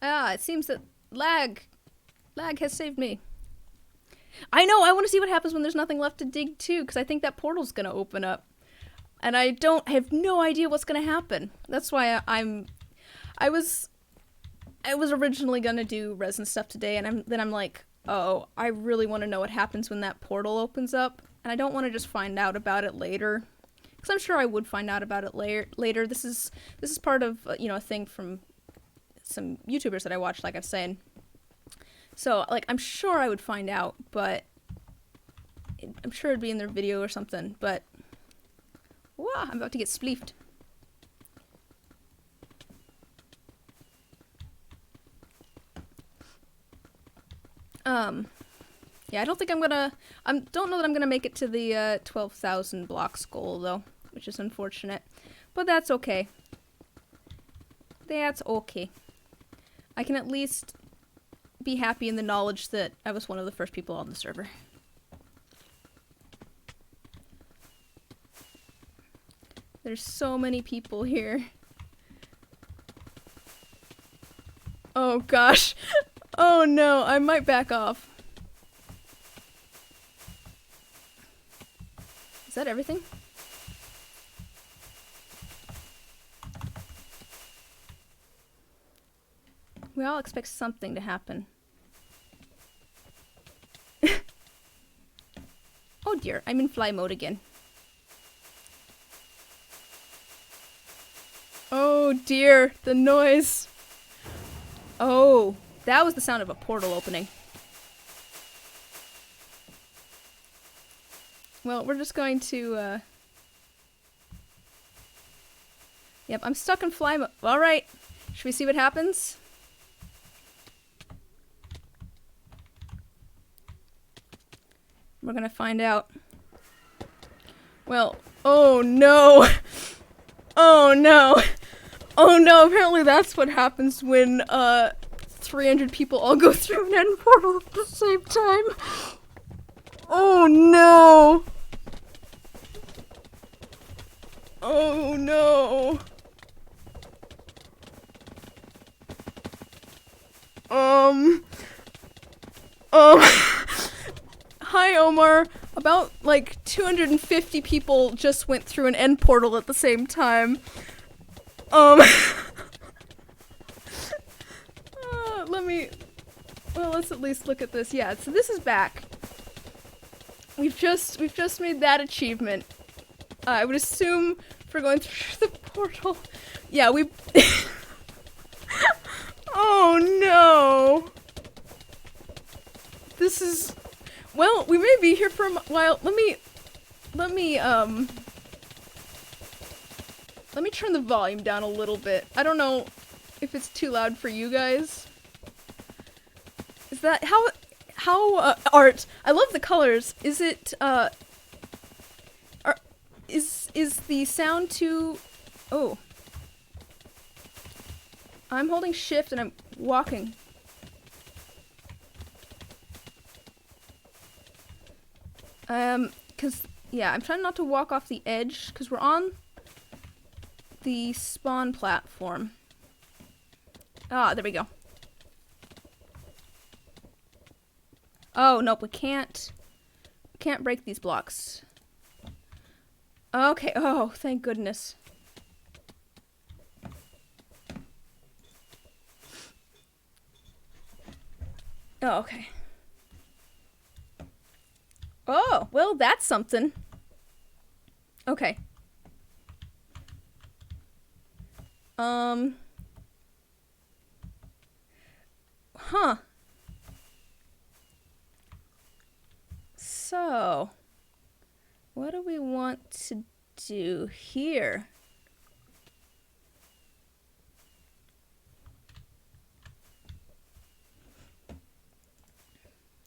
Ah, it seems that lag has saved me. I know, I want to see what happens when there's nothing left to dig too, because I think that portal's gonna open up. And I have no idea what's gonna happen. That's why I was originally gonna do resin stuff today, and then I'm like, oh, I really want to know what happens when that portal opens up, and I don't want to just find out about it later. Because I'm sure I would find out about it later. This is part of, you know, a thing from some YouTubers that I watch, like I was saying. So, like, I'm sure I would find out, but I'm sure it'd be in their video or something, but... Whoa, I'm about to get spleefed. Yeah, I don't think I'm gonna... don't know that I'm gonna make it to the 12,000 blocks goal, though, which is unfortunate. But that's okay. That's okay. I can at least be happy in the knowledge that I was one of the first people on the server. There's so many people here. Oh gosh. Oh no, I might back off. Is that everything? We all expect something to happen. Oh dear, I'm in fly mode again. Oh dear, the noise. Oh, that was the sound of a portal opening. Well, we're just going to, Yep, I'm stuck in fly mode. Alright, should we see what happens? We're gonna find out. Well, oh no! Oh no! Oh no, apparently that's what happens when, 300 people all go through an end portal at the same time. Oh no! Oh no! Hi Omar. About like 250 people just went through an end portal at the same time. Let's at least look at this. Yeah, so this is back. We've just made that achievement. I would assume for going through the portal. Yeah, we... Oh no! This is... Well, we may be here for a while. Let me turn the volume down a little bit. I don't know if it's too loud for you guys. Is that how art? I love the colors. Is it is the sound too? Oh, I'm holding shift and I'm walking. Cause yeah, I'm trying not to walk off the edge because we're on the spawn platform. Ah, there we go. Oh, nope, we can't break these blocks. Okay, oh, thank goodness. Oh, okay. Oh, well, that's something. Okay. Huh. So, what do we want to do here?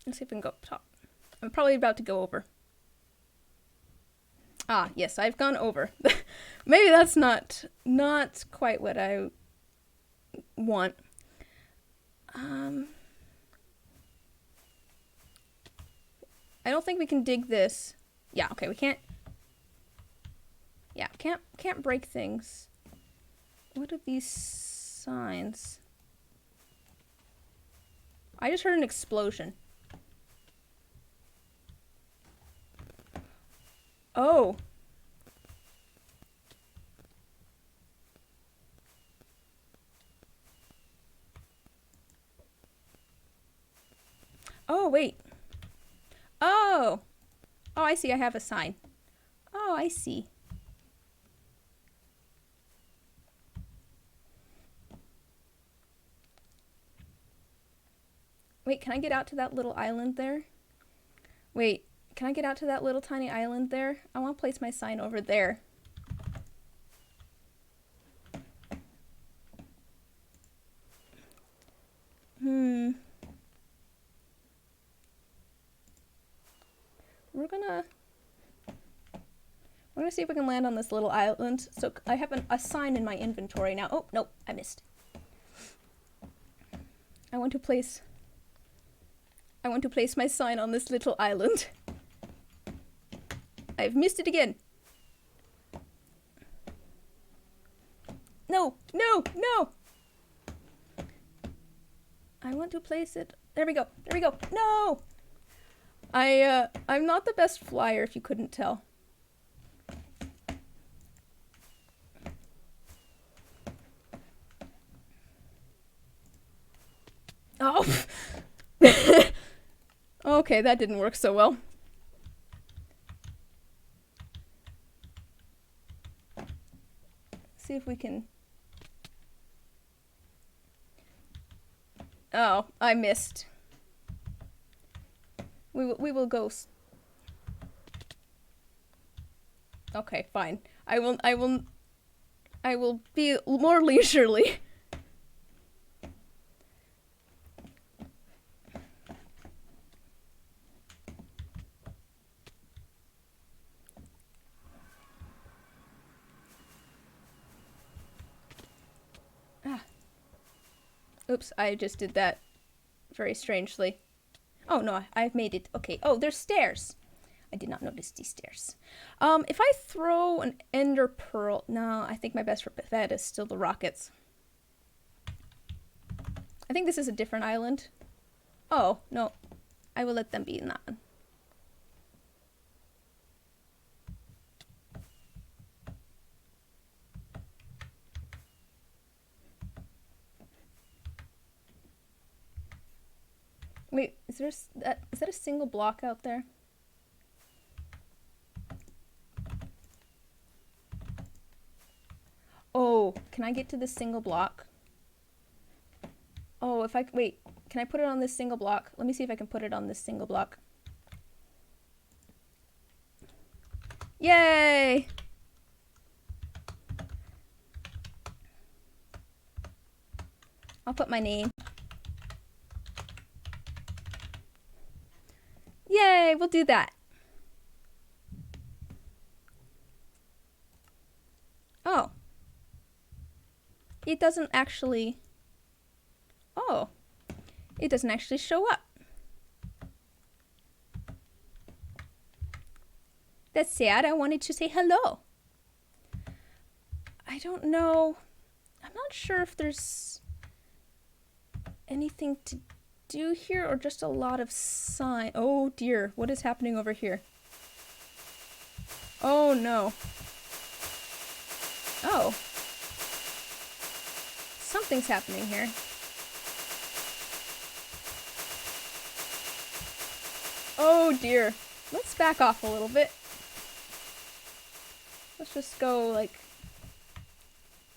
Let's see if we can go up top. I'm probably about to go over. Ah, yes, I've gone over. Maybe that's not quite what I want. I don't think we can dig this. Yeah, okay, we can't. Yeah, can't break things. What are these signs? I just heard an explosion. Oh. Oh, wait. Oh. Oh, I see. I have a sign. Oh, I see. Wait, can I get out to that little island there? Wait, can I get out to that little tiny island there? I want to place my sign over there. We're gonna see if we can land on this little island. So I have a sign in my inventory now. Oh, nope, I missed. I want to place my sign on this little island. I've missed it again. No, no, no! I want to place it. There we go. There we go. No! I'm not the best flyer, if you couldn't tell. Oh! Okay, that didn't work so well. See if we can... Oh, I missed. We will go... Okay, fine. I will be more leisurely. Oops, I just did that very strangely. Oh no, I've made it. Okay. Oh, there's stairs. I did not notice these stairs. If I throw an ender pearl... No, I think my best bet is still the rockets. I think this is a different island. Oh, no. I will let them be in that one. Wait, is that a single block out there? Oh, can I get to this single block? Oh, wait, can I put it on this single block? Let me see if I can put it on this single block. Yay! I'll put my name. Yay, we'll do that. Oh. It doesn't actually... Oh. It doesn't actually show up. That's sad. I wanted to say hello. I don't know. I'm not sure if there's anything to do here or just a lot of sign. Oh dear, what is happening over here? Oh no. Oh. Something's happening here. Oh dear. Let's back off a little bit. Let's just go, like...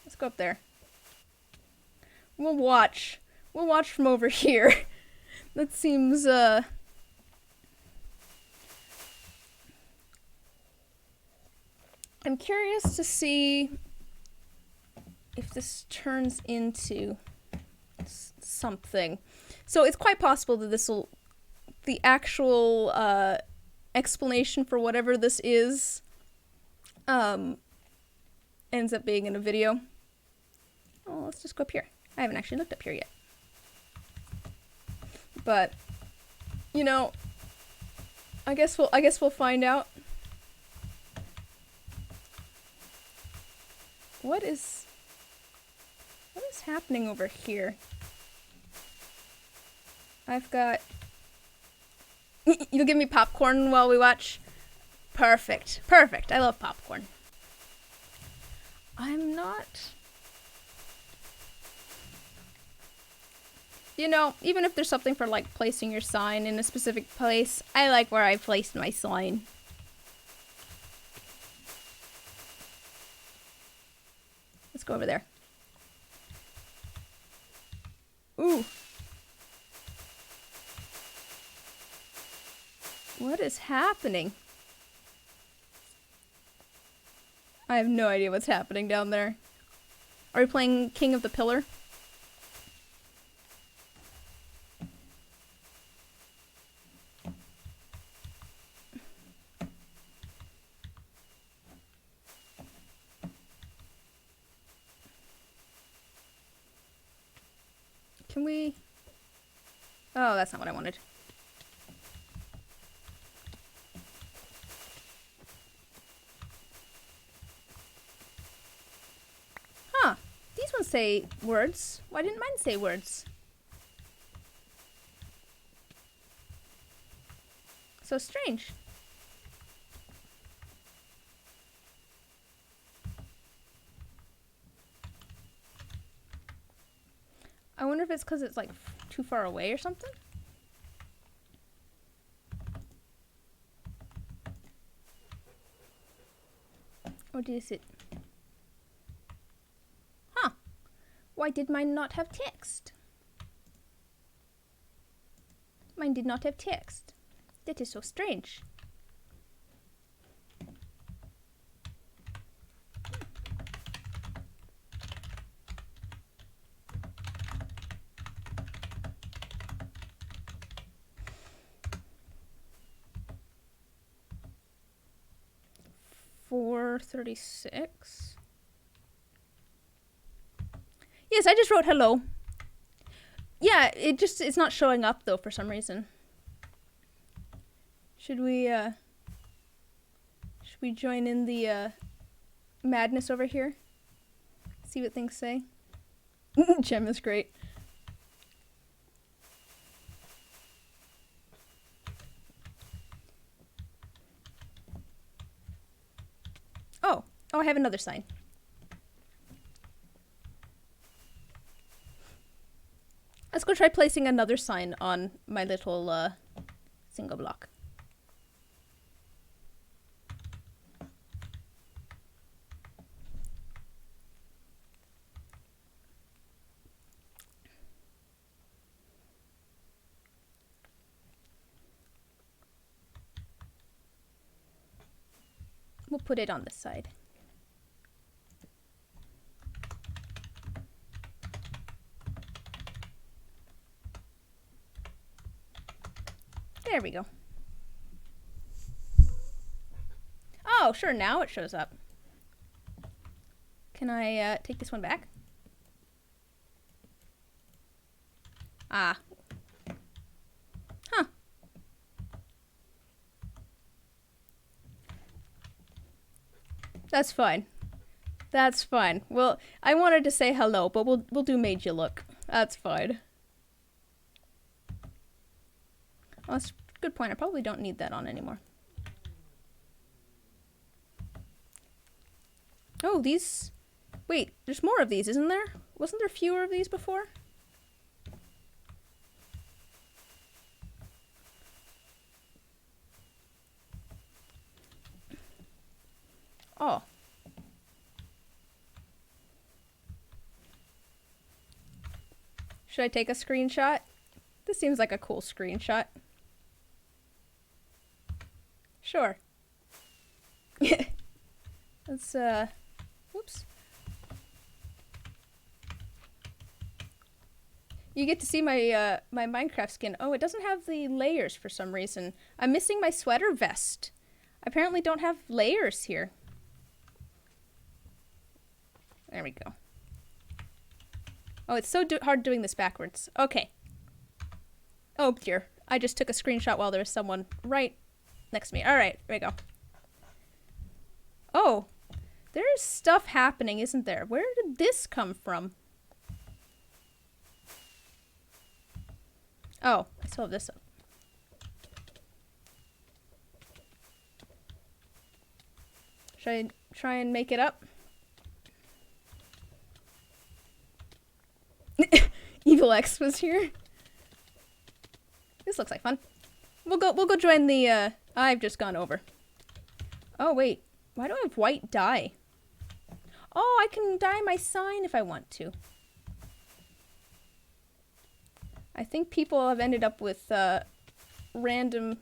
Let's go up there. We'll watch. We'll watch from over here. That seems, I'm curious to see if this turns into something. So it's quite possible that this will... The actual, explanation for whatever this is, ends up being in a video. Oh, let's just go up here. I haven't actually looked up here yet. But, you know, I guess we'll find out. What is happening over here? I've got... You'll give me popcorn while we watch? Perfect. Perfect. I love popcorn. I'm not... You know, even if there's something for, like, placing your sign in a specific place, I like where I placed my sign. Let's go over there. Ooh. What is happening? I have no idea what's happening down there. Are we playing King of the Pillar? Can we... Oh, that's not what I wanted. Huh. These ones say words. Why didn't mine say words? So strange. I wonder if it's because it's, like, too far away or something? Or is it... Huh. Why did mine not have text? Mine did not have text. That is so strange. $4.36. Yes, I just wrote hello. Yeah, it's not showing up though for some reason. Should we join in the madness over here? See what things say. Gem is great. Oh, I have another sign. Let's go try placing another sign on my little single block. We'll put it on this side. There we go. Oh, sure, now it shows up. Can I take this one back? Ah. Huh. That's fine. That's fine. Well, I wanted to say hello, but we'll do made you look. That's fine. Oh, that's a good point. I probably don't need that on anymore. Oh, these... Wait, there's more of these, isn't there? Wasn't there fewer of these before? Oh. Should I take a screenshot? This seems like a cool screenshot. Sure. Let's, whoops. You get to see my, my Minecraft skin. Oh, it doesn't have the layers for some reason. I'm missing my sweater vest. I apparently don't have layers here. There we go. Oh, it's so hard doing this backwards. Okay. Oh, dear. I just took a screenshot while there was someone right next to me. Alright, there we go. Oh, there's stuff happening, isn't there? Where did this come from? Oh, I still have this up. Should I try and make it up? Evil X was here. This looks like fun. We'll go join the I've just gone over. Oh wait, why do I have white dye? Oh, I can dye my sign if I want to. I think people have ended up with random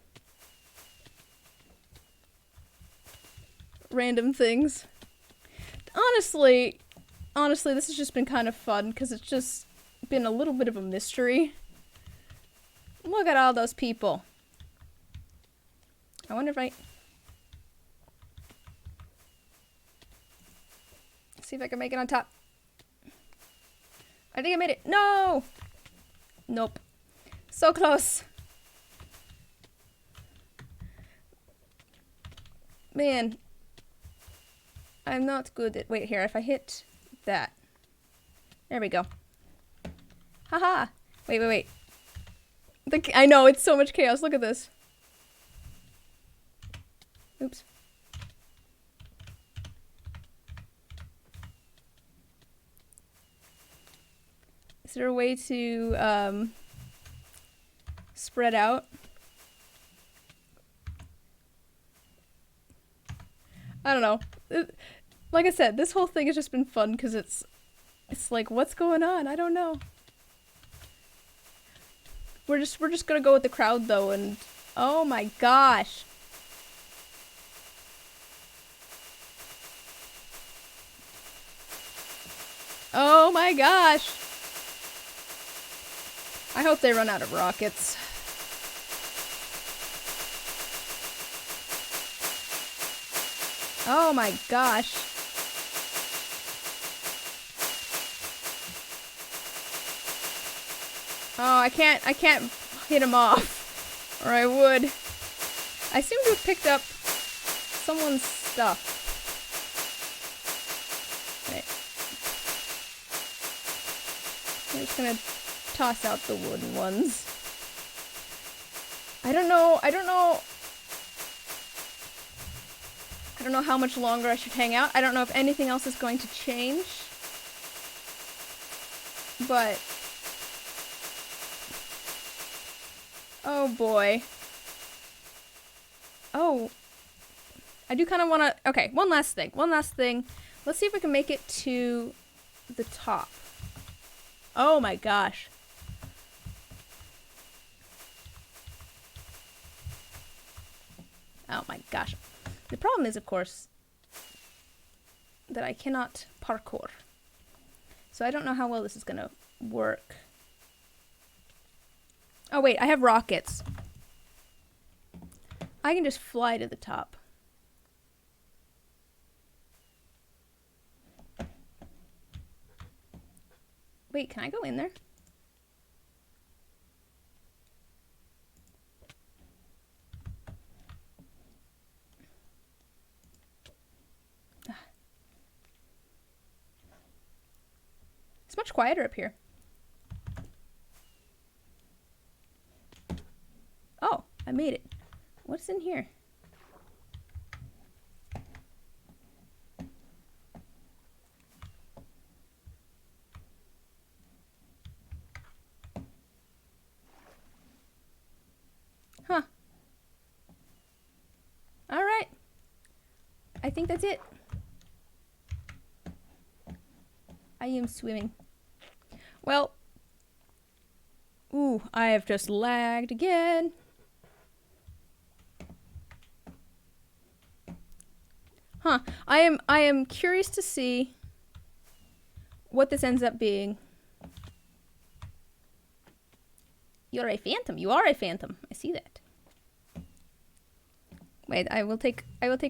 things. Honestly, this has just been kind of fun because it's just been a little bit of a mystery. Look at all those people. I wonder if I... See if I can make it on top. I think I made it. No! Nope. So close. Man. I'm not good at... Wait, here. If I hit that. There we go. Haha. Wait. I know, it's so much chaos. Look at this. Oops. Is there a way to spread out? I don't know. Like I said, this whole thing has just been fun because it's like, what's going on? I don't know. We're just gonna go with the crowd though, and oh my gosh. Oh my gosh. I hope they run out of rockets. Oh my gosh. Oh, I can't hit him off. Or I would. I seem to have picked up someone's stuff. Right. I'm just gonna toss out the wooden ones. I don't know how much longer I should hang out. I don't know if anything else is going to change. But oh boy. Oh. I do kind of want to... Okay, one last thing. Let's see if we can make it to the top. Oh my gosh. Oh my gosh. The problem is, of course, that I cannot parkour. So I don't know how well this is going to work. Oh wait, I have rockets. I can just fly to the top. Wait, can I go in there? It's much quieter up here. Oh, I made it. What's in here? I think that's it. I am swimming. Well. Ooh, I have just lagged again. Huh. I am curious to see what this ends up being. You're a phantom. You are a phantom. I see that. Wait, I will take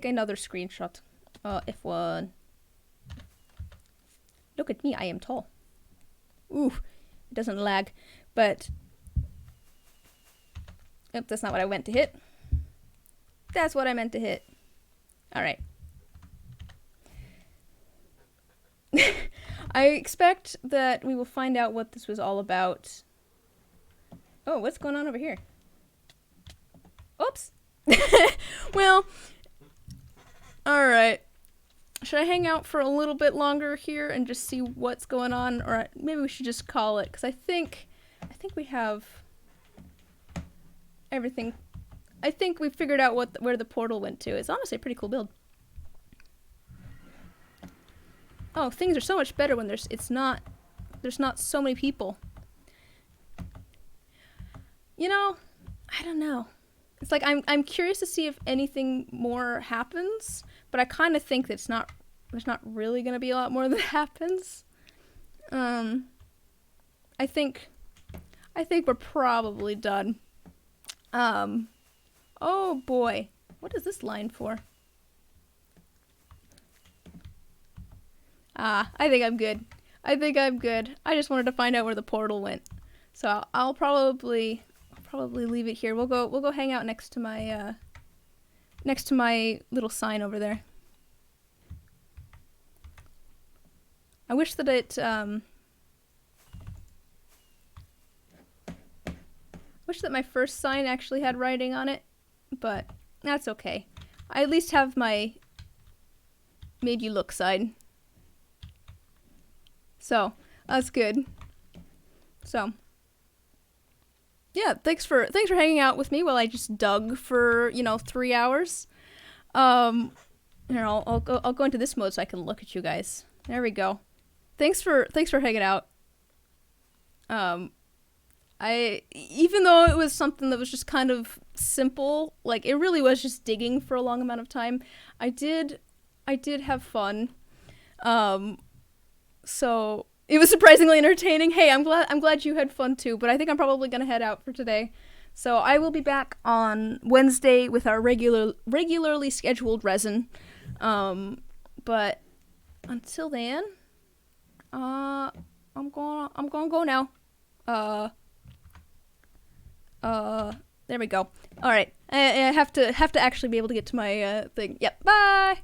another screenshot. F1. Look at me, I am tall. Ooh, it doesn't lag, but oh, that's not what I meant to hit. That's what I meant to hit. All right. I expect that we will find out what this was all about. Oh, what's going on over here? Oops. Well, all right. Should I hang out for a little bit longer here and just see what's going on, or maybe we should just call it? Because I think we have everything. I think we figured out where the portal went to. It's honestly a pretty cool build. Oh, things are so much better when there's not so many people. You know, I don't know. It's like I'm curious to see if anything more happens, but I kind of think that there's not really gonna be a lot more that happens. I think we're probably done. Oh boy, what is this line for? I think I'm good. I just wanted to find out where the portal went, so I'll probably leave it here. We'll go hang out next to my little sign over there. I wish that my first sign actually had writing on it, but that's okay. I at least have my made you look sign. So, that's good. So, yeah, thanks for hanging out with me while I just dug for, 3 hours. Here, I'll go into this mode so I can look at you guys. There we go. Thanks for hanging out. Even though it was something that was just kind of simple, like it really was just digging for a long amount of time, I did have fun. So it was surprisingly entertaining. Hey, I'm glad you had fun too, but I think I'm probably gonna head out for today. So I will be back on Wednesday with our regularly scheduled resin. But until then, I'm gonna go now. There we go. All right, I have to actually be able to get to my thing. Yep. Bye.